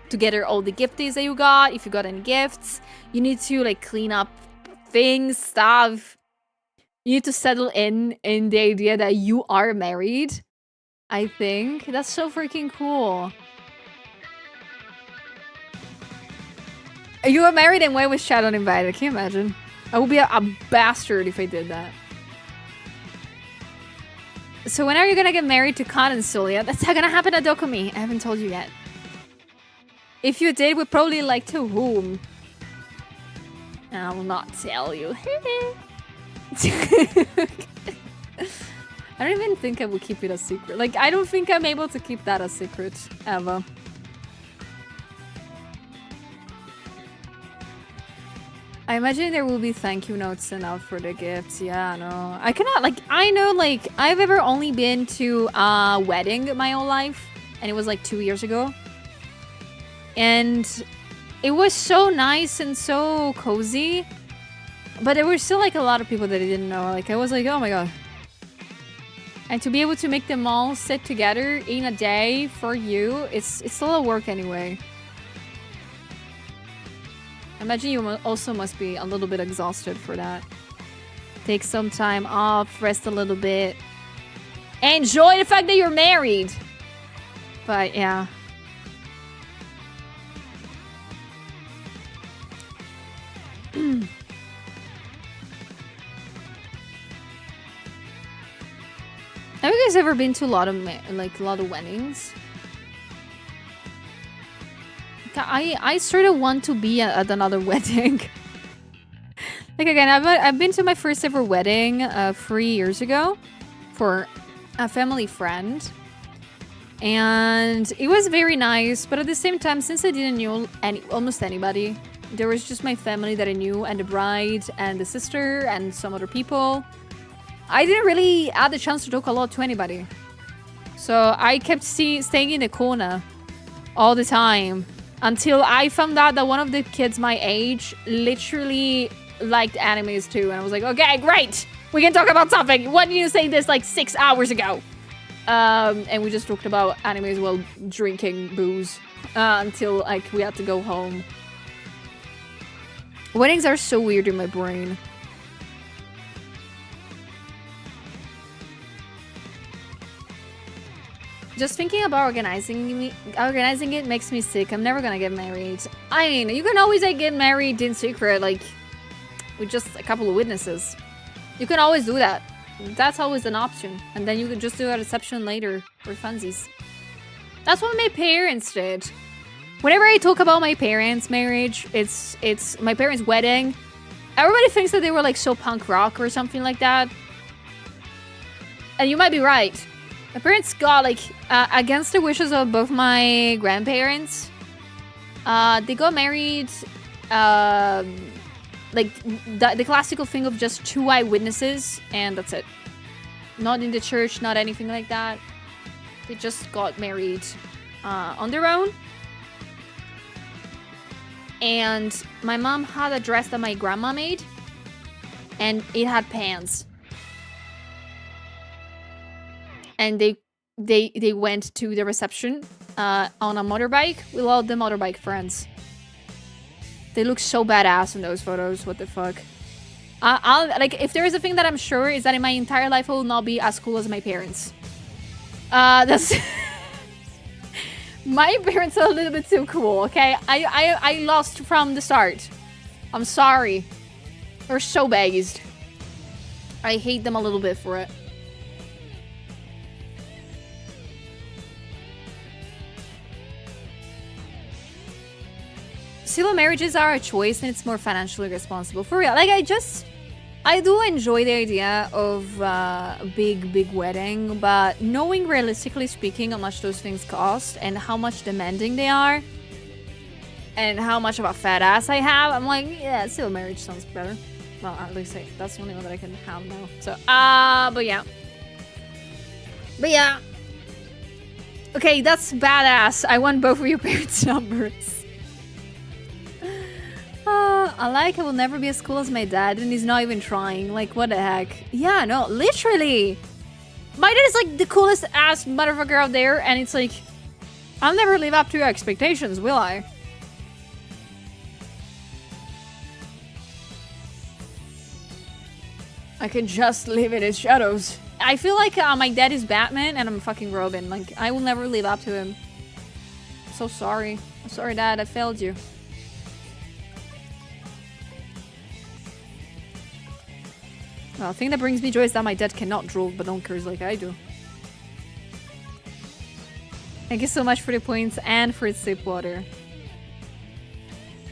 together all the gifties that you got, if you got any gifts. You need to like clean up things, stuff. You need to settle in the idea that you are married. I think that's so freaking cool. You were married and why was chat uninvited? Can you imagine? I would be a bastard if I did that. So when are you gonna get married to Con and Solia? That's not gonna happen at Dokumi. I haven't told you yet. If you did, we'd probably like to whom? I will not tell you. I don't even think I would keep it a secret. Like, I don't think I'm able to keep that a secret, ever. I imagine there will be thank you notes sent out for the gifts. Yeah, no. I cannot, like, I know, like, I've ever only been to a wedding my whole life. And it was, like, 2 years ago. And it was so nice and so cozy. But there were still, like, a lot of people that I didn't know. Like, I was like, oh my god. And to be able to make them all sit together in a day for you, it's still a work anyway. I imagine you also must be a little bit exhausted for that. Take some time off, rest a little bit. Enjoy the fact that you're married! But, yeah. Have you guys ever been to a lot of weddings? I sort of want to be at another wedding. Like again, I've been to my first ever wedding 3 years ago for a family friend, and it was very nice. But at the same time, since I didn't know almost anybody, there was just my family that I knew, and the bride, and the sister, and some other people. I didn't really have the chance to talk a lot to anybody. So I kept staying in the corner all the time until I found out that one of the kids my age literally liked animes too. And I was like, okay, great. We can talk about something. Why didn't you say this like 6 hours ago? And we just talked about animes while drinking booze until like we had to go home. Weddings are so weird in my brain. Just thinking about organizing it makes me sick. I'm never gonna get married. I mean, you can always like, get married in secret, like with just a couple of witnesses. You can always do that. That's always an option. And then you can just do a reception later for funsies. That's what my parents did. Whenever I talk about my parents' marriage, it's my parents' wedding. Everybody thinks that they were like so punk rock or something like that. And you might be right. My parents got, like, against the wishes of both my grandparents, they got married, like, the classical thing of just 2 eyewitnesses, and that's it. Not in the church, not anything like that. They just got married on their own. And my mom had a dress that my grandma made, and it had pants. And they went to the reception on a motorbike with all the motorbike friends. They look so badass in those photos. What the fuck? I'll like, if there is a thing that I'm sure is that in my entire life I will not be as cool as my parents. That's my parents are a little bit too cool. Okay, I lost from the start. I'm sorry. They're so based. I hate them a little bit for it. Civil marriages are a choice and it's more financially responsible. For real. Like, I do enjoy the idea of a big wedding, but knowing realistically speaking how much those things cost and how much demanding they are and how much of a fat ass I have, I'm like, yeah, civil marriage sounds better. Well, at least that's the only one that I can have now. So, but yeah. Okay, that's badass. I want both of your parents' numbers. I will never be as cool as my dad, and he's not even trying. Like, what the heck? Yeah, no, literally. My dad is like the coolest ass motherfucker out there, and it's like, I'll never live up to your expectations, will I? I can just live in his shadows. I feel like my dad is Batman, and I'm fucking Robin. Like, I will never live up to him. So sorry. I'm sorry, Dad. I failed you. Well, the thing that brings me joy is that my dad cannot draw badonkers like I do. Thank you so much for the points and for the sip water.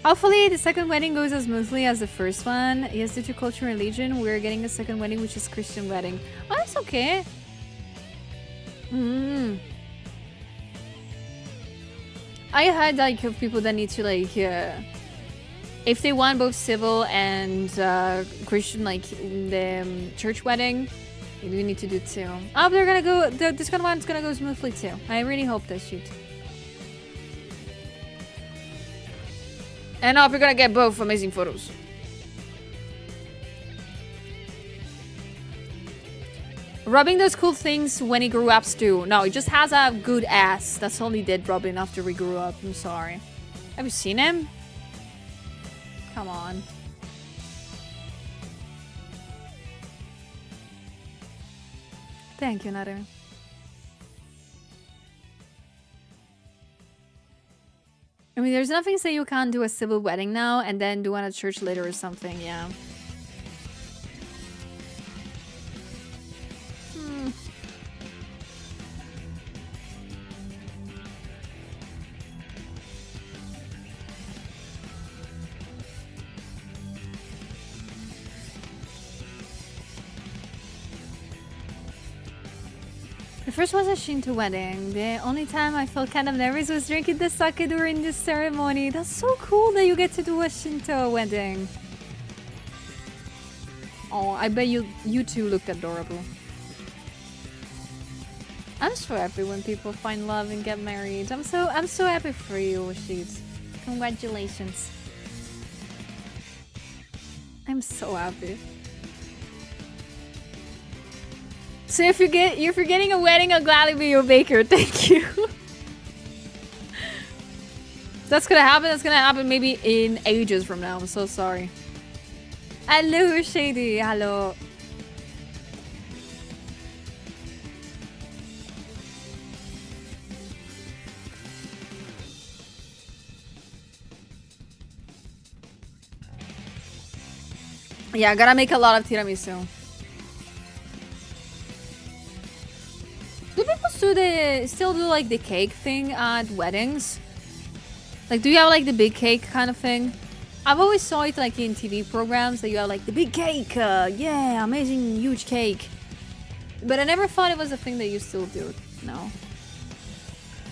Hopefully, the second wedding goes as smoothly as the first one. Yes, due to culture and religion, we're getting a second wedding, which is Christian wedding. Oh, that's okay. I heard like of people that need to like, if they want both civil and Christian, like the church wedding, you need to do two. Oh, they're gonna go. This kind of one's gonna go smoothly too. I really hope that shit. And I hope you're gonna get both amazing photos. Robin does cool things when he grew up too. No, he just has a good ass. That's all he did, Robin, after we grew up. I'm sorry. Have you seen him? Come on. Thank you, Naru. I mean, there's nothing say you can't do a civil wedding now and then do one at church later or something, yeah. The first was a Shinto wedding. The only time I felt kind of nervous was drinking the sake during this ceremony. That's so cool that you get to do a Shinto wedding. Oh, I bet you two looked adorable. I'm so happy when people find love and get married. I'm so happy for you, Sheets. Congratulations. I'm so happy. So if you're getting a wedding, I'll gladly be your baker. Thank you. That's gonna happen. That's gonna happen maybe in ages from now. I'm so sorry. Hello, Shady. Hello. Yeah, I gotta make a lot of tiramisu. Do people still do like the cake thing at weddings? Like, do you have like the big cake kind of thing? I've always saw it like in TV programs that you have like the big cake, yeah, amazing huge cake. But I never thought it was a thing that you still do. No.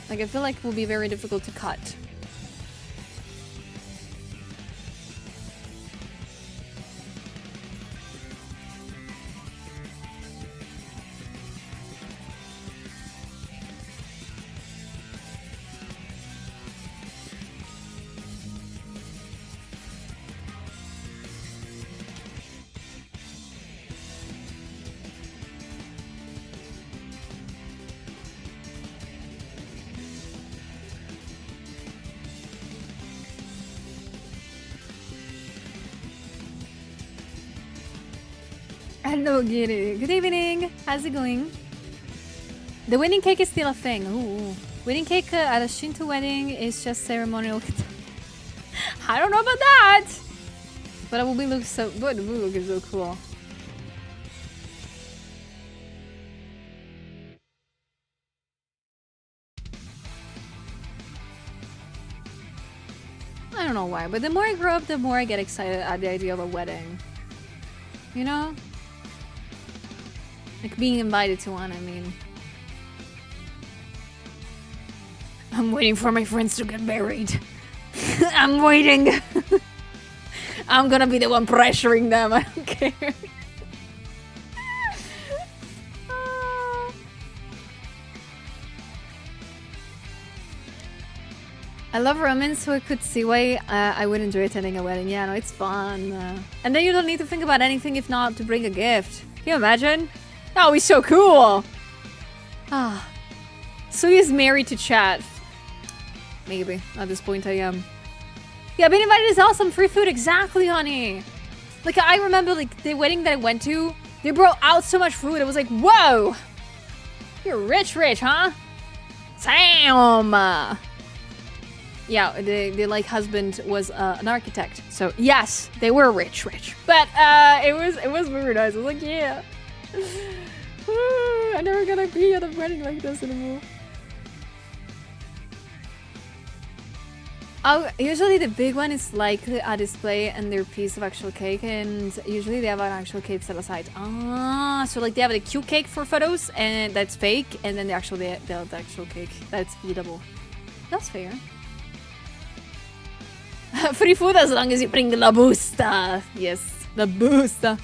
Like, I feel like it will be very difficult to cut. Hello, Giri. Good evening. How's it going? The wedding cake is still a thing. Ooh. Wedding cake at a Shinto wedding is just ceremonial. I don't know about that. But it will be look so good. The look is so cool. I don't know why, but the more I grow up, the more I get excited at the idea of a wedding. You know? Like being invited to one, I mean. I'm waiting for my friends to get married. I'm waiting. I'm gonna be the one pressuring them, I don't care. I love romance, so I could see why I would enjoy attending a wedding. Yeah, no, it's fun. And then you don't need to think about anything if not to bring a gift. Can you imagine? That would be so cool! Ah. So he's married to Chad. Maybe. At this point I am. Yeah, being invited is awesome. Free food, exactly, honey. Like, I remember, like, the wedding that I went to, they brought out so much food. I was like, whoa! You're rich, huh? Damn! Yeah, the like, husband was an architect. So, yes, they were rich. But, it was very nice. I was like, yeah. I'm never gonna be at a wedding like this anymore. Oh, usually the big one is like a display and their piece of actual cake, and usually they have an actual cake set aside. Ah, so like they have the cute cake for photos, and that's fake, and then the actual cake that's eatable. That's fair. Free food as long as you bring la busta. Yes, la busta.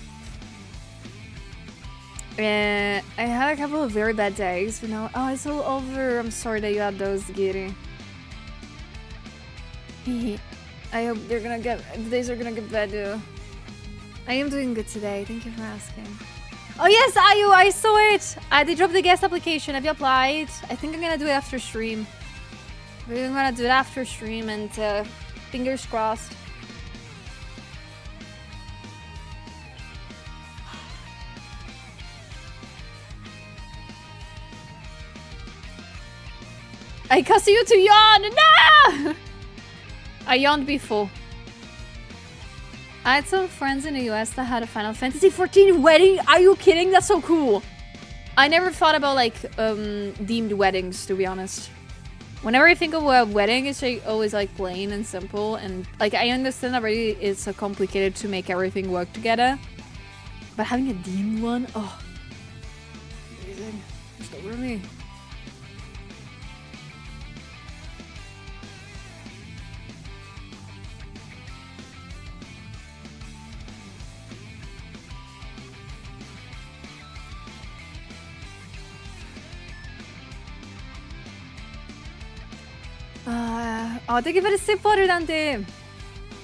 I had a couple of very bad days, but now it's all over. I'm sorry that you had those, Giri. I hope the days are gonna get better. I am doing good today. Thank you for asking. Oh yes, Ayu, I saw it. They dropped the guest application. Have you applied? I think I'm gonna do it after stream. We're gonna do it after stream, and fingers crossed. I caused you to yawn. No! I yawned before. I had some friends in the US that had a Final Fantasy 14 wedding. Are you kidding? That's so cool. I never thought about like deemed weddings, to be honest. Whenever I think of a wedding, it's like always like plain and simple, and like I understand already it's so complicated to make everything work together. But having a deemed one, oh, amazing. It's not really. Oh, thank you for the sip water, Dante.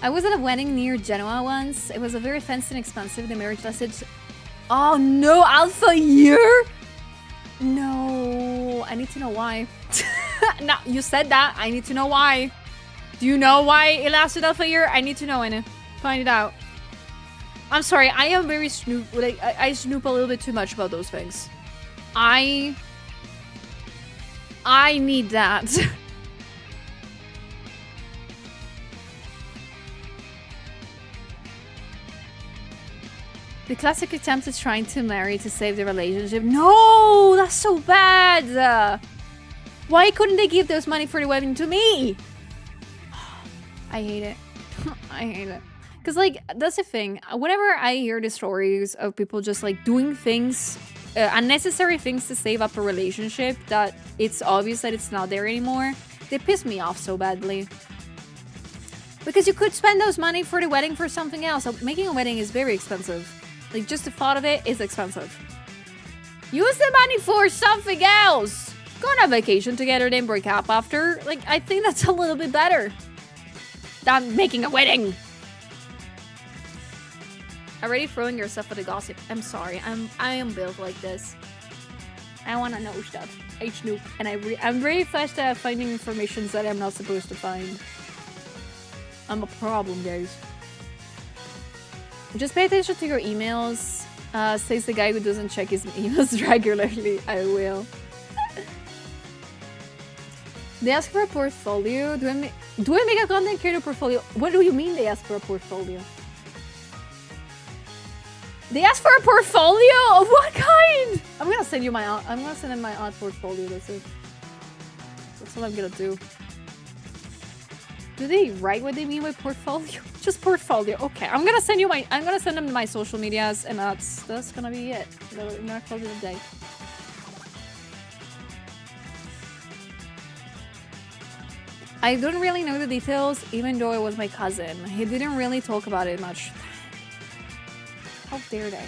I was at a wedding near Genoa once. It was a very fancy and expensive. The marriage lasted... Oh no, alpha year? No, I need to know why. No, you said that. I need to know why. Do you know why it lasted alpha year? I need to know, Anna. Find it out. I'm sorry, I am very snoop. Like, I snoop a little bit too much about those things. I need that. The classic attempt at trying to marry to save the relationship. No, that's so bad. Why couldn't they give those money for the wedding to me? I hate it. I hate it. Because, like, that's the thing. Whenever I hear the stories of people just, like, doing things, unnecessary things to save up a relationship that it's obvious that it's not there anymore, they piss me off so badly. Because you could spend those money for the wedding for something else. So making a wedding is very expensive. Like, just the thought of it is expensive. Use the money for something else. Go on a vacation together, then break up after. Like, I think that's a little bit better than making a wedding. Already throwing yourself at the gossip. I'm sorry. I am built like this. I want to know stuff. I snoop. And I'm very fast at finding information that I'm not supposed to find. I'm a problem, guys. Just pay attention to your emails, says the guy who doesn't check his emails regularly. I will. They ask for a portfolio. Do I make a content creator portfolio? What do you mean they ask for a portfolio? They ask for a portfolio? Of what kind? I'm gonna send you my aunt. I'm gonna send in my aunt portfolio. That's it. That's what I'm gonna do. Do they write what they mean by portfolio? Just portfolio. Okay, I'm gonna send them my social medias, and that's gonna be it. I'm gonna close it a day. I don't really know the details, even though it was my cousin. He didn't really talk about it much. How dare they?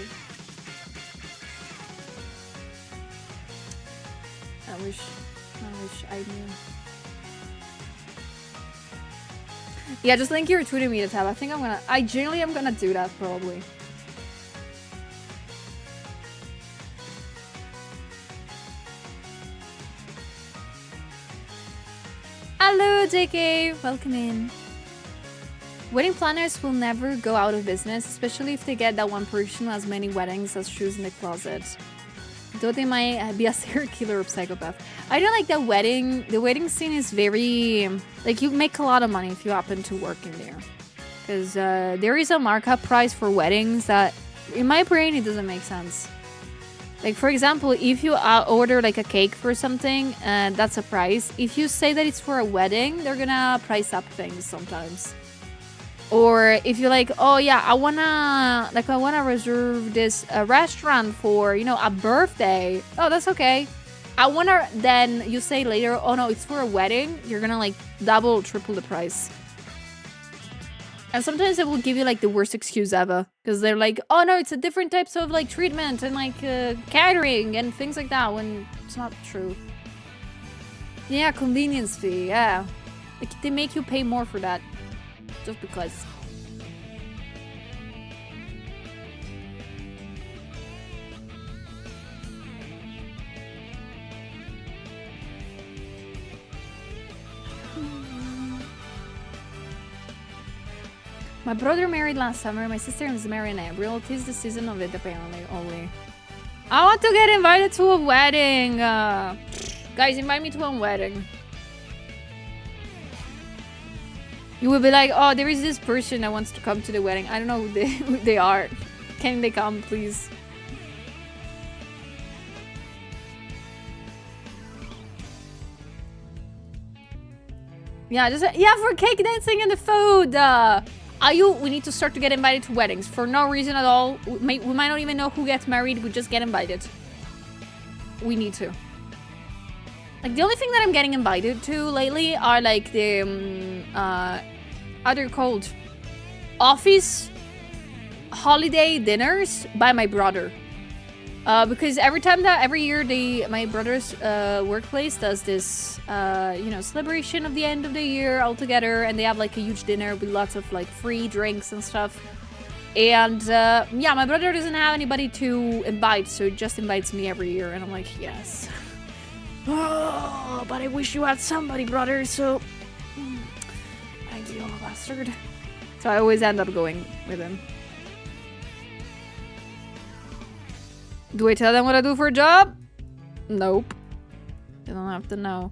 I wish I knew. Yeah, just link your Twitter media tab. I genuinely am gonna do that probably. Hello, JK. Welcome in. Wedding planners will never go out of business, especially if they get that one person who has many weddings as shoes in the closet. Though they might be a serial killer or psychopath. I don't like the wedding scene is very... Like, you make a lot of money if you happen to work in there. Because there is a markup price for weddings that, in my brain, it doesn't make sense. Like, for example, if you order like a cake for something, that's a price. If you say that it's for a wedding, they're gonna price up things sometimes. Or if you're like, oh yeah, I wanna reserve this restaurant for, you know, a birthday. Oh, that's okay. Then you say later, oh no, it's for a wedding. You're gonna like double, triple the price. And sometimes they will give you like the worst excuse ever. Because they're like, oh no, it's a different types of like treatment and like catering and things like that, when it's not true. Yeah, convenience fee, yeah. Like, they make you pay more for that. Just because. My brother married last summer. My sister is married in April. Tis the season of it, apparently, only. I want to get invited to a wedding. Guys, invite me to a wedding. You will be like, oh, there is this person that wants to come to the wedding. I don't know who they are. Can they come, please? Yeah, for cake dancing and the food. We need to start to get invited to weddings for no reason at all. We might not even know who gets married. We just get invited. We need to. Like, the only thing that I'm getting invited to lately are like the how they're called, office holiday dinners by my brother. Because every year my brother's workplace does this celebration of the end of the year all together, and they have like a huge dinner with lots of like free drinks and stuff. And yeah, my brother doesn't have anybody to invite, so it just invites me every year, and I'm like, yes. Oh, but I wish you had somebody, brother. So ideal bastard. So I always end up going with him. Do I tell them what I do for a job? Nope. They don't have to know.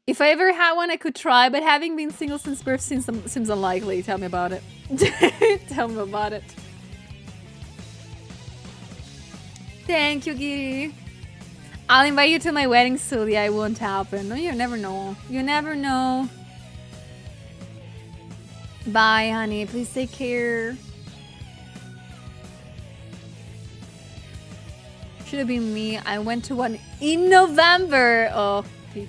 If I ever had one, I could try, but having been single since birth seems unlikely. Tell me about it. Tell me about it. Thank you, Giri. I'll invite you to my wedding, Celia. It won't happen. No, you never know. You never know. Bye, honey. Please take care. Should have been me. I went to one in November. Oh, peak.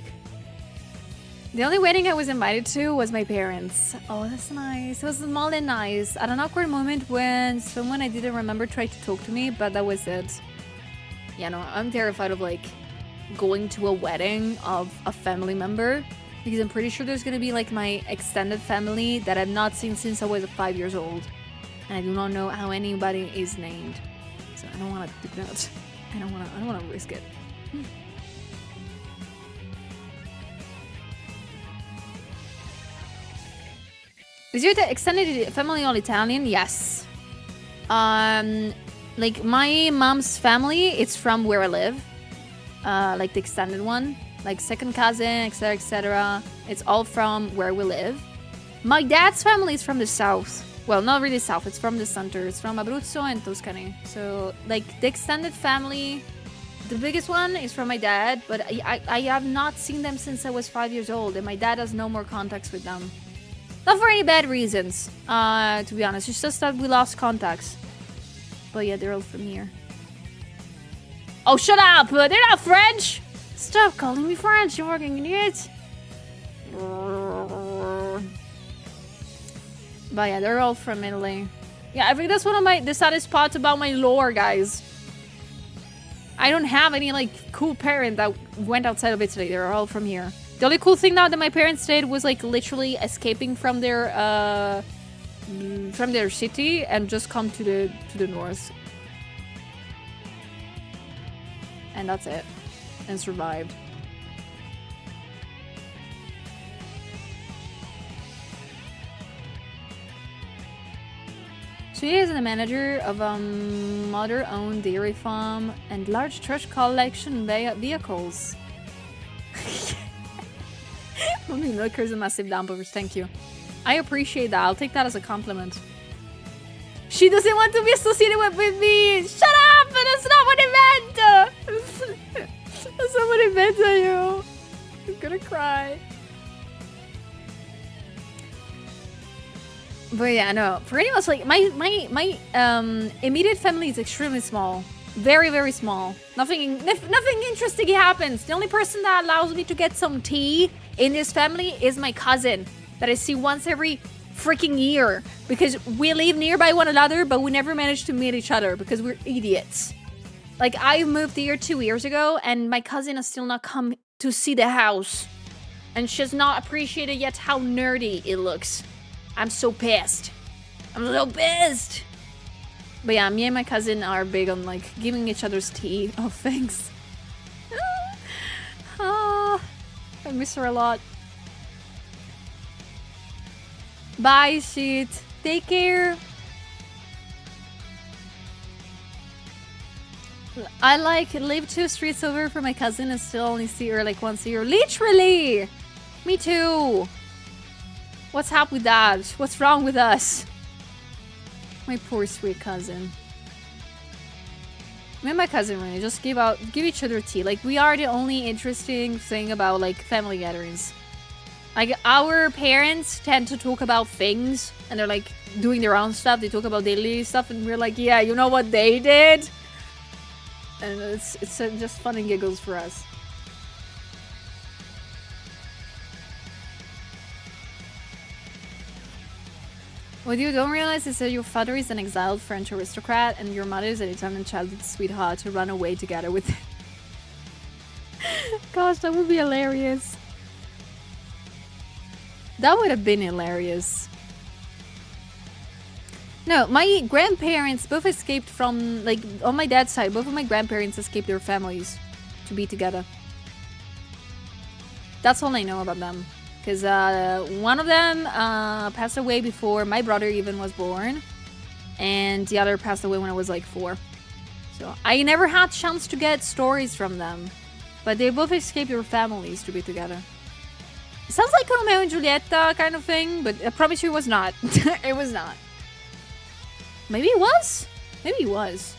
The only wedding I was invited to was my parents. Oh, that's nice. It was small and nice. At an awkward moment when someone I didn't remember tried to talk to me, but that was it. Yeah, no, I'm terrified of like going to a wedding of a family member, because I'm pretty sure there's gonna be like my extended family that I've not seen since I was 5 years old, and I do not know how anybody is named. So I don't want to do that. I don't want to risk it. Is your extended family all Italian? Yes. Like my mom's family, it's from where I live. Like the extended one, like second cousin, etc., etc. It's all from where we live. My dad's family is from the south. Well, not really south. It's from the center. It's from Abruzzo and Tuscany. So, like the extended family, the biggest one is from my dad. But I have not seen them since I was 5 years old, and my dad has no more contacts with them. Not for any bad reasons, to be honest. It's just that we lost contacts. But yeah, they're all from here. Oh, shut up! They're not French! Stop calling me French, you fucking idiot! But yeah, they're all from Italy. Yeah, I think that's one of the saddest parts about my lore, guys. I don't have any, like, cool parent that went outside of Italy. They're all from here. The only cool thing now that my parents did was, like, literally escaping from their city and just come to the north. And that's it. And survived. She is the manager of a mother-owned dairy farm and large trash collection vehicles. Only milkers and massive dampers, thank you. I appreciate that. I'll take that as a compliment. She doesn't want to be associated with me. Shut up! That's not what I meant. That's not what I meant to you. I'm gonna cry. But yeah, no. Pretty much like my immediate family is extremely small. Very, very small. Nothing interesting happens. The only person that allows me to get some tea in this family is my cousin that I see once every freaking year because we live nearby one another, but we never manage to meet each other because we're idiots. Like, I moved here 2 years ago and my cousin has still not come to see the house. And she's not appreciated yet how nerdy it looks. I'm so pissed. I'm so pissed. But yeah, me and my cousin are big on, like, giving each other's tea. Oh, thanks. Oh, I miss her a lot. Bye, shit. Take care. I, like, live 2 streets over from my cousin and still only see her, like, once a year. Literally! Me too. What's up with that? What's wrong with us? My poor sweet cousin. Me and my cousin really just give each other tea. Like, we are the only interesting thing about, like, family gatherings. Like, our parents tend to talk about things and they're, like, doing their own stuff. They talk about daily stuff and we're like, yeah, you know what they did? And it's just fun and giggles for us. What you don't realize is that your father is an exiled French aristocrat and your mother is an Italian childhood sweetheart to run away together with. Gosh, that would be hilarious. That would have been hilarious. No, my grandparents both escaped from, like, on my dad's side, both of my grandparents escaped their families to be together. That's all I know about them. Because one of them passed away before my brother even was born. And the other passed away when I was like 4. So I never had chance to get stories from them. But they both escaped their families to be together. It sounds like Romeo and Julieta kind of thing, but I promise you it was not. It was not. Maybe it was? Maybe it was.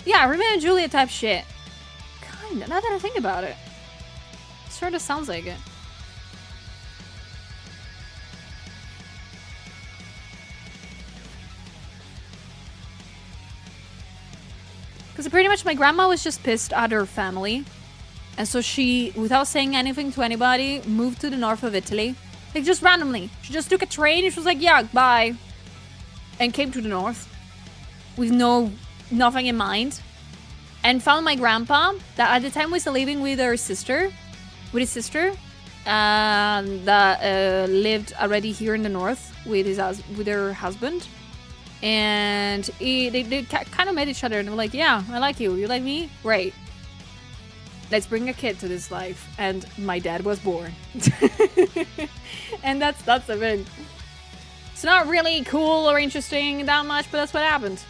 Yeah, Romeo and Juliet type shit. Kinda, now that I think about it. Sort of sounds like it. Because pretty much my grandma was just pissed at her family. And so she, without saying anything to anybody, moved to the north of Italy. Like, just randomly. She just took a train and she was like, yeah, bye. And came to the north. With nothing in mind. And found my grandpa, that at the time was living with her sister. With his sister, that lived already here in the north with her husband, and they kind of met each other and were like, "Yeah, I like you. You like me? Great. Let's bring a kid to this life." And my dad was born, and that's the thing. It's not really cool or interesting that much, but that's what happened.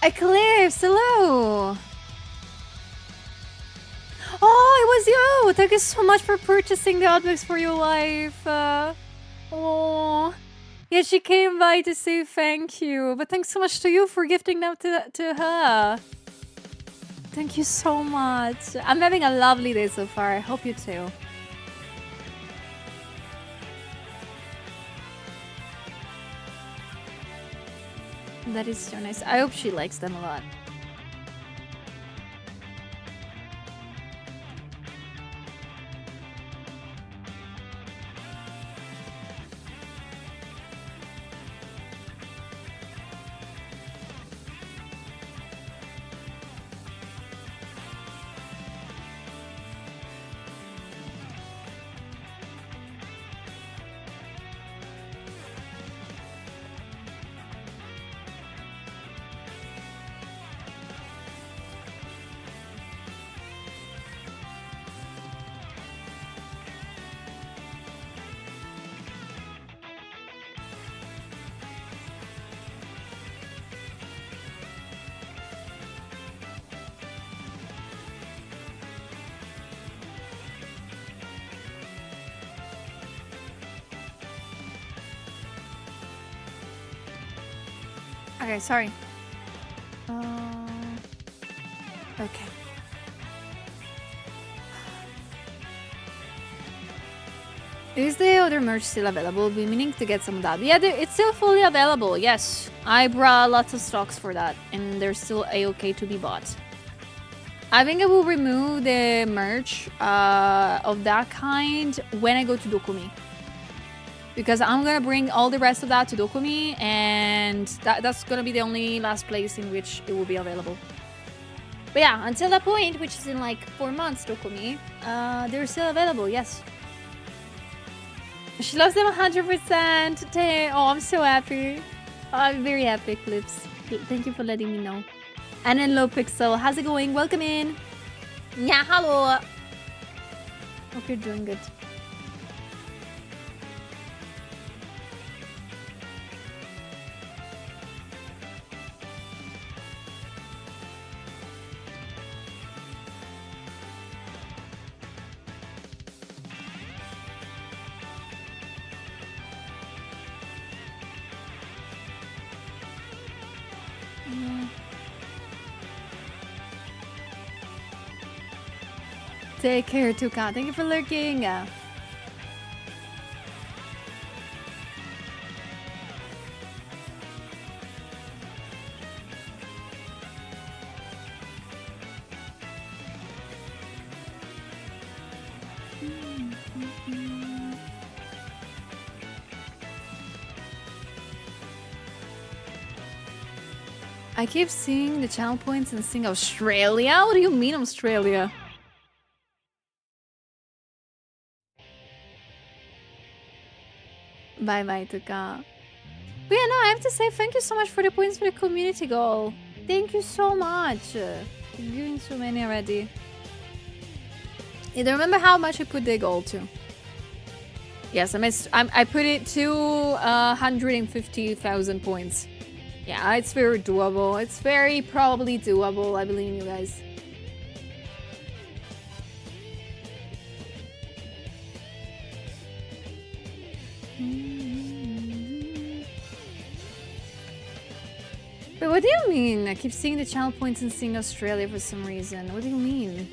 Eclipse, hello! Oh, it was you! Thank you so much for purchasing the objects for your wife. Oh, yeah, she came by to say thank you. But thanks so much to you for gifting them to her. Thank you so much. I'm having a lovely day so far. I hope you too. That is so nice. I hope she likes them a lot. Okay, sorry. Okay. Is the other merch still available? Be meaning to get some of that. Yeah, it's still fully available. Yes, I brought lots of stocks for that, and they're still a-okay to be bought. I think I will remove the merch of that kind when I go to Dokumi, because I'm gonna bring all the rest of that to Dokumi, and that's gonna be the only last place in which it will be available. But yeah, until that point, which is in like 4 months, Dokumi, they're still available. Yes. She loves them 100%. Oh, I'm so happy. Oh, I'm very happy, Clips. Thank you for letting me know. And then Low Pixel, how's it going? Welcome in. Yeah, hello. Hope you're doing good. Take care, Tuka. Thank you for lurking. I keep seeing the channel points and seeing Australia. What do you mean Australia? Bye bye, Tuka. But yeah, no, I have to say thank you so much for the points for the community goal. Thank you so much. You're giving so many already. Yeah, do you remember how much I put the goal to? Yes, I put it to 150,000 points. Yeah, it's very doable. It's very probably doable. I believe in you guys. But what do you mean? I keep seeing the channel points and seeing Australia for some reason. What do you mean?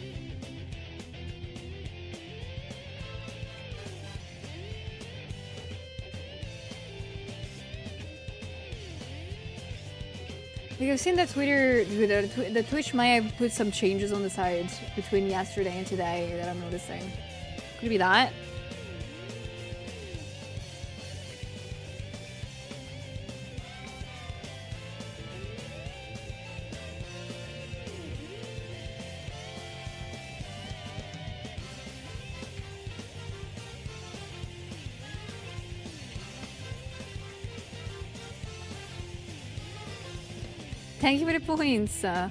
Like I've seen that the Twitch might have put some changes on the side between yesterday and today that I'm noticing. Could it be that? Thank you for the points. But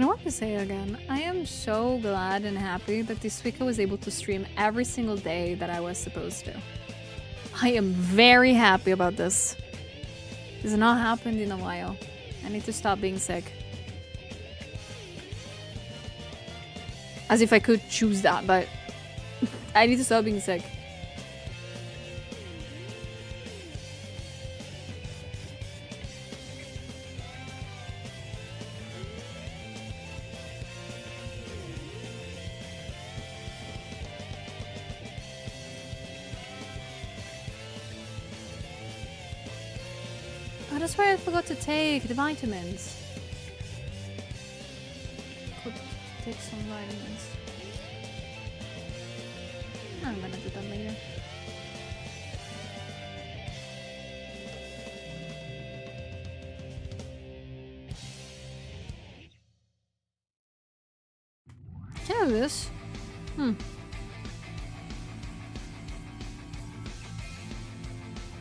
I want to say again, I am so glad and happy that this week I was able to stream every single day that I was supposed to. I am very happy about this. This has not happened in a while. I need to stop being sick. As if I could choose that, but I need to stop being sick. Oh, that's why I forgot to take the vitamins. Could take some vitamins. I'm gonna do that later. Can I do this?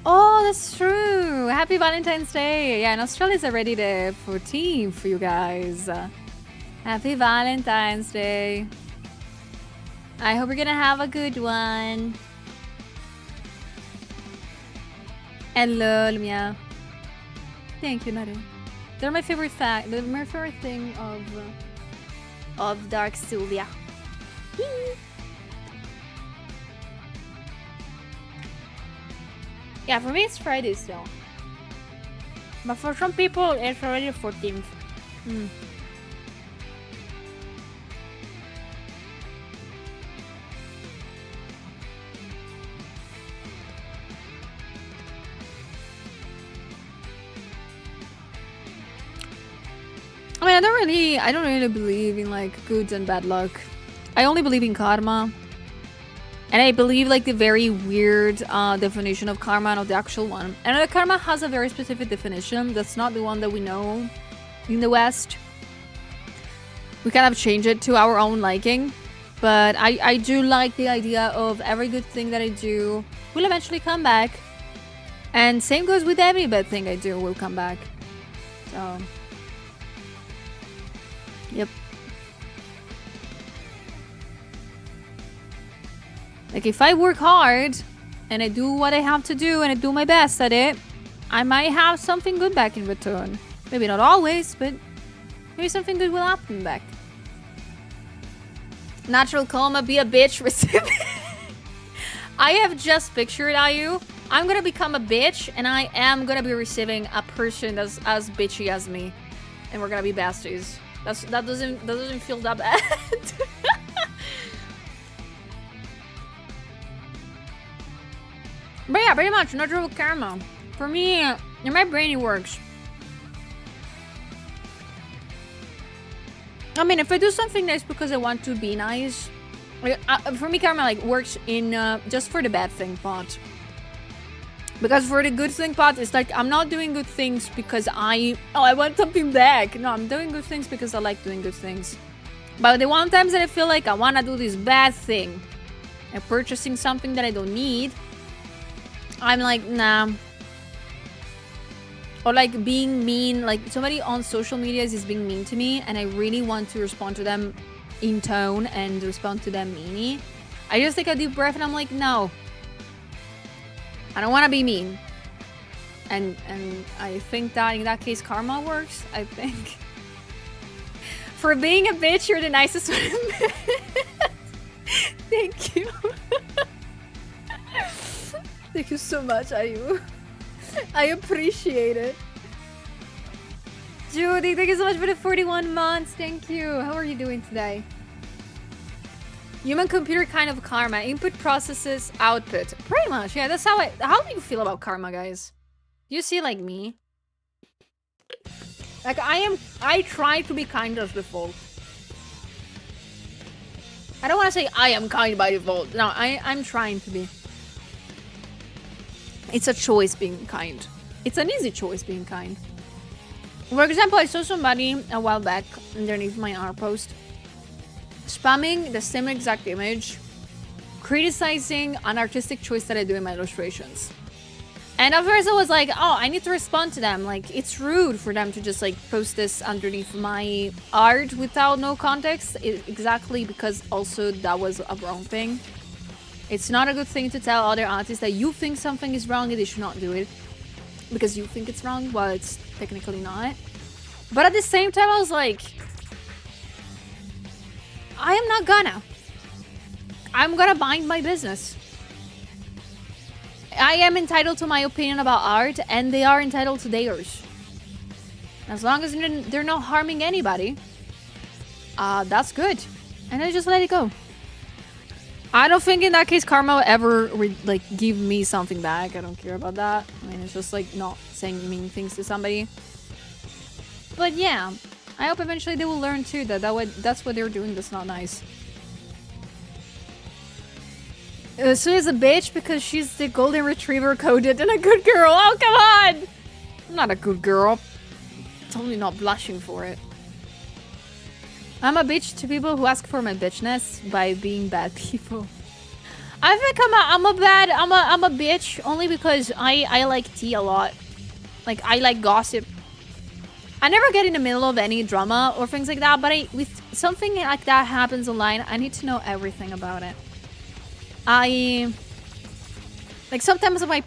Oh, that's true. Happy Valentine's Day. Yeah, and Australia's already the 14th for you guys. Happy Valentine's Day. I hope you're gonna have a good one. Hello, Lumia. Thank you, Nare. They're my favorite fact. They're my favorite thing of Dark Sylvia. Yeah, for me it's Friday still. But for some people it's already the 14th. I mean, I don't really believe in like good and bad luck. I only believe in karma. And I believe like the very weird definition of karma, not the actual one. And the karma has a very specific definition. That's not the one that we know in the West. We kind of change it to our own liking. But I do like the idea of every good thing that I do will eventually come back. And same goes with every bad thing I do will come back. So... Yep. Like if I work hard and I do what I have to do and I do my best at it, I might have something good back in return. Maybe not always, but maybe something good will happen back. Natural coma, be a bitch, recipient. I have just pictured Ayu. I'm gonna become a bitch and I am gonna be receiving a person that's as bitchy as me. And we're gonna be besties. That doesn't feel that bad. But yeah, pretty much natural karma. For me, in my brain it works. I mean, if I do something nice because I want to be nice, like, for me karma like works in just for the bad thing part. Because for the good thing part, it's like I'm not doing good things because I want something back. No, I'm doing good things because I like doing good things. But the one times that I feel like I want to do this bad thing and purchasing something that I don't need, I'm like, nah. Or like being mean, like somebody on social media is being mean to me and I really want to respond to them in tone and respond to them meanie. I just take a deep breath and I'm like, no. I don't want to be mean. And I think that in that case karma works, I think. For being a bitch, you're the nicest one I've met. Thank you. Thank you so much, Ayu. I appreciate it. Judy, thank you so much for the 41 months. Thank you. How are you doing today? Human computer kind of karma. Input processes output. Pretty much, yeah, that's how do you feel about karma, guys? Do you see like me? Like I try to be kind as default. I don't want to say I am kind by default. No, I'm trying to be. It's a choice being kind. It's an easy choice being kind. For example, I saw somebody a while back underneath my R post spamming the same exact image, criticizing an artistic choice that I do in my illustrations. And at first I was like, oh, I need to respond to them. Like, it's rude for them to just like post this underneath my art without no context. Exactly, because also that was a wrong thing. It's not a good thing to tell other artists that you think something is wrong and they should not do it because you think it's wrong while it's technically not. But at the same time, I was like, I am not gonna. I'm gonna mind my business. I am entitled to my opinion about art and they are entitled to theirs. As long as they're not harming anybody, that's good. And I just let it go. I don't think in that case karma will ever like give me something back. I don't care about that. I mean, it's just like not saying mean things to somebody. But yeah, I hope eventually they will learn too that that's what they're doing that's not nice. Sue is a bitch because she's the golden retriever coded and a good girl. Oh, come on! I'm not a good girl. Totally not blushing for it. I'm a bitch to people who ask for my bitchness by being bad people. I think I'm a bitch only because I like tea a lot. Like, I like gossip. I never get in the middle of any drama or things like that, but with something like that happens online, I need to know everything about it. Like sometimes my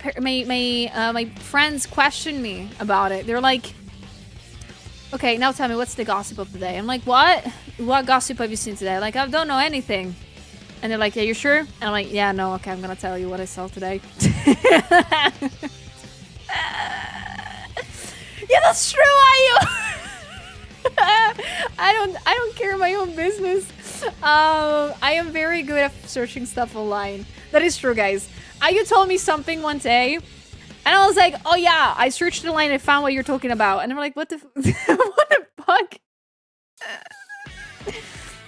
friends question me about it. They're like, okay, now tell me, what's the gossip of the day? I'm like, what? What gossip have you seen today? Like, I don't know anything. And they're like, yeah, you sure? And I'm like, yeah, no, okay, I'm gonna tell you what I saw today. Yeah, that's true. I don't care my own business. I am very good at searching stuff online. That is true, guys. You told me something one day, and I was like, oh yeah, I searched online and found what you're talking about. And I'm like, what the what the fuck?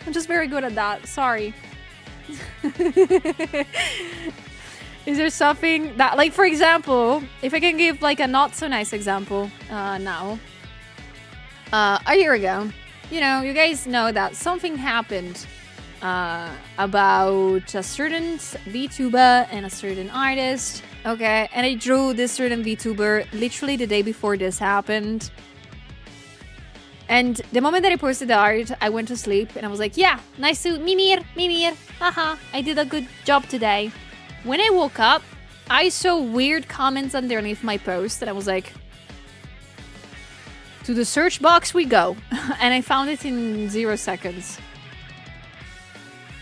I'm just very good at that. Sorry. Is there something that, like, for example, if I can give like a not so nice example now. A year ago, you know, you guys know that something happened about a certain VTuber and a certain artist. Okay, and I drew this certain VTuber literally the day before this happened. And the moment that I posted the art, I went to sleep and I was like, yeah, nice to mimir, haha, I did a good job today. When I woke up, I saw weird comments underneath my post and I was like, to the search box we go. And I found it in 0 seconds.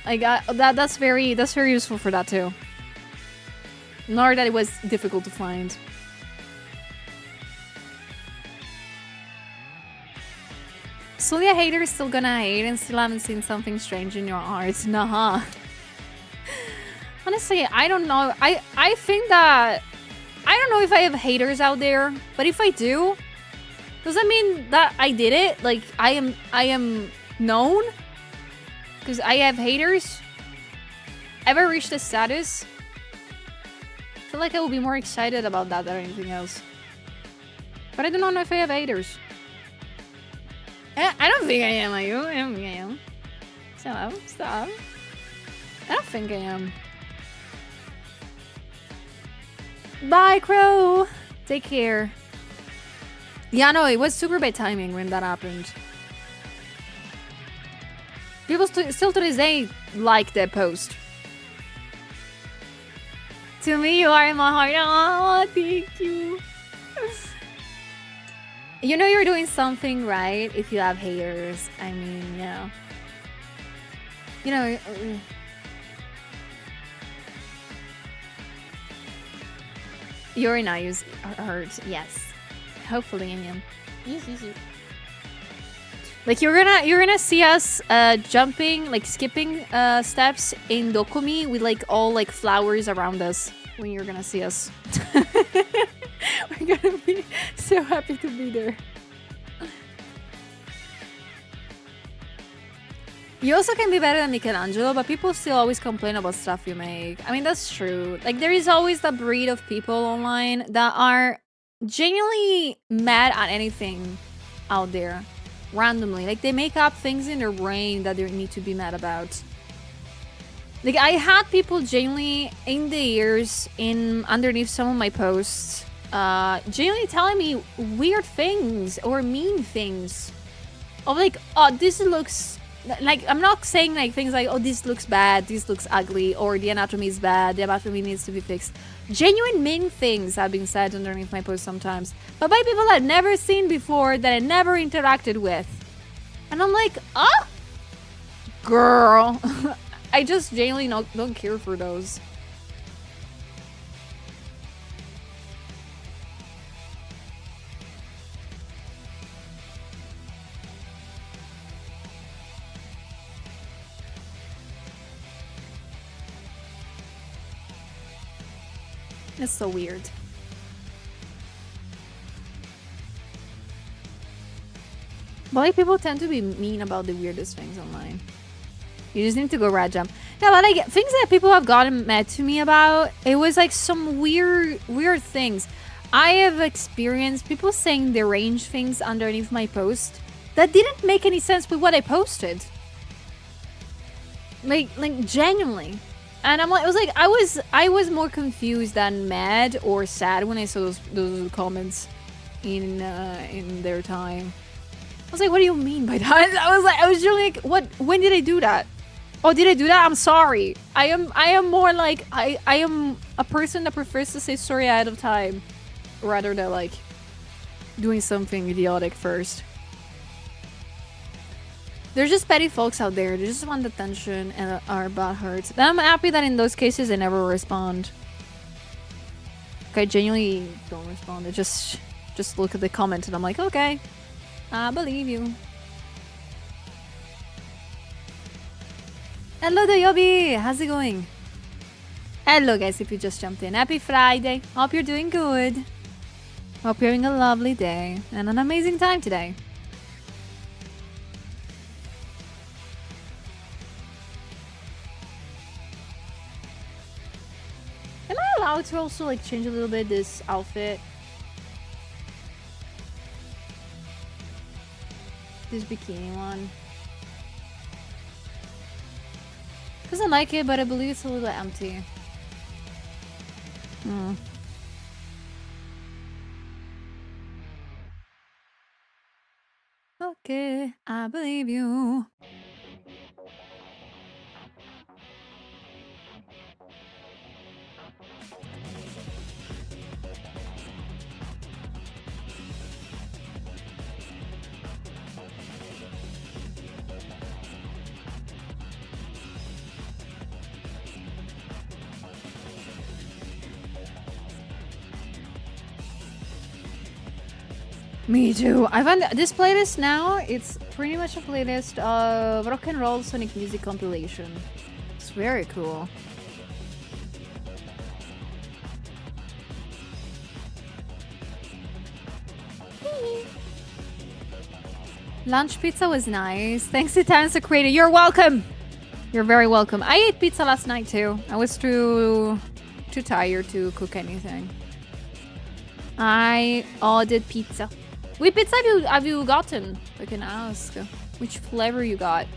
Like that's very useful for that too. Nor that it was difficult to find. Sulia haters still gonna hate and still haven't seen something strange in your art. Nah. Honestly, I don't know. I think that I don't know if I have haters out there, but if I do, does that mean that I did it? Like I am known? Because I have haters? Ever reached this status? I feel like I will be more excited about that than anything else. But I do not know if I have haters. I don't think I am. I don't think I am. Stop. I don't think I am. Bye, Crow. Take care. Yeah, no, it was super bad timing when that happened. People still to this day like that post. To me, you are in my heart. Oh, thank you. You know you're doing something right if you have haters. I mean, yeah. You know... Your eyes hurt, yes. Hopefully, I am. Yes. Like you're gonna see us jumping, like skipping steps in Dokumi with like all like flowers around us when you're gonna see us. We're gonna be so happy to be there. You also can be better than Michelangelo, but people still always complain about stuff you make. I mean, that's true. Like, there is always the breed of people online that are genuinely mad at anything out there. Randomly. Like, they make up things in their brain that they need to be mad about. Like, I had people genuinely in the ears, underneath some of my posts, genuinely telling me weird things or mean things. Of like, oh, this looks... Like, I'm not saying like things like, oh, this looks bad, this looks ugly, or the anatomy is bad, the anatomy needs to be fixed. Genuine mean things have been said underneath my posts sometimes, but by people I've never seen before, that I never interacted with. And I'm like, oh, girl. I just genuinely don't care for those. It's so weird. But like, people tend to be mean about the weirdest things online. You just need to go rat jump. Yeah, but like things that people have gotten mad to me about, it was like some weird things. I have experienced people saying deranged things underneath my post that didn't make any sense with what I posted. Like genuinely. And I'm like, it was like I was more confused than mad or sad when I saw those comments in their time. I was like, what do you mean by that? I was just like, what? When did I do that? Oh, did I do that? I'm sorry. I am more like I am a person that prefers to say sorry ahead of time rather than like doing something idiotic first. They're just petty folks out there. They just want attention and are butthurt. But I'm happy that in those cases I never respond. Like, I genuinely don't respond. I just look at the comment and I'm like, okay, I believe you. Hello, Doyobi! How's it going? Hello, guys, if you just jumped in. Happy Friday. Hope you're doing good. Hope you're having a lovely day and an amazing time today. Am I allowed to also, like, change a little bit this outfit? This bikini one. Because I like it, but I believe it's a little empty. Okay, I believe you. Me too. I found this playlist now, it's pretty much a playlist of rock and roll Sonic music compilation. It's very cool. Lunch pizza was nice. Thanks to Tanza Creator. You're welcome. You're very welcome. I ate pizza last night too. I was too tired to cook anything. I ordered pizza. Which pizza have you gotten? I can ask. Which flavor you got?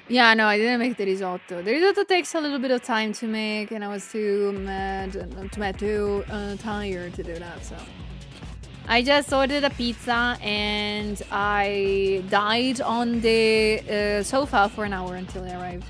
Yeah, no, I didn't make the risotto. The risotto takes a little bit of time to make, and I was too tired to do that, so. I just ordered a pizza and I died on the sofa for an hour until it arrived.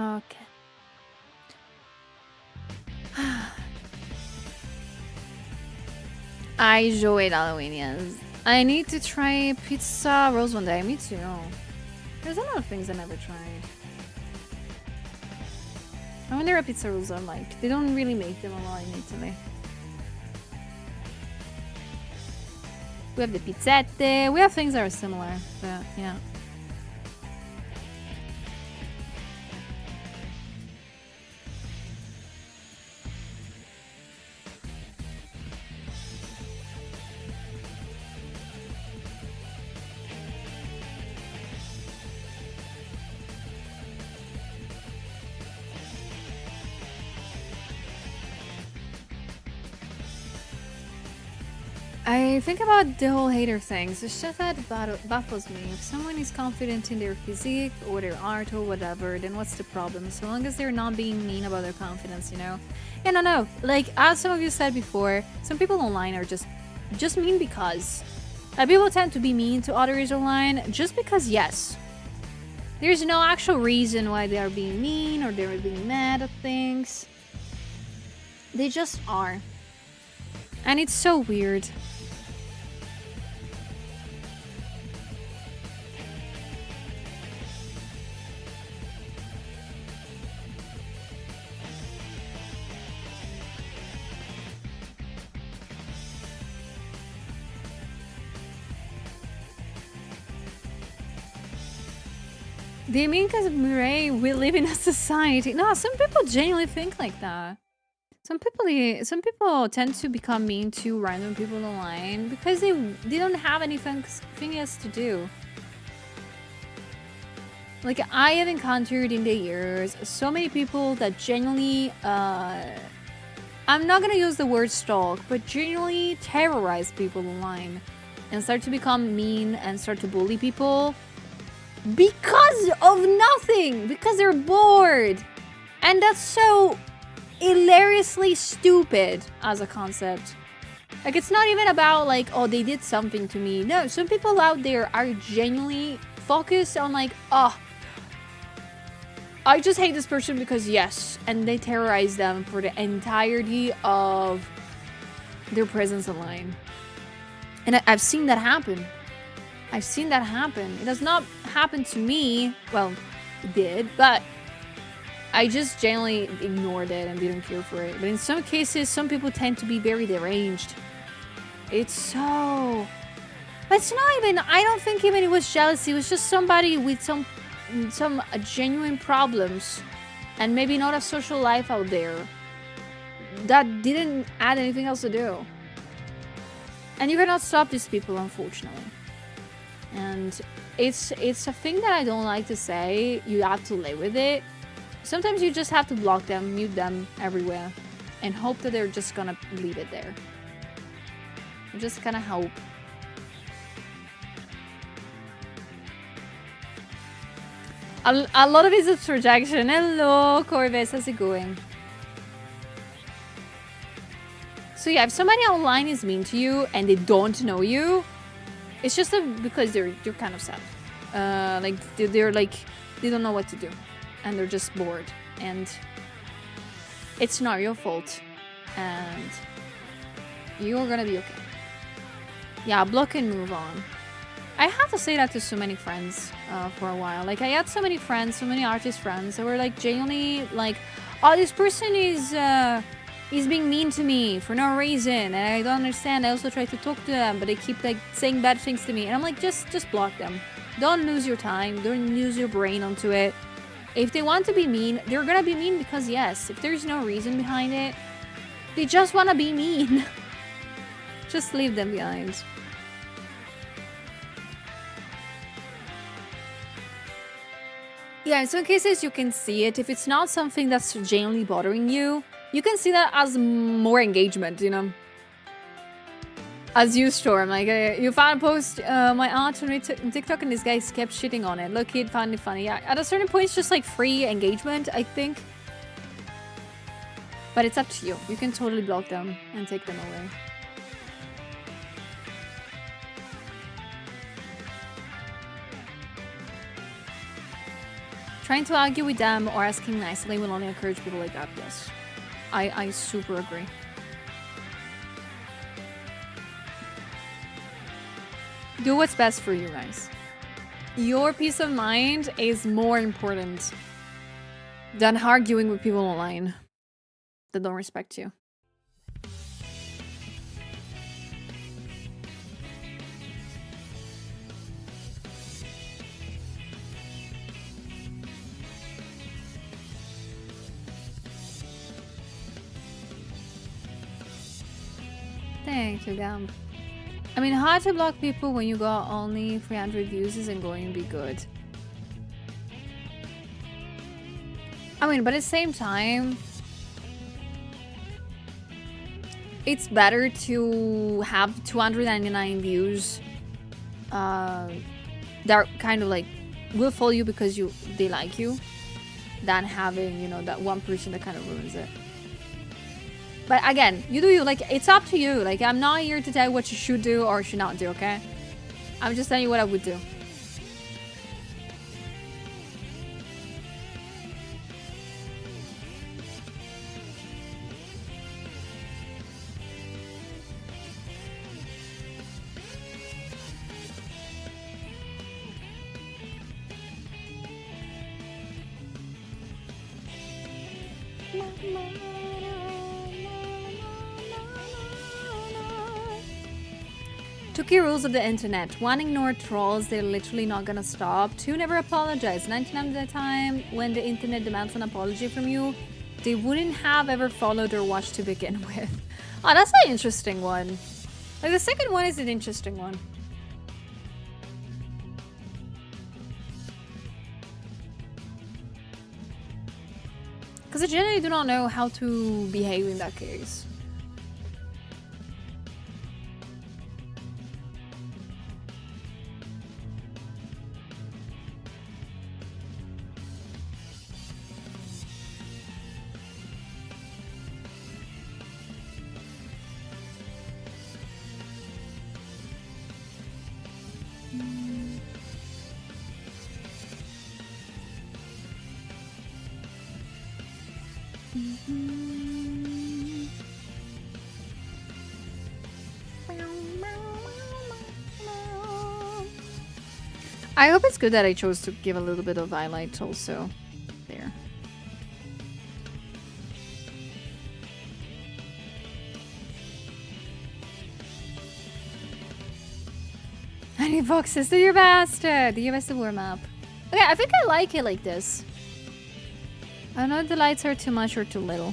Okay. I enjoyed Halloween, yes. I need to try pizza rolls one day. Me too. There's a lot of things I never tried. I wonder what pizza rolls are like. They don't really make them a lot in Italy. We have the pizzette. We have things that are similar, but yeah. I think about the whole hater things. It's just that baffles me. If someone is confident in their physique or their art or whatever, then what's the problem? So long as they're not being mean about their confidence, you know? Yeah, no. Like, as some of you said before, some people online are just mean because. People tend to be mean to others online just because, yes. There's no actual reason why they are being mean or they're being mad at things. They just are. And it's so weird. They mean because Mireille, we live in a society. No, some people genuinely think like that. Some people tend to become mean to random people online because they don't have anything else to do. Like, I have encountered in the years so many people that genuinely, I'm not gonna use the word stalk, but genuinely terrorize people online and start to become mean and start to bully people because of nothing, because they're bored. And that's so hilariously stupid as a concept. Like, it's not even about like, oh, they did something to me. No, some people out there are genuinely focused on like, oh, I just hate this person because yes, and they terrorize them for the entirety of their presence online. And I've seen that happen. I've seen that happen. It does not happen to me. Well, it did, but I just generally ignored it and didn't care for it. But in some cases, some people tend to be very deranged. It's so... But it's not even... I don't think even it was jealousy. It was just somebody with some genuine problems and maybe not a social life out there that didn't add anything else to do. And you cannot stop these people, unfortunately. And it's a thing that I don't like to say. You have to live with it. Sometimes you just have to block them, mute them everywhere, and hope that they're just gonna leave it there. You just kind of hope. A lot of it is projection. Hello, Corvus, how's it going? So yeah, if somebody online is mean to you and they don't know you, it's just because they're kind of sad. Like they're like, they don't know what to do, and they're just bored, and it's not your fault, and you're gonna be okay. Yeah, block and move on. I had to say that to so many friends for a while. Like, I had so many friends, so many artist friends that were like genuinely like, oh, this person is being mean to me for no reason, and I don't understand. I also try to talk to them, but they keep like saying bad things to me, and I'm like, just block them. Don't lose your time. Don't use your brain onto it. If they want to be mean, they're gonna be mean because yes. If there's no reason behind it, they just wanna be mean. Just leave them behind. Yeah, in some cases you can see it. If it's not something that's genuinely bothering you, you can see that as more engagement, you know? As you Storm, like, you found a post, my aunt on TikTok, and this guy kept shitting on it. Look, he'd found it funny. Yeah, at a certain point, it's just like free engagement, I think. But it's up to you. You can totally block them and take them away. Trying to argue with them or asking nicely will only encourage people like that, yes. I super agree. Do what's best for you guys. Your peace of mind is more important than arguing with people online that don't respect you. Thank you, Gam. I mean, hard to block people when you got only 300 views isn't going to be good. I mean, but at the same time, it's better to have 299 views that kind of like will follow you because they like you, than having, you know, that one person that kind of ruins it. But again, you do you. Like, it's up to you. Like, I'm not here to tell you what you should do or should not do, okay? I'm just telling you what I would do. Two key rules of the internet. 1, ignore trolls. They're literally not gonna stop. 2, never apologize. 99% of the time, when the internet demands an apology from you, they wouldn't have ever followed or watched to begin with. Oh, that's an interesting one. Like, the second one is an interesting one. Because I generally do not know how to behave in that case. I hope it's good that I chose to give a little bit of highlight also there. I need boxes. Do your best. Do your best to warm up. Okay, I think I like it like this. I don't know if the lights are too much or too little.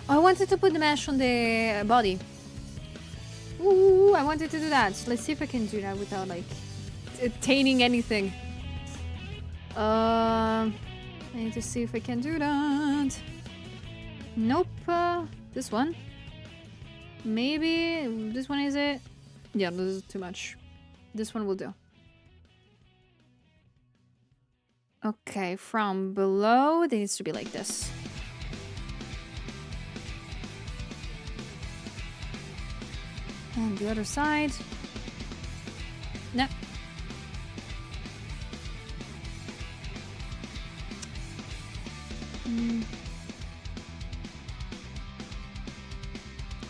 Oh, I wanted to put the mesh on the body. Ooh, I wanted to do that. So let's see if I can do that without like attaining anything. I need to see if I can do that. Nope. This one. Maybe this one, is it? Yeah, this is too much. This one will do. Okay, from below, it needs to be like this. And the other side. No.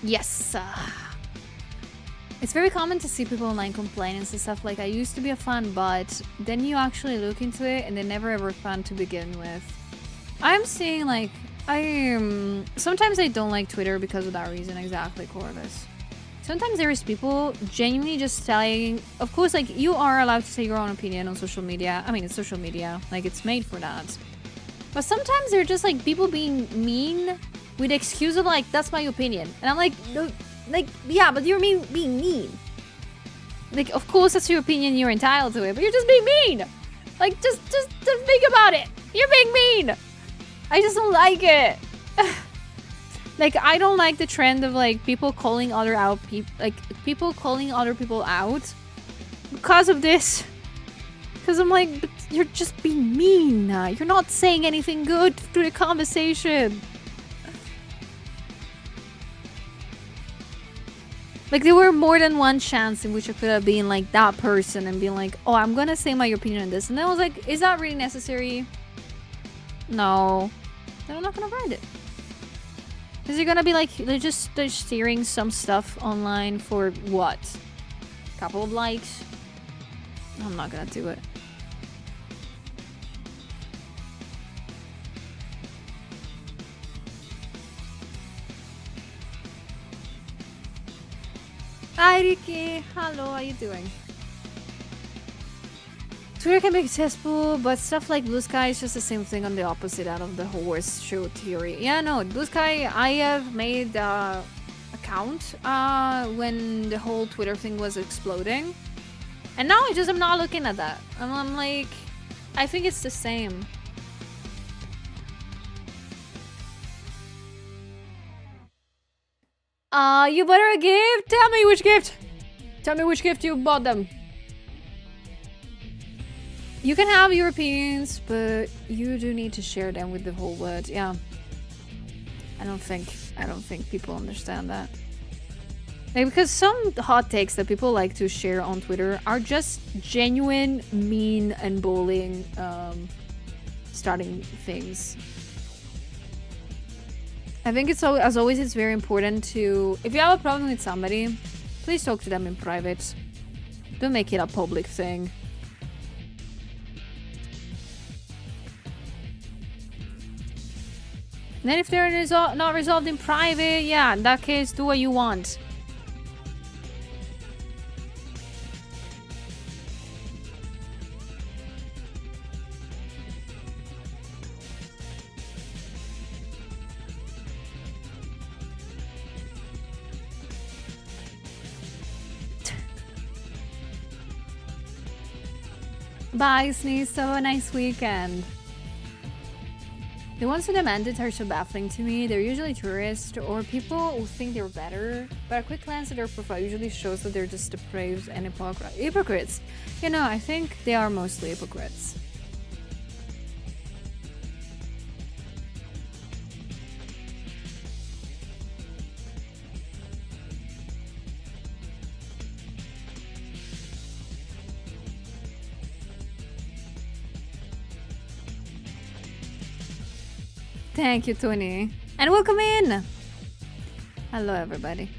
Yes. It's very common to see people online complain and stuff like, I used to be a fan, but then you actually look into it and they're never ever fun to begin with. I'm seeing like, sometimes I don't like Twitter because of that reason, exactly, Corvus. Sometimes there is people genuinely just saying, of course, like, you are allowed to say your own opinion on social media. I mean, it's social media, like, it's made for that. But sometimes they're just like people being mean with the excuse of like, that's my opinion. And I'm like, no, like, yeah, but you're being mean. Like, of course, that's your opinion, you're entitled to it, but you're just being mean. Like, just think about it. You're being mean. I just don't like it. Like, I don't like the trend of like people calling other people out because of this. Because I'm like, but you're just being mean. You're not saying anything good through the conversation. Like, there were more than one chance in which I could have been like that person and been like, oh, I'm gonna say my opinion on this. And then I was like, is that really necessary? No. Then I'm not gonna write it. Is it gonna be like, they're just steering some stuff online for what? A couple of likes? I'm not gonna do it. Hi Ricky, hello, how you doing? Twitter can be successful, but stuff like Blue Sky is just the same thing on the opposite out of the horse show theory. Yeah, no, Blue Sky, I have made an account when the whole Twitter thing was exploding. And now I just am not looking at that. I'm like, I think it's the same. You bought her a gift? Tell me which gift. Tell me which gift you bought them. You can have your opinions, but you do need to share them with the whole world. Yeah. I don't think people understand that. Like, because some hot takes that people like to share on Twitter are just genuine, mean, and bullying starting things. I think it's so, as always, it's very important to, if you have a problem with somebody, please talk to them in private. Don't make it a public thing. Then if they're not resolved in private, yeah, in that case, do what you want. Bye, Sneeze. Have a nice weekend. The ones who demand it are so baffling to me. They're usually tourists or people who think they're better, but a quick glance at their profile usually shows that they're just depraved and hypocrites. You know, I think they are mostly hypocrites. Thank you, Tony. And welcome in! Hello, everybody.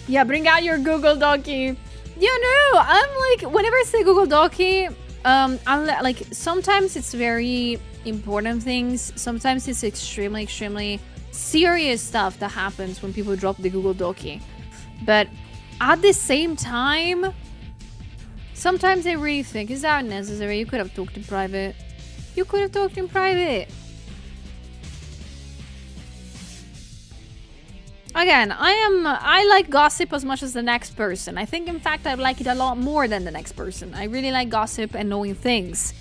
Yeah, bring out your Google Docky. You know, I'm like, whenever I say Google Docky, I'm like, sometimes it's very important things. Sometimes it's extremely serious stuff that happens when people drop the Google Docky. But at the same time, sometimes I really think, is that necessary? You could have talked in private. You could have talked in private. Again, I like gossip as much as the next person. I think, in fact, I like it a lot more than the next person. I really like gossip and knowing things.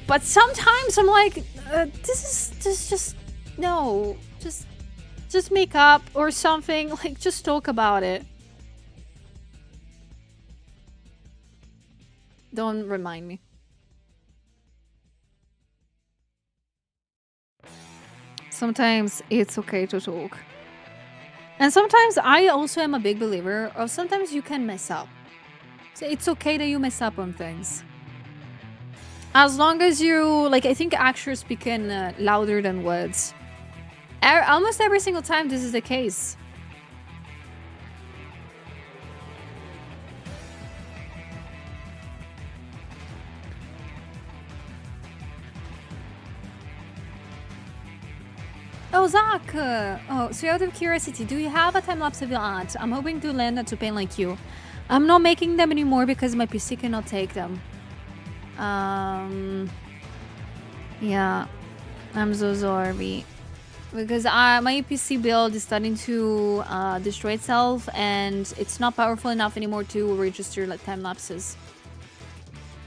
But sometimes I'm like, this is just, no, just make up or something. Like, just talk about it. Don't remind me. Sometimes it's okay to talk. And sometimes I also am a big believer of sometimes you can mess up. So it's okay that you mess up on things. As long as you, like, I think actions speak louder than words. Almost every single time this is the case. Oh, Zach! Oh, so out of curiosity, do you have a time-lapse of your art? I'm hoping to learn to paint like you. I'm not making them anymore because my PC cannot take them. Yeah. I'm so sorry. Because my PC build is starting to destroy itself and it's not powerful enough anymore to register like time-lapses.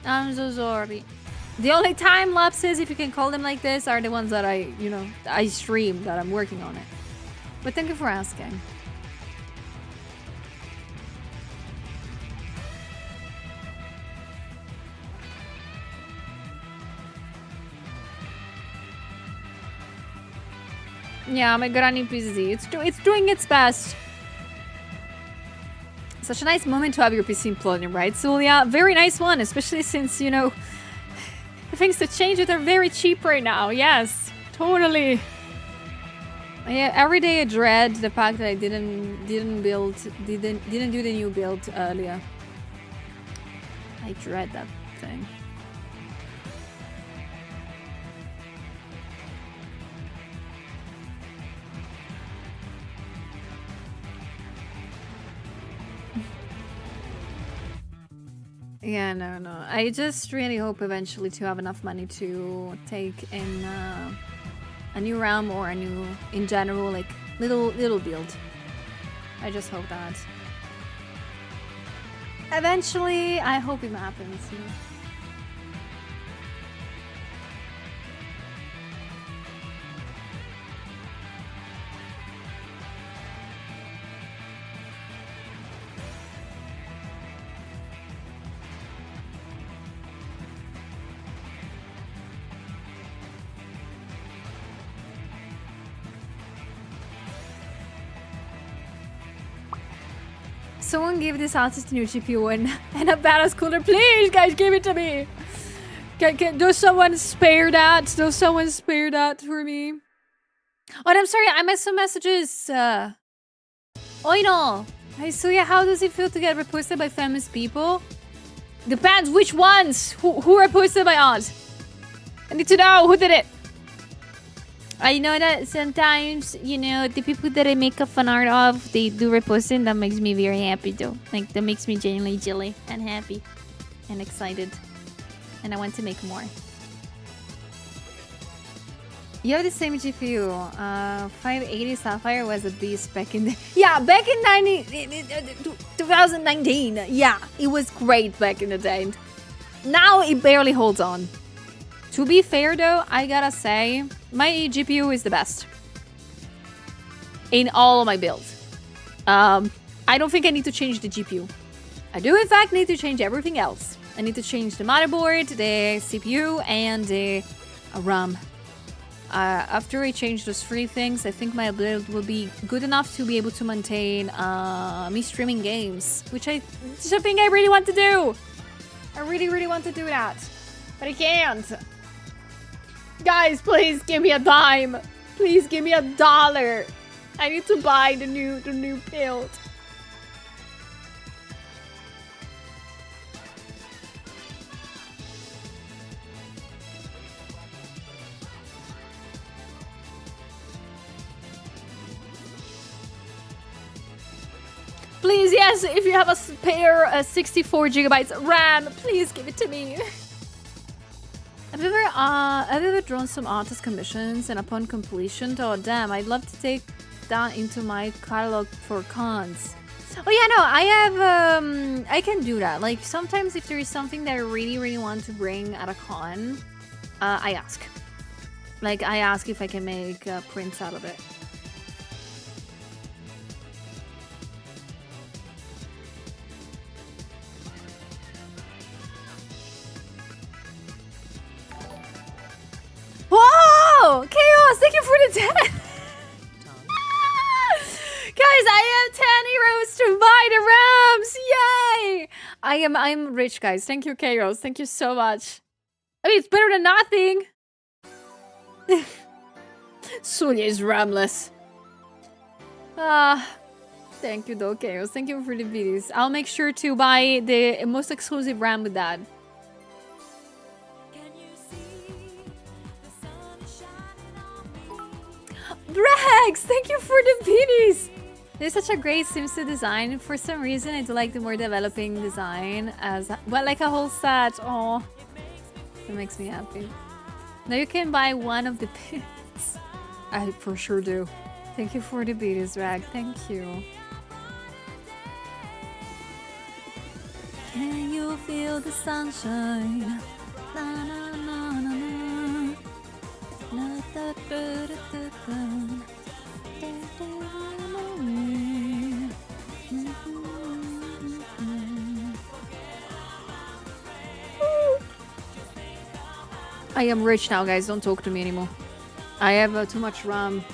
I'm so sorry. The only time lapses, if you can call them like this, are the ones that I stream, that I'm working on it. But thank you for asking. Yeah, my granny PC. It's doing its best. Such a nice moment to have your PC imploding, right? So yeah, very nice one, especially since, you know, things to change it are very cheap right now. Yes, totally. Yeah, every day I dread the fact that I didn't do the new build earlier. I dread that thing. Yeah, no. I just really hope eventually to have enough money to take in a new RAM or a new, in general, like little build. I just hope that. Eventually, I hope it happens. You know? Someone give this artist a new GPU and a badass cooler. Please, guys, give it to me. Does someone spare that? Does someone spare that for me? Oh, and I'm sorry, I missed some messages. Oh, no. Hey, so yeah, how does it feel to get reposted by famous people? Depends which ones. Who reposted by us? I need to know who did it. I know that sometimes, you know, the people that I make a fan art of, they do reposting. That makes me very happy, though. Like, that makes me genuinely jolly and happy and excited. And I want to make more. You have the same GPU. 580 Sapphire was a beast back in the... Yeah, back in 2019. Yeah, it was great back in the day. Now it barely holds on. To be fair, though, I gotta say, my GPU is the best. In all of my builds. I don't think I need to change the GPU. I do, in fact, need to change everything else. I need to change the motherboard, the CPU, and the RAM. After I change those 3 things, I think my build will be good enough to be able to maintain me streaming games, which is something I really want to do. I really, really want to do that, but I can't. Guys, please give me a dime. Please give me $1. I need to buy the new build. Please, yes, if you have a spare 64 gigabytes RAM, please give it to me. I've ever drawn some artist commissions, and upon completion, oh damn, I'd love to take that into my catalog for cons. Oh yeah, no, I have, I can do that. Like, sometimes if there is something that I really, really want to bring at a con, I ask. Like, I ask if I can make prints out of it. Whoa! Chaos, thank you for the 10! Guys, I have 10 euros to buy the RAMs! Yay! I'm rich, guys. Thank you, Chaos. Thank you so much. I mean, it's better than nothing. Sonia is ramless. Thank you, though, Chaos. Thank you for the videos. I'll make sure to buy the most exclusive RAM with that. Rex, thank you for the beanies! There's such a great Sims to design. For some reason, I do like the more developing design as well, like a whole set. Oh, it makes me happy. Now you can buy one of the pins. I for sure do. Thank you for the beanies, Rag. Thank you. Can you feel the sunshine? Na, na, na, na, na. I am rich now, guys. Don't talk to me anymore. I have too much RAM.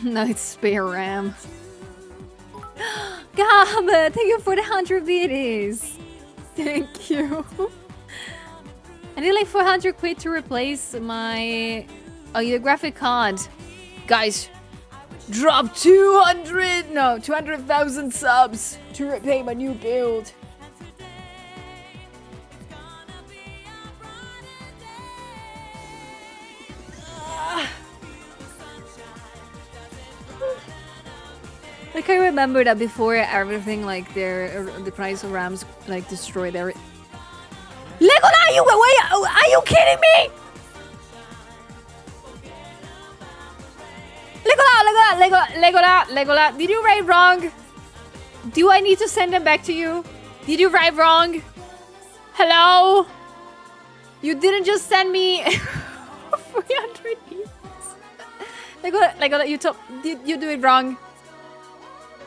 No, it's spare RAM. Gab, thank you for the 100 biddies. Thank you. I need like 400 quid to replace my graphic card. Guys, drop 200,000 subs to repay my new build. Like, I remember that before everything, like, the price of RAMs, like, destroyed every... Legola, are you kidding me? Legola, did you write wrong? Do I need to send them back to you? Did you write wrong? Hello? You didn't just send me 300 pieces. Legola, you do it wrong.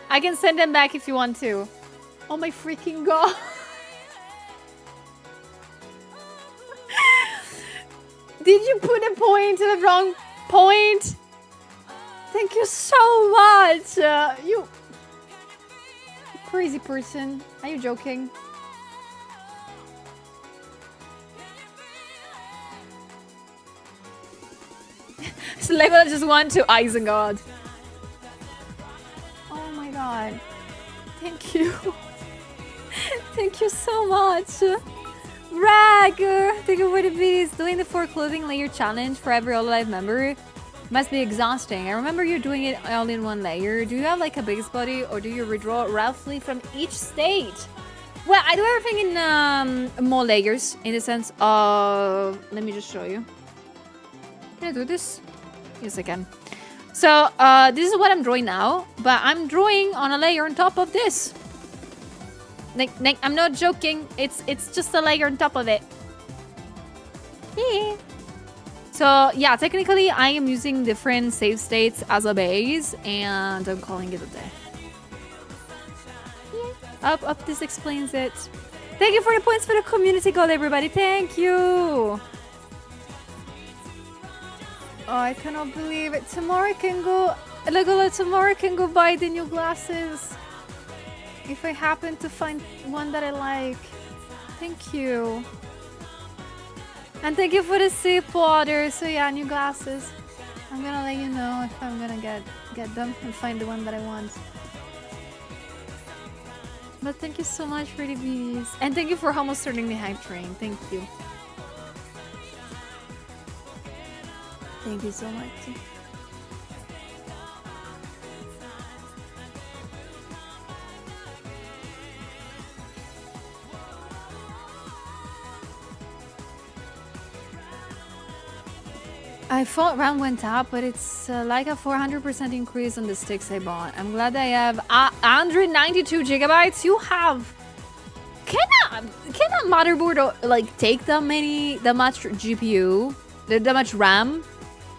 I can send them back if you want to. Oh my freaking god. Did you put a point to the wrong point? Thank you so much. You crazy person. Are you joking? So level just 1 to Isengard. Oh my god. Thank you. Thank you so much. Rag! Thank you for the bees. Doing the 4 clothing layer challenge for every Hololive member must be exhausting. I remember you doing it all in 1 layer. Do you have like a base body or do you redraw roughly from each state? Well, I do everything in more layers in the sense of... Let me just show you. Can I do this? Yes, I can. So, this is what I'm drawing now, but I'm drawing on a layer on top of this. Like, I'm not joking. It's just a layer on top of it. Yeah. So, yeah, technically, I am using different save states as a base, and I'm calling it a day. Yeah. Up, this explains it. Thank you for the points for the community goal, everybody. Thank you. Oh, I cannot believe it. Tomorrow I can go... Legola, tomorrow I can go buy the new glasses. If I happen to find one that I like. Thank you. And thank you for the sip water. So yeah, new glasses. I'm gonna let you know if I'm gonna get them and find the one that I want. But thank you so much for the bees. And thank you for almost starting the hype train. Thank you. Thank you so much. I thought RAM went up, but it's like a 400% increase on the sticks I bought. I'm glad I have 192 gigabytes. You have... Can a motherboard like take that much GPU, that much RAM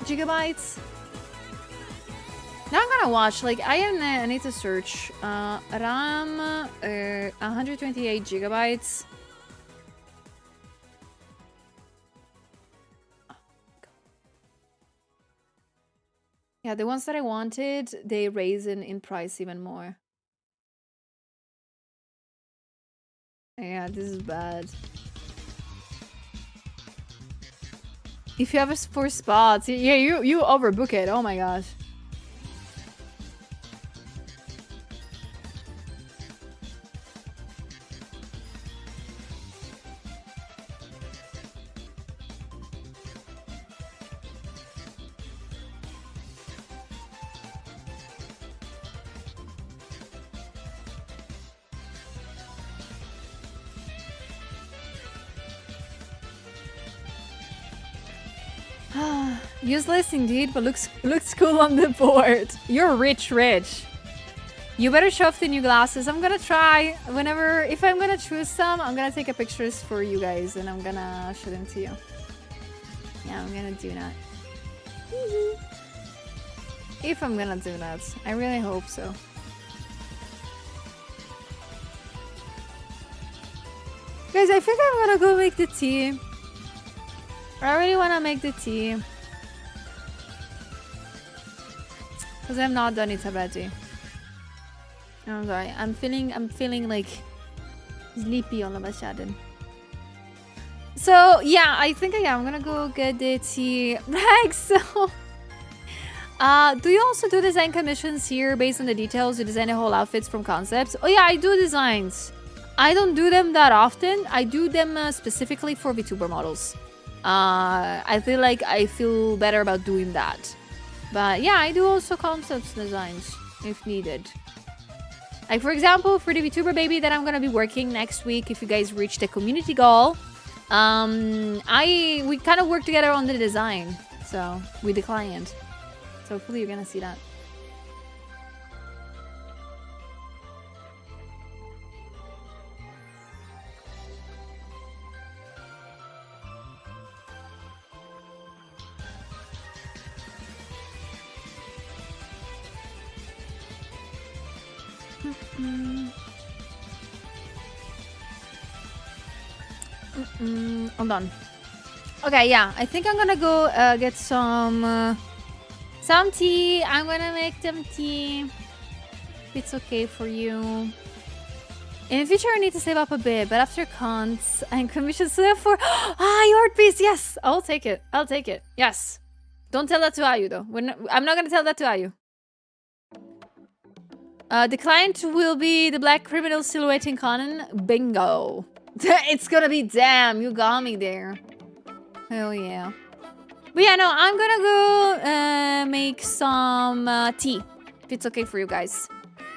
gigabytes? Now I'm gonna watch. Like I need to search RAM 128 gigabytes. Yeah, the ones that I wanted, they raise in price even more. Yeah, this is bad. If you have 4 spots, yeah, you overbook it. Oh my gosh. Useless indeed, but looks cool on the board. You're rich. You better show off the new glasses. I'm gonna try. If I'm gonna choose some, I'm gonna take a pictures for you guys and I'm gonna show them to you. Yeah, I'm gonna do that. If I'm gonna do that. I really hope so. Guys, I think I'm gonna go make the tea. I really wanna make the tea. Because I'm not done it already. I'm sorry. I'm feeling like sleepy all of a sudden. So yeah, I think I'm gonna go get the tea. Rex, so do you also do design commissions here based on the details? You design the whole outfits from concepts? Oh yeah, I do designs. I don't do them that often. I do them specifically for VTuber models. I feel like I feel better about doing that. But yeah, I do also concepts designs if needed. Like for example, for the VTuber baby that I'm gonna be working next week, if you guys reach the community goal, we kind of work together on the design, so with the client. So hopefully you're gonna see that. Hold on. Okay, yeah, I think I'm gonna go get some Some tea. I'm gonna make them tea. If it's okay for you. In the future, I need to save up a bit, but after cons and commissions for your art piece. Yes, I'll take it. I'll take it. Yes. Don't tell that to Ayu though. I'm not gonna tell that to Ayu. The client will be the black criminal silhouetting Conan. Bingo. It's gonna be damn. You got me there. Hell yeah. But yeah, no, I'm gonna go make some tea. If it's okay for you guys.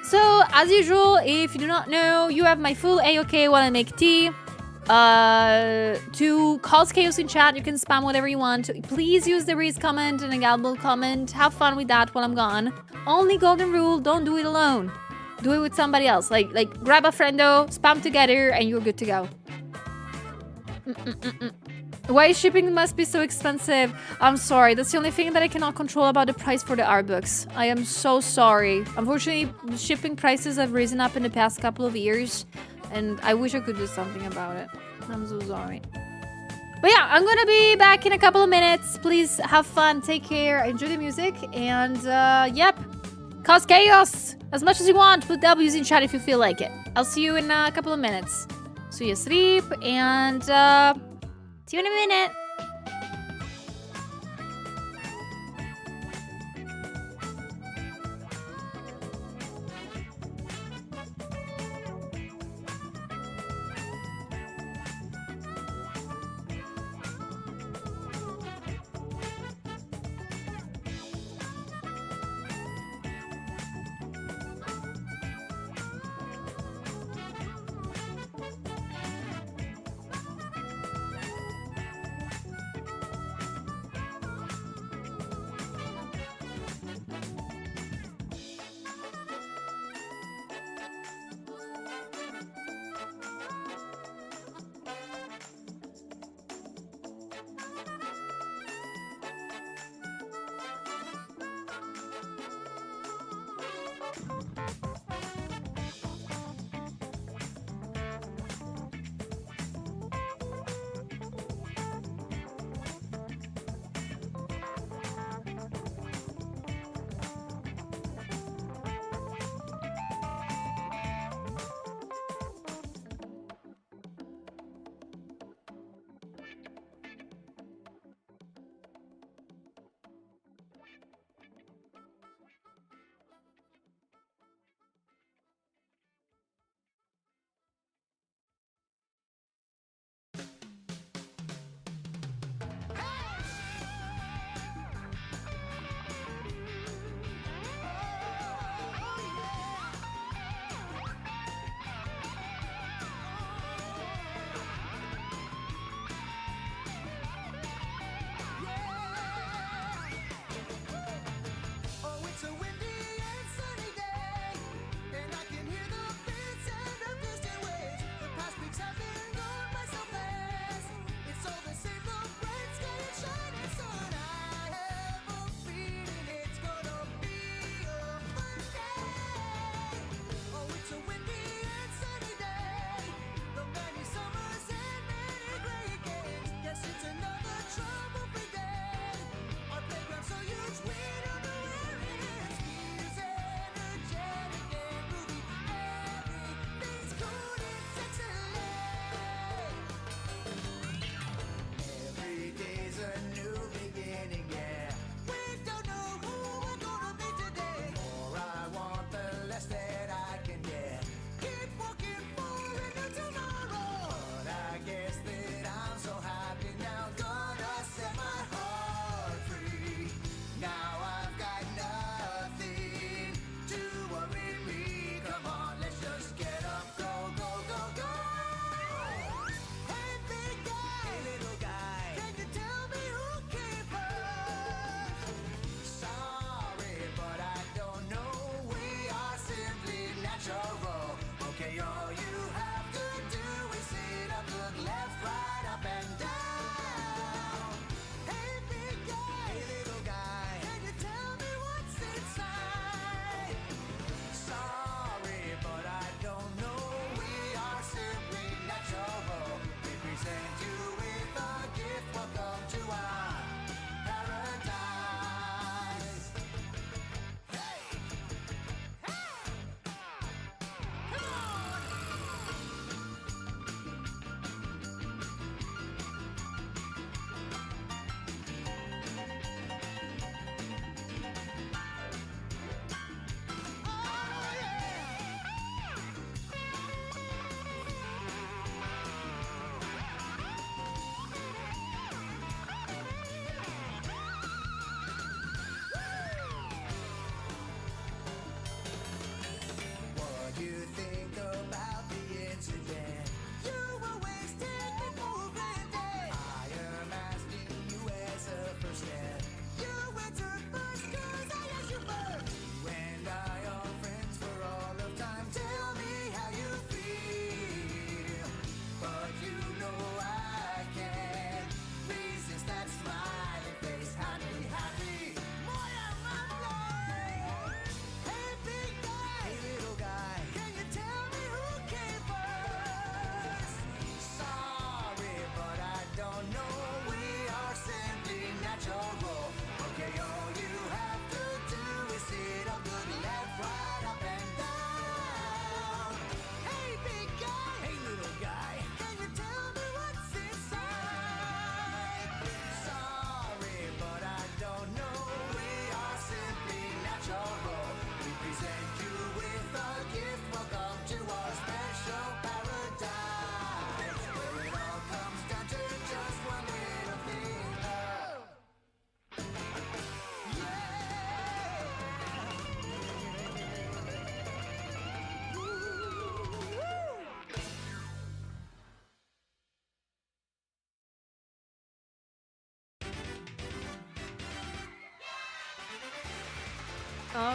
So, as usual, if you do not know, you have my full A-OK while I make tea. To cause chaos in chat, you can spam whatever you want. Please use the Reese comment and a Galbel comment. Have fun with that while I'm gone. Only golden rule, don't do it alone. Do it with somebody else. Like grab a friendo, spam together, and you're good to go. Why shipping must be so expensive? I'm sorry, that's the only thing that I cannot control about the price for the art books. I am so sorry. Unfortunately, shipping prices have risen up in the past couple of years, and I wish I could do something about it. I'm so sorry. But yeah, I'm gonna be back in a couple of minutes. Please have fun, take care, enjoy the music, and yep. Cause chaos as much as you want. Put W's in chat if you feel like it. I'll see you in a couple of minutes. So you sleep, and see you in a minute.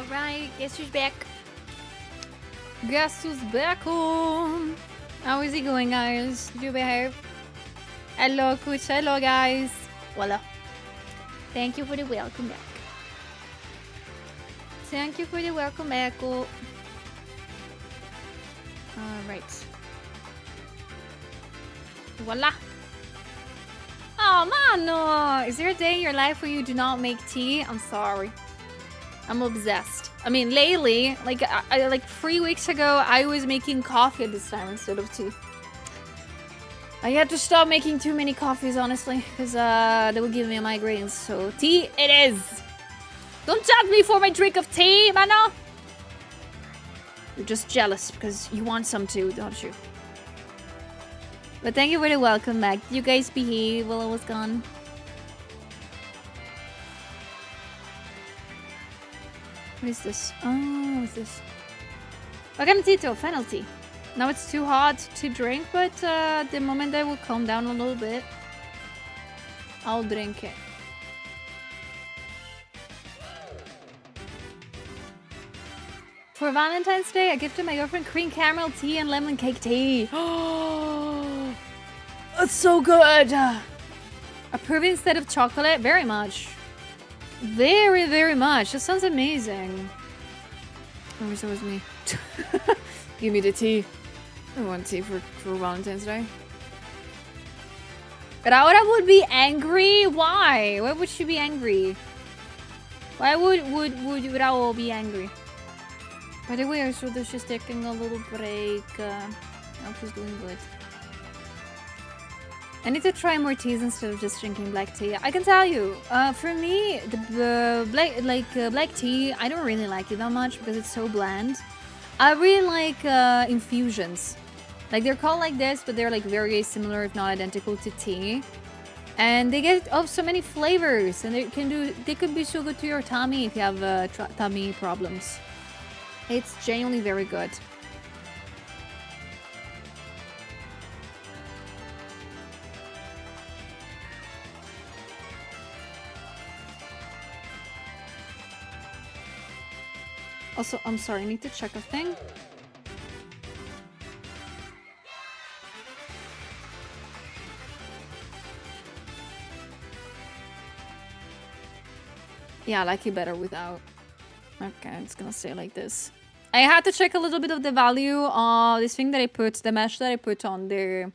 Alright, guess who's back? Guess who's back home? How is it going, guys? Did you behave? Hello, Kuch. Hello, guys. Voila. Thank you for the welcome back. Thank you for the welcome back. Oh. Alright. Voila. Oh, man. Is there a day in your life where you do not make tea? I'm sorry. I'm obsessed. I mean, lately, like 3 weeks ago, I was making coffee at this time instead of tea. I had to stop making too many coffees, honestly, because they would give me migraines. So tea it is. Don't judge me for my drink of tea, mano. You're just jealous because you want some too, don't you? But thank you for the welcome back. Did you guys behave while I was gone? What is this? Oh, what's this? Organitito, fennel tea. Now it's too hot to drink, but the moment I will calm down a little bit, I'll drink it. For Valentine's Day, I gifted my girlfriend cream caramel tea and lemon cake tea. Oh, that's so good. Approve instead of chocolate? Very much. Very, very much. That sounds amazing. I wish it was me. Give me the tea. I want tea for Valentine's Day. Raura would be angry? Why? Why would she be angry? Why would Raura be angry? By the way, I saw that she's taking a little break. I hope she's doing good. I need to try more teas instead of just drinking black tea. I can tell you, for me, the black tea, I don't really like it that much because it's so bland. I really like infusions. Like they're called like this, but they're like very similar, if not identical, to tea. And they get so many flavors, and they could be so good to your tummy if you have tummy problems. It's genuinely very good. Also, I'm sorry, I need to check a thing. Yeah, I like it better without. Okay, I'm just gonna say it like this. I had to check a little bit of the value of this thing that I put, the mesh that I put on the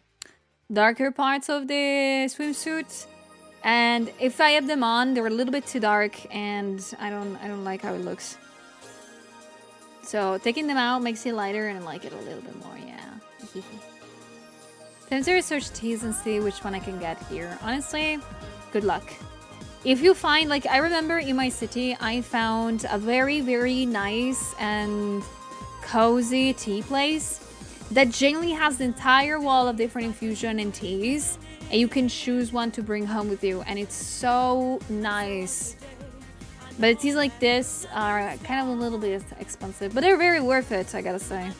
darker parts of the swimsuit. And if I have them on, they're a little bit too dark, and I don't like how it looks. So taking them out makes it lighter, and I like it a little bit more, yeah. Time to research teas and see which one I can get here. Honestly, good luck. If you find, like, I remember in my city, I found a very, very nice and cozy tea place that genuinely has the entire wall of different infusion and teas, and you can choose one to bring home with you, and it's so nice. But teas like this are kind of a little bit expensive, but they're very worth it, I gotta say.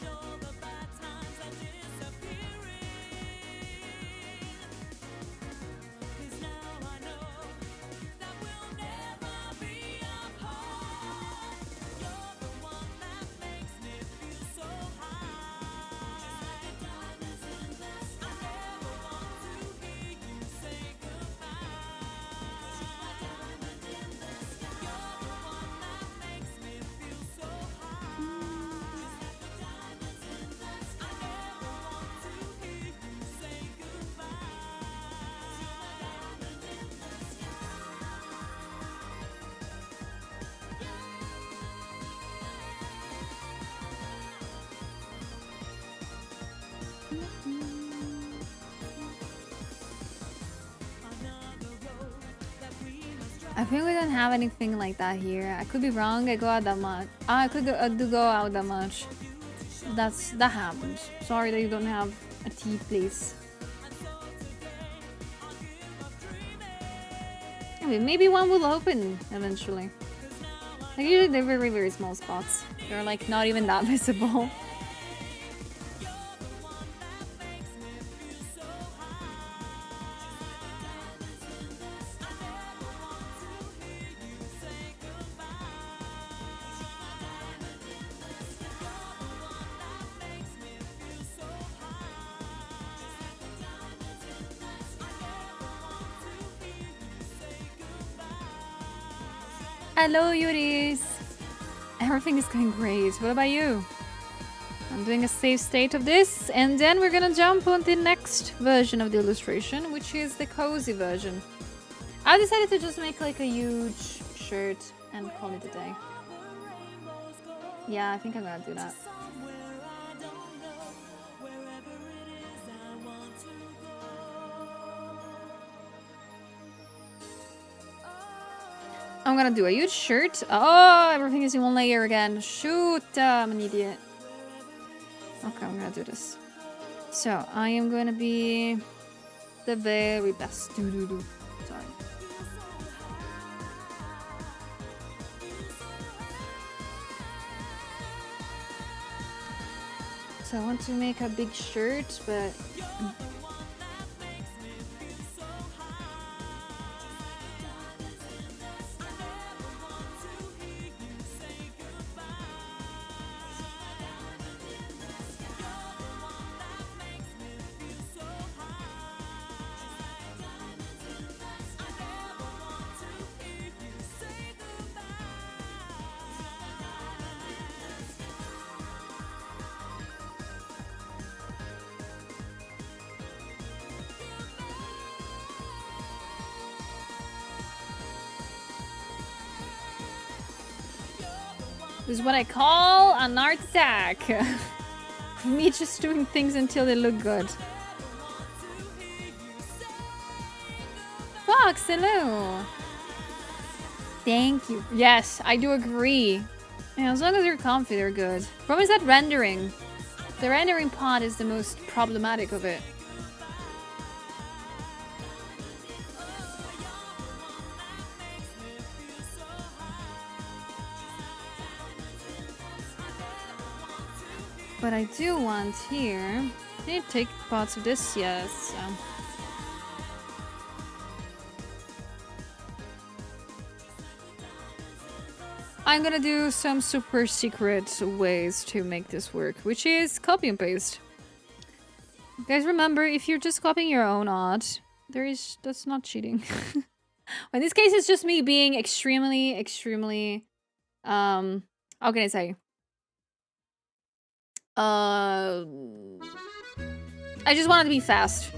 I think we don't have anything like that here. I could be wrong. I go out that much. I could do go out that much. That happens. Sorry that you don't have a tea place. I mean, maybe one will open eventually. Like, usually they're very, very small spots. They're like not even that visible. Hello, Yuris. Everything is going great. What about you? I'm doing a save state of this, and then we're gonna jump on the next version of the illustration, which is the cozy version. I decided to just make like a huge shirt and call it a day. Yeah, I think I'm gonna do that. I'm gonna do a huge shirt. Oh, everything is in one layer again. Shoot, I'm an idiot. Okay, I'm gonna do this. So, I am gonna be the very best. Sorry. So, I want to make a big shirt, but... This is what I call an art attack. Me just doing things until they look good. Fox, hello. Thank you. Yes, I do agree. Yeah, as long as they're comfy, they're good. Problem is that rendering. The rendering part is the most problematic of it. But I do want here... I need to take parts of this, yes. I'm gonna do some super secret ways to make this work, which is copy and paste. Guys, remember, if you're just copying your own art, that's not cheating. In this case, it's just me being extremely, how can I say? I just wanted to be fast.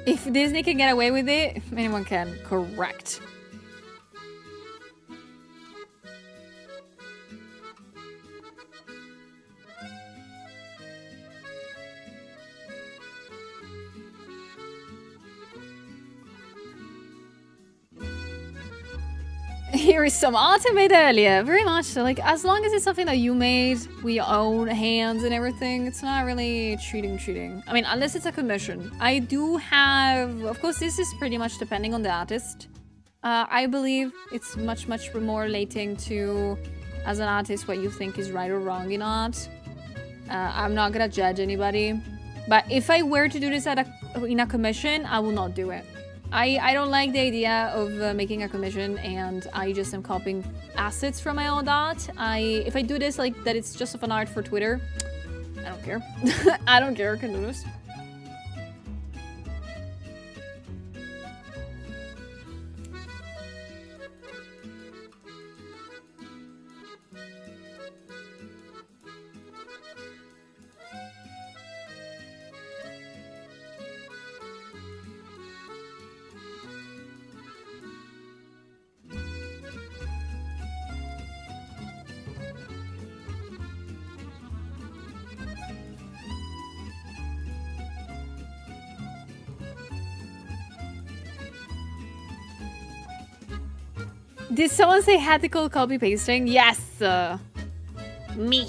If Disney can get away with it, anyone can. Correct. Here is some art I made earlier. Very much so. Like, as long as it's something that you made with your own hands and everything, it's not really cheating. I mean, unless it's a commission. I do have... Of course, this is pretty much depending on the artist. I believe it's much more relating to, as an artist, what you think is right or wrong in art. I'm not gonna judge anybody. But if I were to do this in a commission, I will not do it. I don't like the idea of making a commission and I just am copying assets from my own art. If I do this like that it's just of an art for Twitter, I don't care. I don't care, I can do this. Did someone say ethical copy pasting? Yes! Me.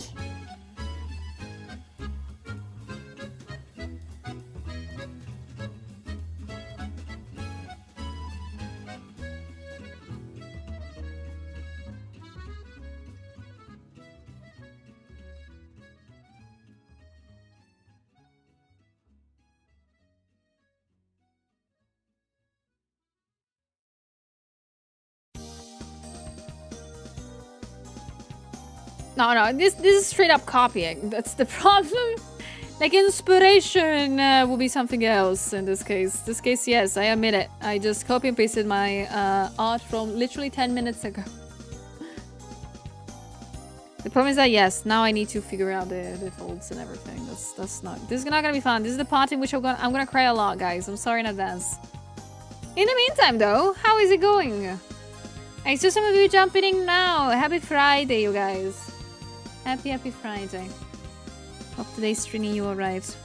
No, this is straight up copying. That's the problem. Like, inspiration will be something else in this case. This case, yes, I admit it. I just copy and pasted my art from literally 10 minutes ago. The problem is that, yes, now I need to figure out the folds and everything. That's not... This is not gonna be fun. This is the part in which I'm gonna cry a lot, guys. I'm sorry in advance. In the meantime, though, how is it going? I saw some of you jumping in now. Happy Friday, you guys. Happy Friday. Hope today's treating you alright.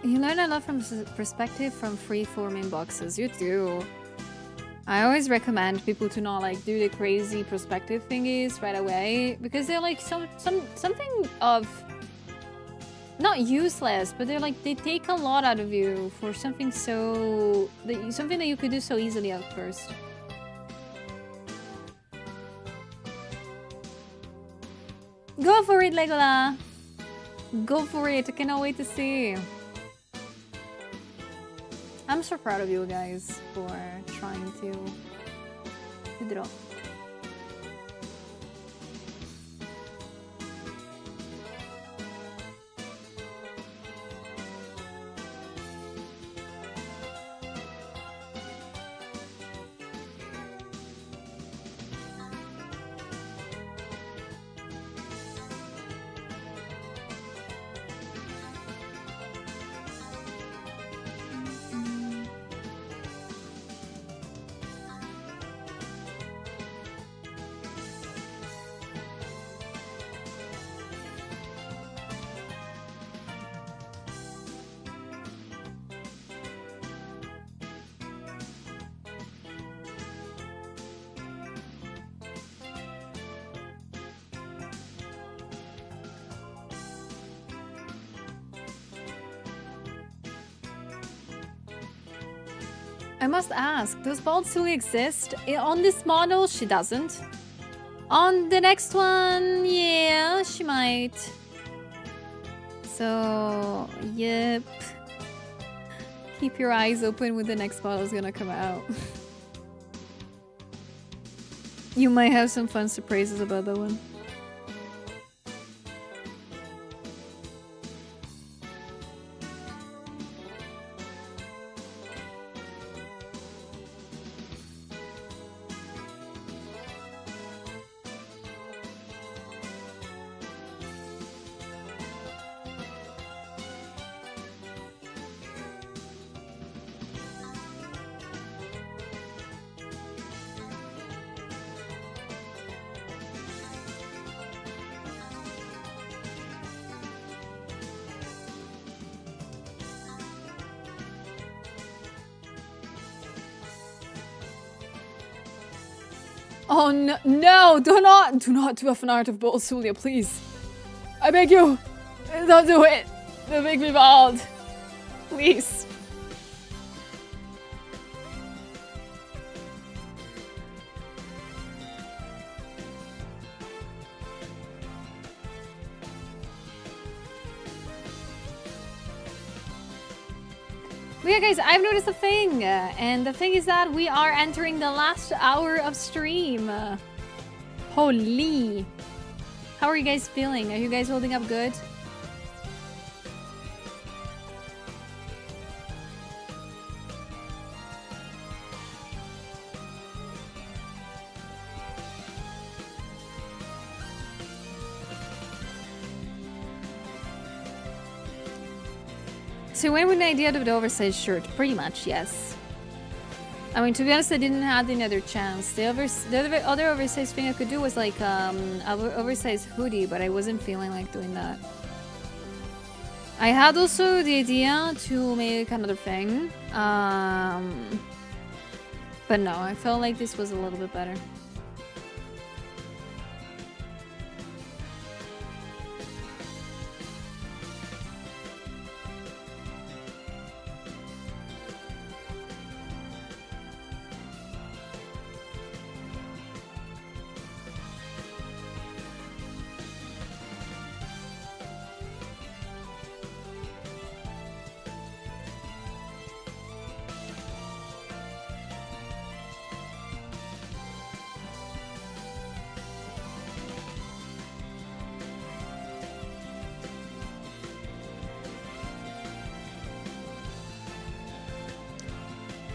You learn a lot from perspective from free-forming boxes. You do. I always recommend people to not like do the crazy perspective thingies right away because they're like something of not useless, but they're like they take a lot out of you for something something that you could do so easily at first. Go for it, Legola. Go for it. I cannot wait to see. I'm so proud of you guys for trying to draw. I must ask, does Bald still exist? On this model, she doesn't. On the next one, yeah, she might. So, yep. Keep your eyes open when the next model's gonna come out. You might have some fun surprises about that one. Oh no, no, do not do a fan art of Bald Sulia, please. I beg you, don't do it. Don't make me bald. Please. But yeah, guys, I've noticed a thing, and the thing is that we are entering the last hour of stream. Holy. How are you guys feeling? Are you guys holding up good? So when with the idea of the oversized shirt? Pretty much, yes. I mean, to be honest, I didn't have any other chance. The other oversized thing I could do was like an oversized hoodie, but I wasn't feeling like doing that. I had also the idea to make another thing. But no, I felt like this was a little bit better.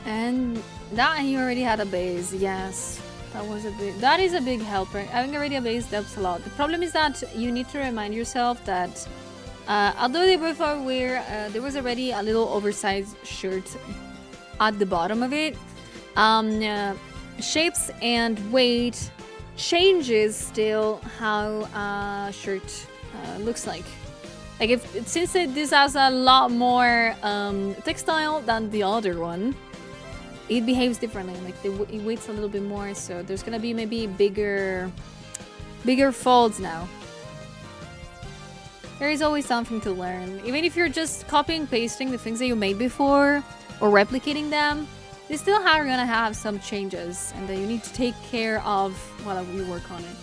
And that you already had a base, yes. That is a big helper. Having already a base helps a lot. The problem is that you need to remind yourself that although they both are wear, there was already a little oversized shirt at the bottom of it. Shapes and weight changes still how a shirt looks like. Like since this has a lot more textile than the other one, it behaves differently. Like it weights a little bit more, so there's gonna be maybe bigger folds now. There is always something to learn. Even if you're just copying and pasting the things that you made before or replicating them, they still are gonna have some changes, and that you need to take care of while you work on it.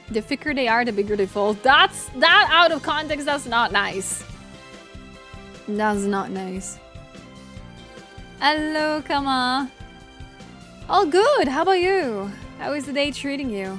The thicker they are, the bigger they fall. That out of context, that's not nice. That's not nice. Hello, Kama. All good. How about you? How is the day treating you?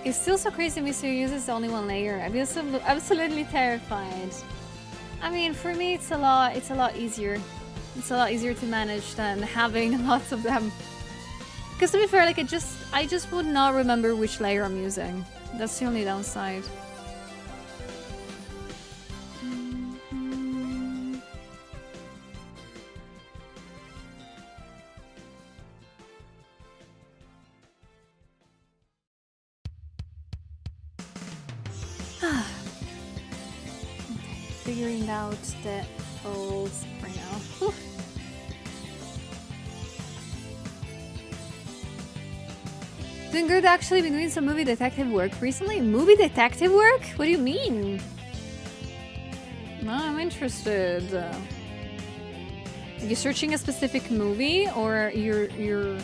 It's still so crazy Mr. uses only one layer. I feel so absolutely terrified. I mean, for me, it's a lot easier. It's a lot easier to manage than having lots of them. Because to be fair, like I just would not remember which layer I'm using. That's the only downside. Figuring out the folds right now. Whew. Doing good, actually. Been doing some movie detective work recently. Movie detective work? What do you mean? No, I'm interested. Are you searching a specific movie, or you're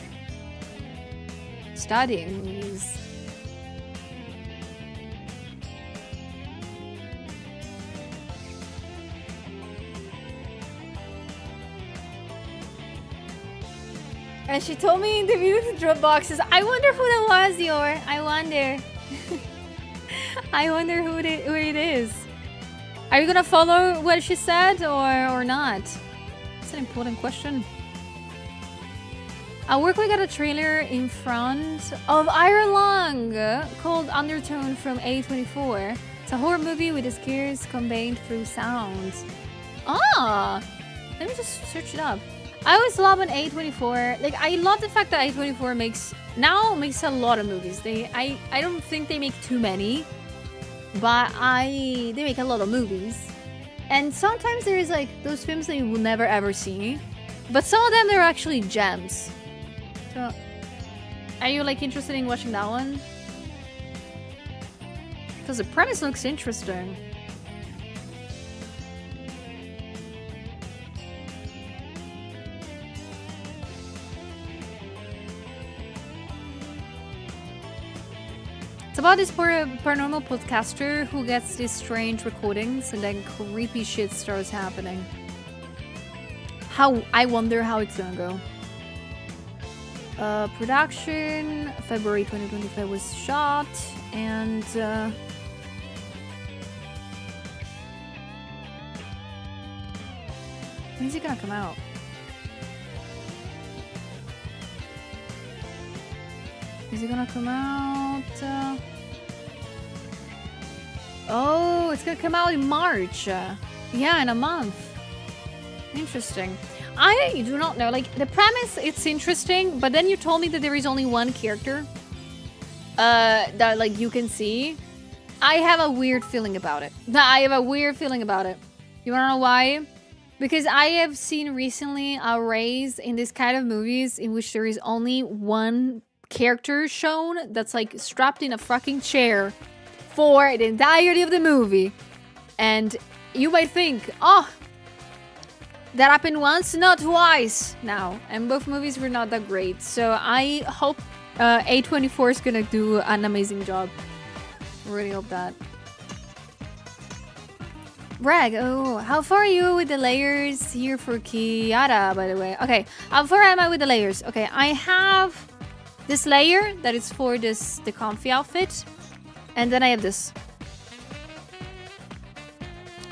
studying movies? And she told me in the video to drop boxes. I wonder who that was, Dior. I wonder. I wonder who it is. Are you gonna follow what she said or not? It's an important question. At work we got a trailer in front of Iron Lung called Undertone from A24. It's a horror movie with the scares conveyed through sounds. Ah! Let me just search it up. I always love an A24. Like, I love the fact that A24 makes a lot of movies. I don't think they make too many, but they make a lot of movies. And sometimes there is like those films that you will never ever see, but some of them they're actually gems. So, are you like interested in watching that one? Because the premise looks interesting. It's about this paranormal podcaster who gets these strange recordings and then creepy shit starts happening. I wonder how it's gonna go. Production, February 2025 was shot, and when is it gonna come out? Is it gonna come out? Oh, it's gonna come out in March. Yeah, in a month. Interesting. I do not know. Like, the premise, it's interesting, but then you told me that there is only one character that, like, you can see. I have a weird feeling about it. You wanna know why? Because I have seen recently a raise in this kind of movies in which there is only one character shown that's like strapped in a fucking chair for the entirety of the movie. And you might think, oh, that happened once, not twice now. And both movies were not that great. So I hope A24 is gonna do an amazing job. I really hope that. Brag, oh, how far are you with the layers here for Kiara, by the way? Okay, how far am I with the layers? Okay, I have this layer that is for the comfy outfit, and then I have this.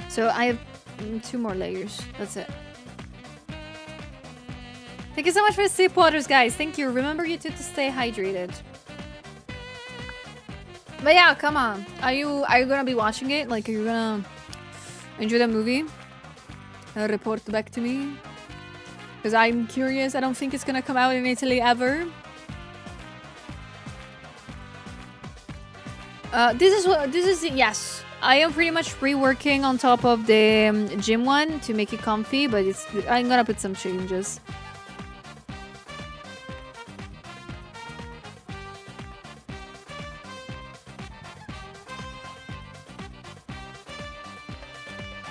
So I have 2 more layers. That's it. Thank you so much for the sip waters, guys. Thank you. Remember you too to stay hydrated. But yeah, come on. Are you gonna be watching it? Like, are you gonna enjoy the movie? Report back to me. Because I'm curious. I don't think it's gonna come out in Italy ever. This is yes. I am pretty much reworking on top of the gym one to make it comfy, but I'm gonna put some changes.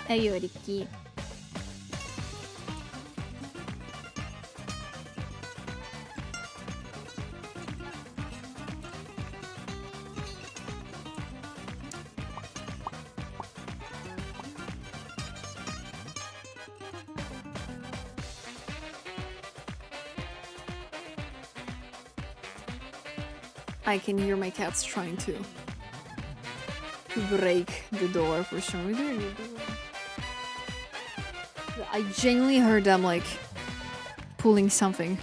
Hey, Ricky. I can hear my cats trying to break the door for some reason. I genuinely heard them like pulling something.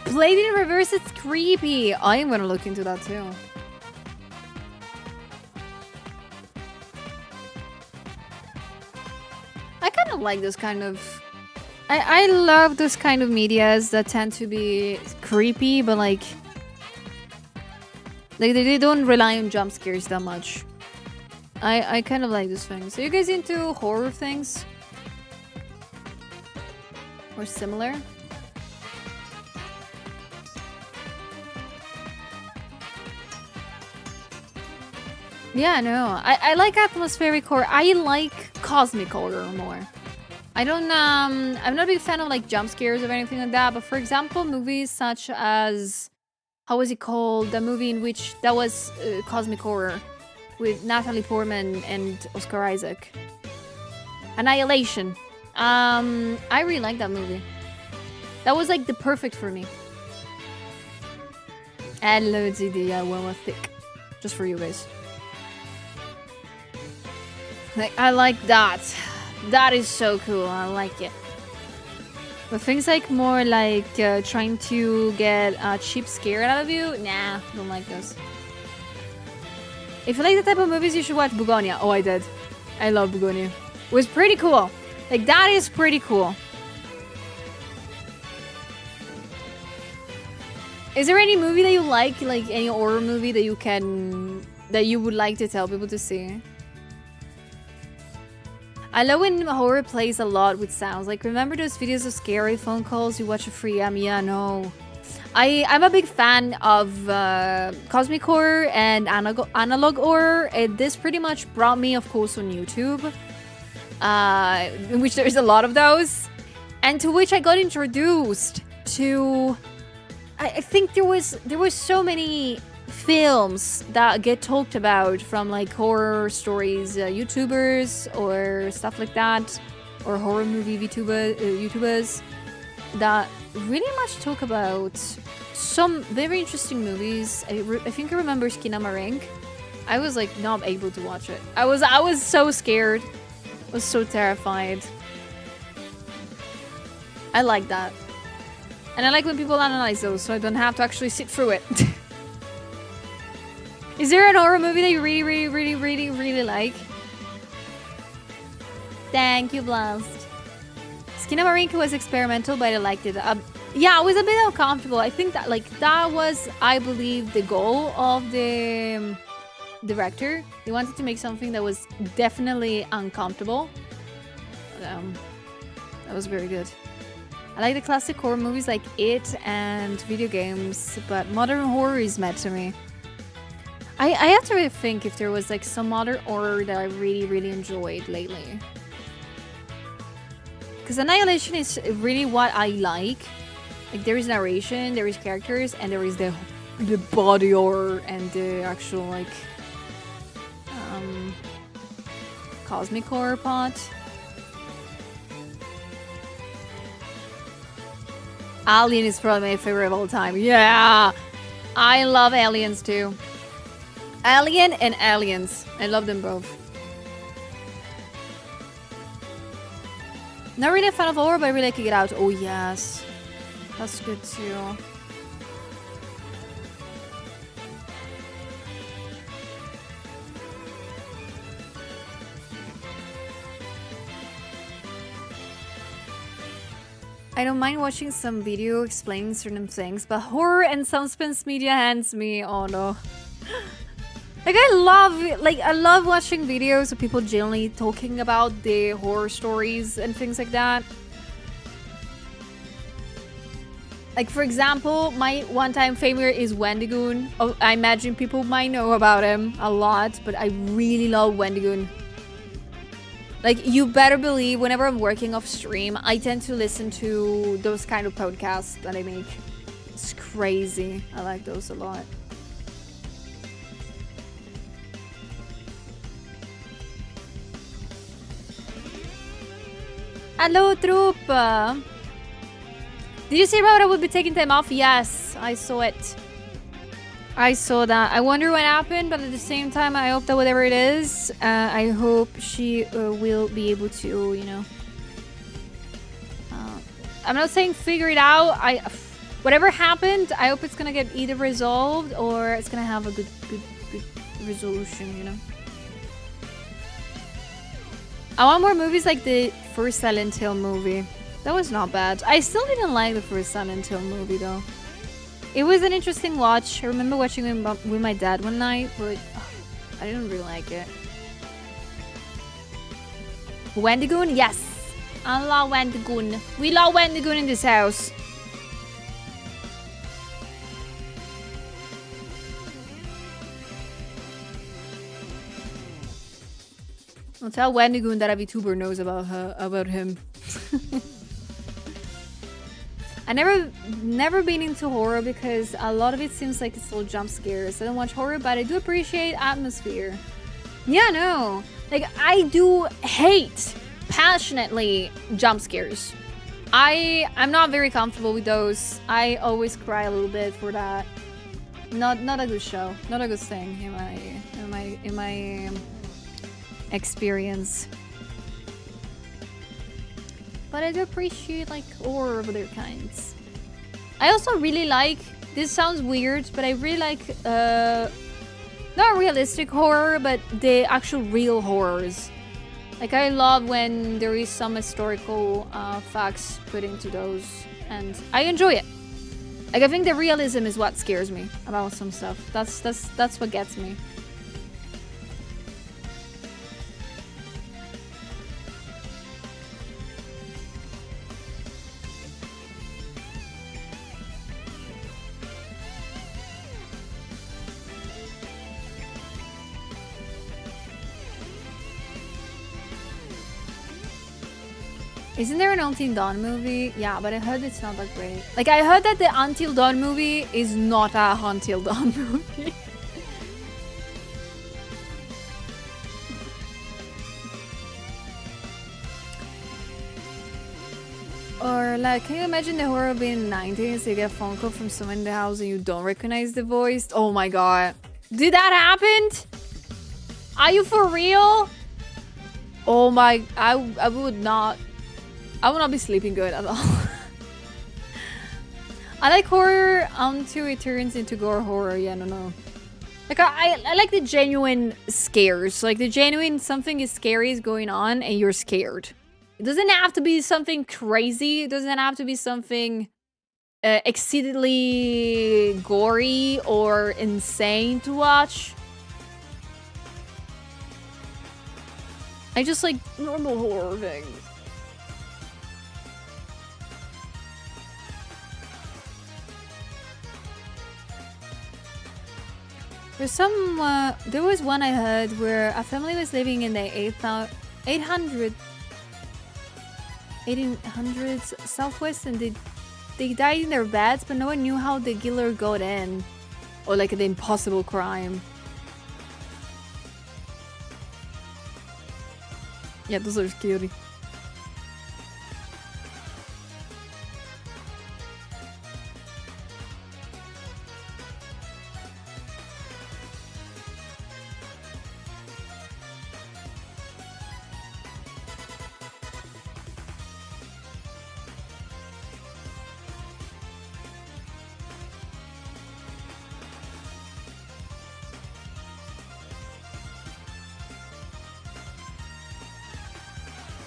Played in reverse, it's creepy. I am gonna look into that too. I kind of like this kind of... I love those kind of medias that tend to be creepy, but like they don't rely on jump scares that much. I kind of like those things. Are you guys into horror things? Or similar? Yeah, no. I like atmospheric horror. I like cosmic horror more. I'm not a big fan of like jump scares or anything like that, but for example, movies such as, how was it called? The movie in which that was cosmic horror with Natalie Portman and Oscar Isaac. Annihilation. I really like that movie. That was like the perfect for me. And loads of the one thick. Just for you guys. Like, I like that. That is so cool. I like it. But things like more like trying to get a cheap scare out of you, nah, don't like those. If you like the type of movies, you should watch Bugonia. Oh, I did. I love Bugonia. It was pretty cool. Like, that is pretty cool. Is there any movie that you like any horror movie that you would like to tell people to see? I love when horror plays a lot with sounds. Like, remember those videos of scary phone calls you watch for free? Yeah, no. I'm a big fan of cosmic horror and analog horror. And this pretty much brought me, of course, on YouTube, in which there's a lot of those, and to which I got introduced to. I think there was so many films that get talked about from like horror stories, YouTubers or stuff like that, or horror movie YouTubers that really much talk about some very interesting movies. I think I remember Skinamarink. I was like not able to watch it. I was so scared. I was so terrified. I like that. And I like when people analyze those, so I don't have to actually sit through it. Is there an horror movie that you really like? Thank you, Blast. Skinamarink was experimental, but I liked it. Yeah, I was a bit uncomfortable. I think that that was, I believe, the goal of the director. They wanted to make something that was definitely uncomfortable. That was very good. I like the classic horror movies like It and video games, but modern horror is mad to me. I have to really think if there was like some modern horror that I really enjoyed lately. Because Annihilation is really what I like. Like, there is narration, there is characters, and there is the body horror and the actual like cosmic horror part. Alien is probably my favorite of all time. Yeah! I love Aliens too. Alien and Aliens. I love them both. Not really a fan of horror, but I really like to get out. Oh yes. That's good too. I don't mind watching some video explaining certain things, but horror and suspense media hands me. Oh no. Like, I love watching videos of people generally talking about the horror stories and things like that. Like, for example, my one-time favorite is Wendigoon. Oh, I imagine people might know about him a lot, but I really love Wendigoon. Like, you better believe whenever I'm working off stream, I tend to listen to those kind of podcasts that I make. It's crazy. I like those a lot. Hello, troop! Did you see about I would be taking time off? Yes, I saw it. I saw that. I wonder what happened, but at the same time, I hope that whatever it is, I hope she will be able to, you know. I'm not saying figure it out. Whatever happened, I hope it's gonna get either resolved or it's gonna have a good resolution, you know. I want more movies like the first Silent Hill movie. That was not bad. I still didn't like the first Silent Hill movie though. It was an interesting watch. I remember watching it with my dad one night, but I didn't really like it. Wendigoon? Yes. I love Wendigoon. We love Wendigoon in this house. I'll tell Wendigoon that a VTuber knows about him. I never been into horror because a lot of it seems like it's all jump scares. I don't watch horror, but I do appreciate atmosphere. Yeah, no. Like, I do hate passionately jump scares. I'm not very comfortable with those. I always cry a little bit for that. Not a good show. Not a good thing in my experience. but I do appreciate like horror of other kinds. I also really like, this sounds weird, but I really like not realistic horror, but the actual real horrors. Like I love when there is some historical facts put into those, and I enjoy it. Like I think the realism is what scares me about some stuff. That's what gets me. Isn't there an Until Dawn movie? Yeah, but I heard it's not that great. Like, I heard that the Until Dawn movie is not a Until Dawn movie. Or, like, can you imagine the horror of being in the 90s? You get a phone call from someone in the house and you don't recognize the voice? Oh my god. Did that happen? Are you for real? Oh my... I would not... I will not be sleeping good at all. I like horror until it turns into gore horror. Yeah, no. Like, I like the genuine scares. Like, the genuine something is scary is going on and you're scared. It doesn't have to be something crazy. It doesn't have to be something exceedingly gory or insane to watch. I just like normal horror things. There's some, there was one I heard where a family was living in the 1800s Southwest, and they died in their beds, but no one knew how the killer got in. Or like the impossible crime. Yeah, those are scary.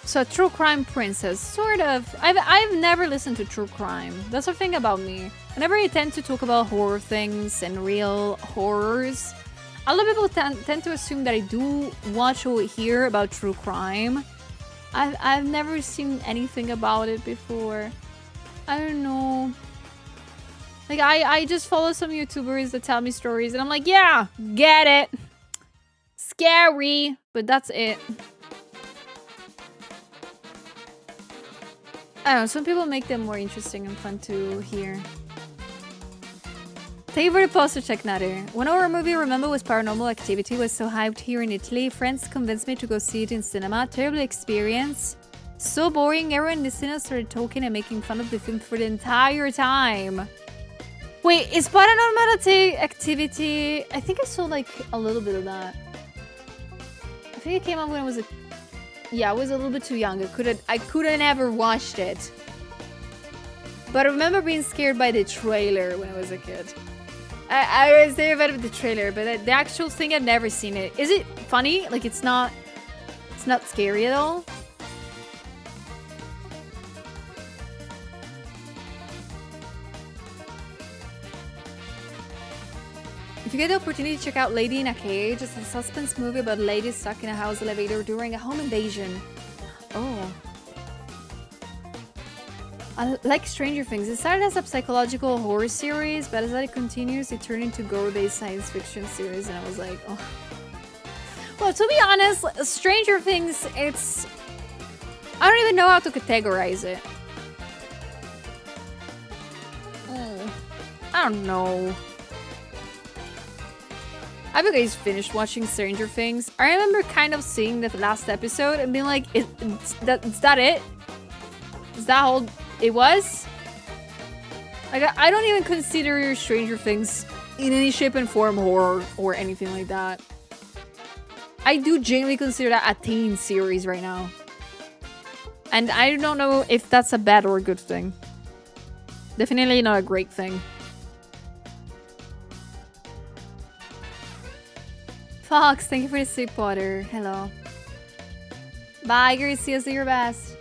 So, true crime princess, sort of. I've never listened to true crime. That's the thing about me. Whenever I tend to talk about horror things and real horrors, a lot of people tend to assume that I do watch or hear about true crime. I've never seen anything about it before. I don't know. Like, I just follow some YouTubers that tell me stories, and I'm like, yeah, get it. Scary, but that's it. I don't know, some people make them more interesting and fun to hear. Thank you for the poster check, Nader. One horror movie I remember was Paranormal Activity. Was so hyped here in Italy. Friends convinced me to go see it in cinema. Terrible experience. So boring. Everyone in the cinema started talking and making fun of the film for the entire time. Wait, is Paranormal Activity... I think I saw like a little bit of that. I think it came out when I was a... Yeah, I was a little bit too young. I couldn't ever watched it. But I remember being scared by the trailer when I was a kid. I was terrified of the trailer, but the actual thing, I've never seen it. Is it funny? Like, it's not scary at all? If you get the opportunity to check out Lady in a Cage, it's a suspense movie about a lady stuck in a house elevator during a home invasion. Oh. I like Stranger Things. It started as a psychological horror series, but as it continues, it turned into gore-based science fiction series, and I was like, oh. Well, to be honest, Stranger Things, it's... I don't even know how to categorize it. I don't know. Have you guys finished watching Stranger Things? I remember kind of seeing the last episode and being like, is that it? Is that all it was? Like, I don't even consider Stranger Things in any shape and form horror or anything like that. I do genuinely consider that a teen series right now. And I don't know if that's a bad or a good thing. Definitely not a great thing. Fox, thank you for the sip water. Hello. Bye, Gracias. Do your best.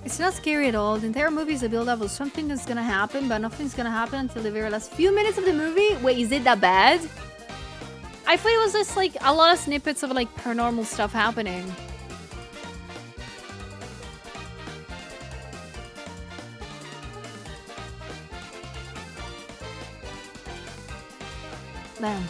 It's not scary at all. The entire movie is a build-up of something that's gonna happen, but nothing's gonna happen until the very last few minutes of the movie. Wait, is it that bad? I thought it was just like a lot of snippets of like paranormal stuff happening. Damn.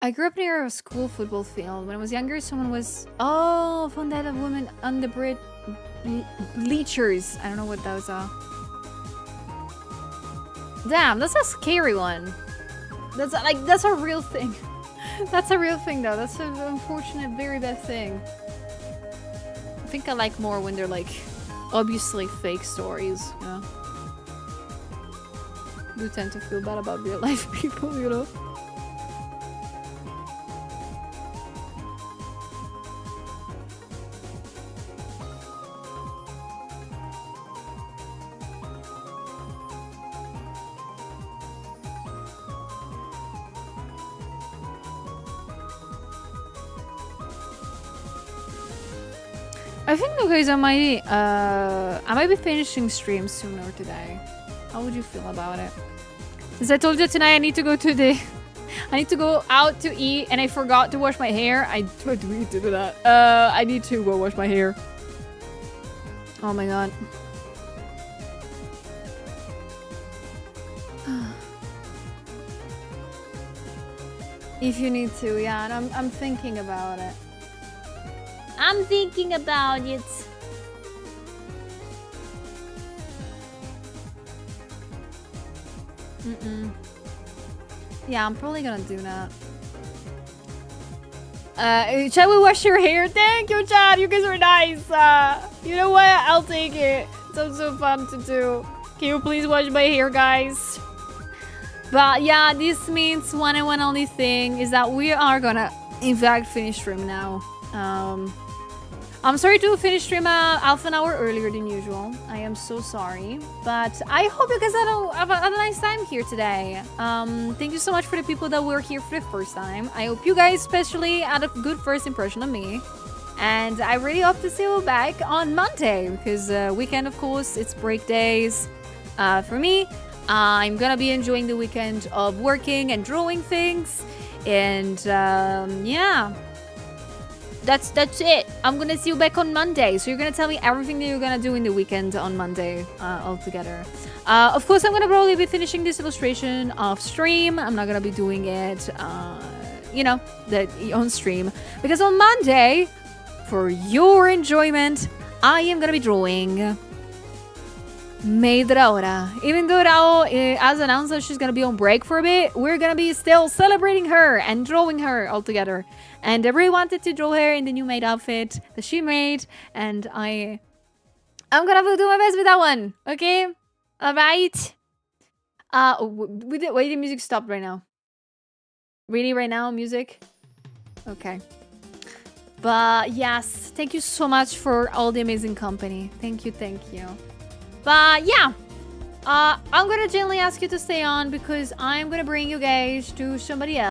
I grew up near a school football field. When I was younger, someone was... Oh, found that a woman on the bleachers. I don't know what those are. Damn, that's a scary one. That's like, that's a real thing. That's a real thing, though. That's an unfortunate, very bad thing. I think I like more when they're like, obviously fake stories, you know? I do tend to feel bad about real life people, you know? I think, guys, I might be finishing stream sooner today. How would you feel about it? As I told you tonight, I need to go out to eat, and I forgot to wash my hair. I tried to do that. I need to go wash my hair. Oh my god. If you need to, yeah, and I'm thinking about it. I'm thinking about it. Yeah, I'm probably gonna do that. Shall we wash your hair? Thank you, Chad. You guys are nice. You know what? I'll take it. Sounds so fun to do. Can you please wash my hair, guys? But yeah, this means one and one only thing is that we are gonna, in fact, finish stream now. I'm sorry to finish stream half an hour earlier than usual. I am so sorry. But I hope you guys had a nice time here today. Thank you so much for the people that were here for the first time. I hope you guys especially had a good first impression of me. And I really hope to see you back on Monday. Because weekend, of course, it's break days. For me, I'm gonna be enjoying the weekend of working and drawing things. And yeah. That's it. I'm gonna see you back on Monday. So you're gonna tell me everything that you're gonna do in the weekend on Monday altogether. Of course, I'm gonna probably be finishing this illustration off stream. I'm not gonna be doing it, you know, on stream. Because on Monday, for your enjoyment, I am gonna be drawing Maid Raura. Even though Rao has announced that she's gonna be on break for a bit, we're gonna be still celebrating her and drawing her all together. And I really wanted to draw her in the new maid outfit that she made, and I'm gonna do my best with that one. Okay, all right. Wait, the music stopped right now. Really, right now, music. Okay. But yes, thank you so much for all the amazing company. Thank you, thank you. But yeah, I'm gonna gently ask you to stay on because I'm gonna bring you guys to somebody else.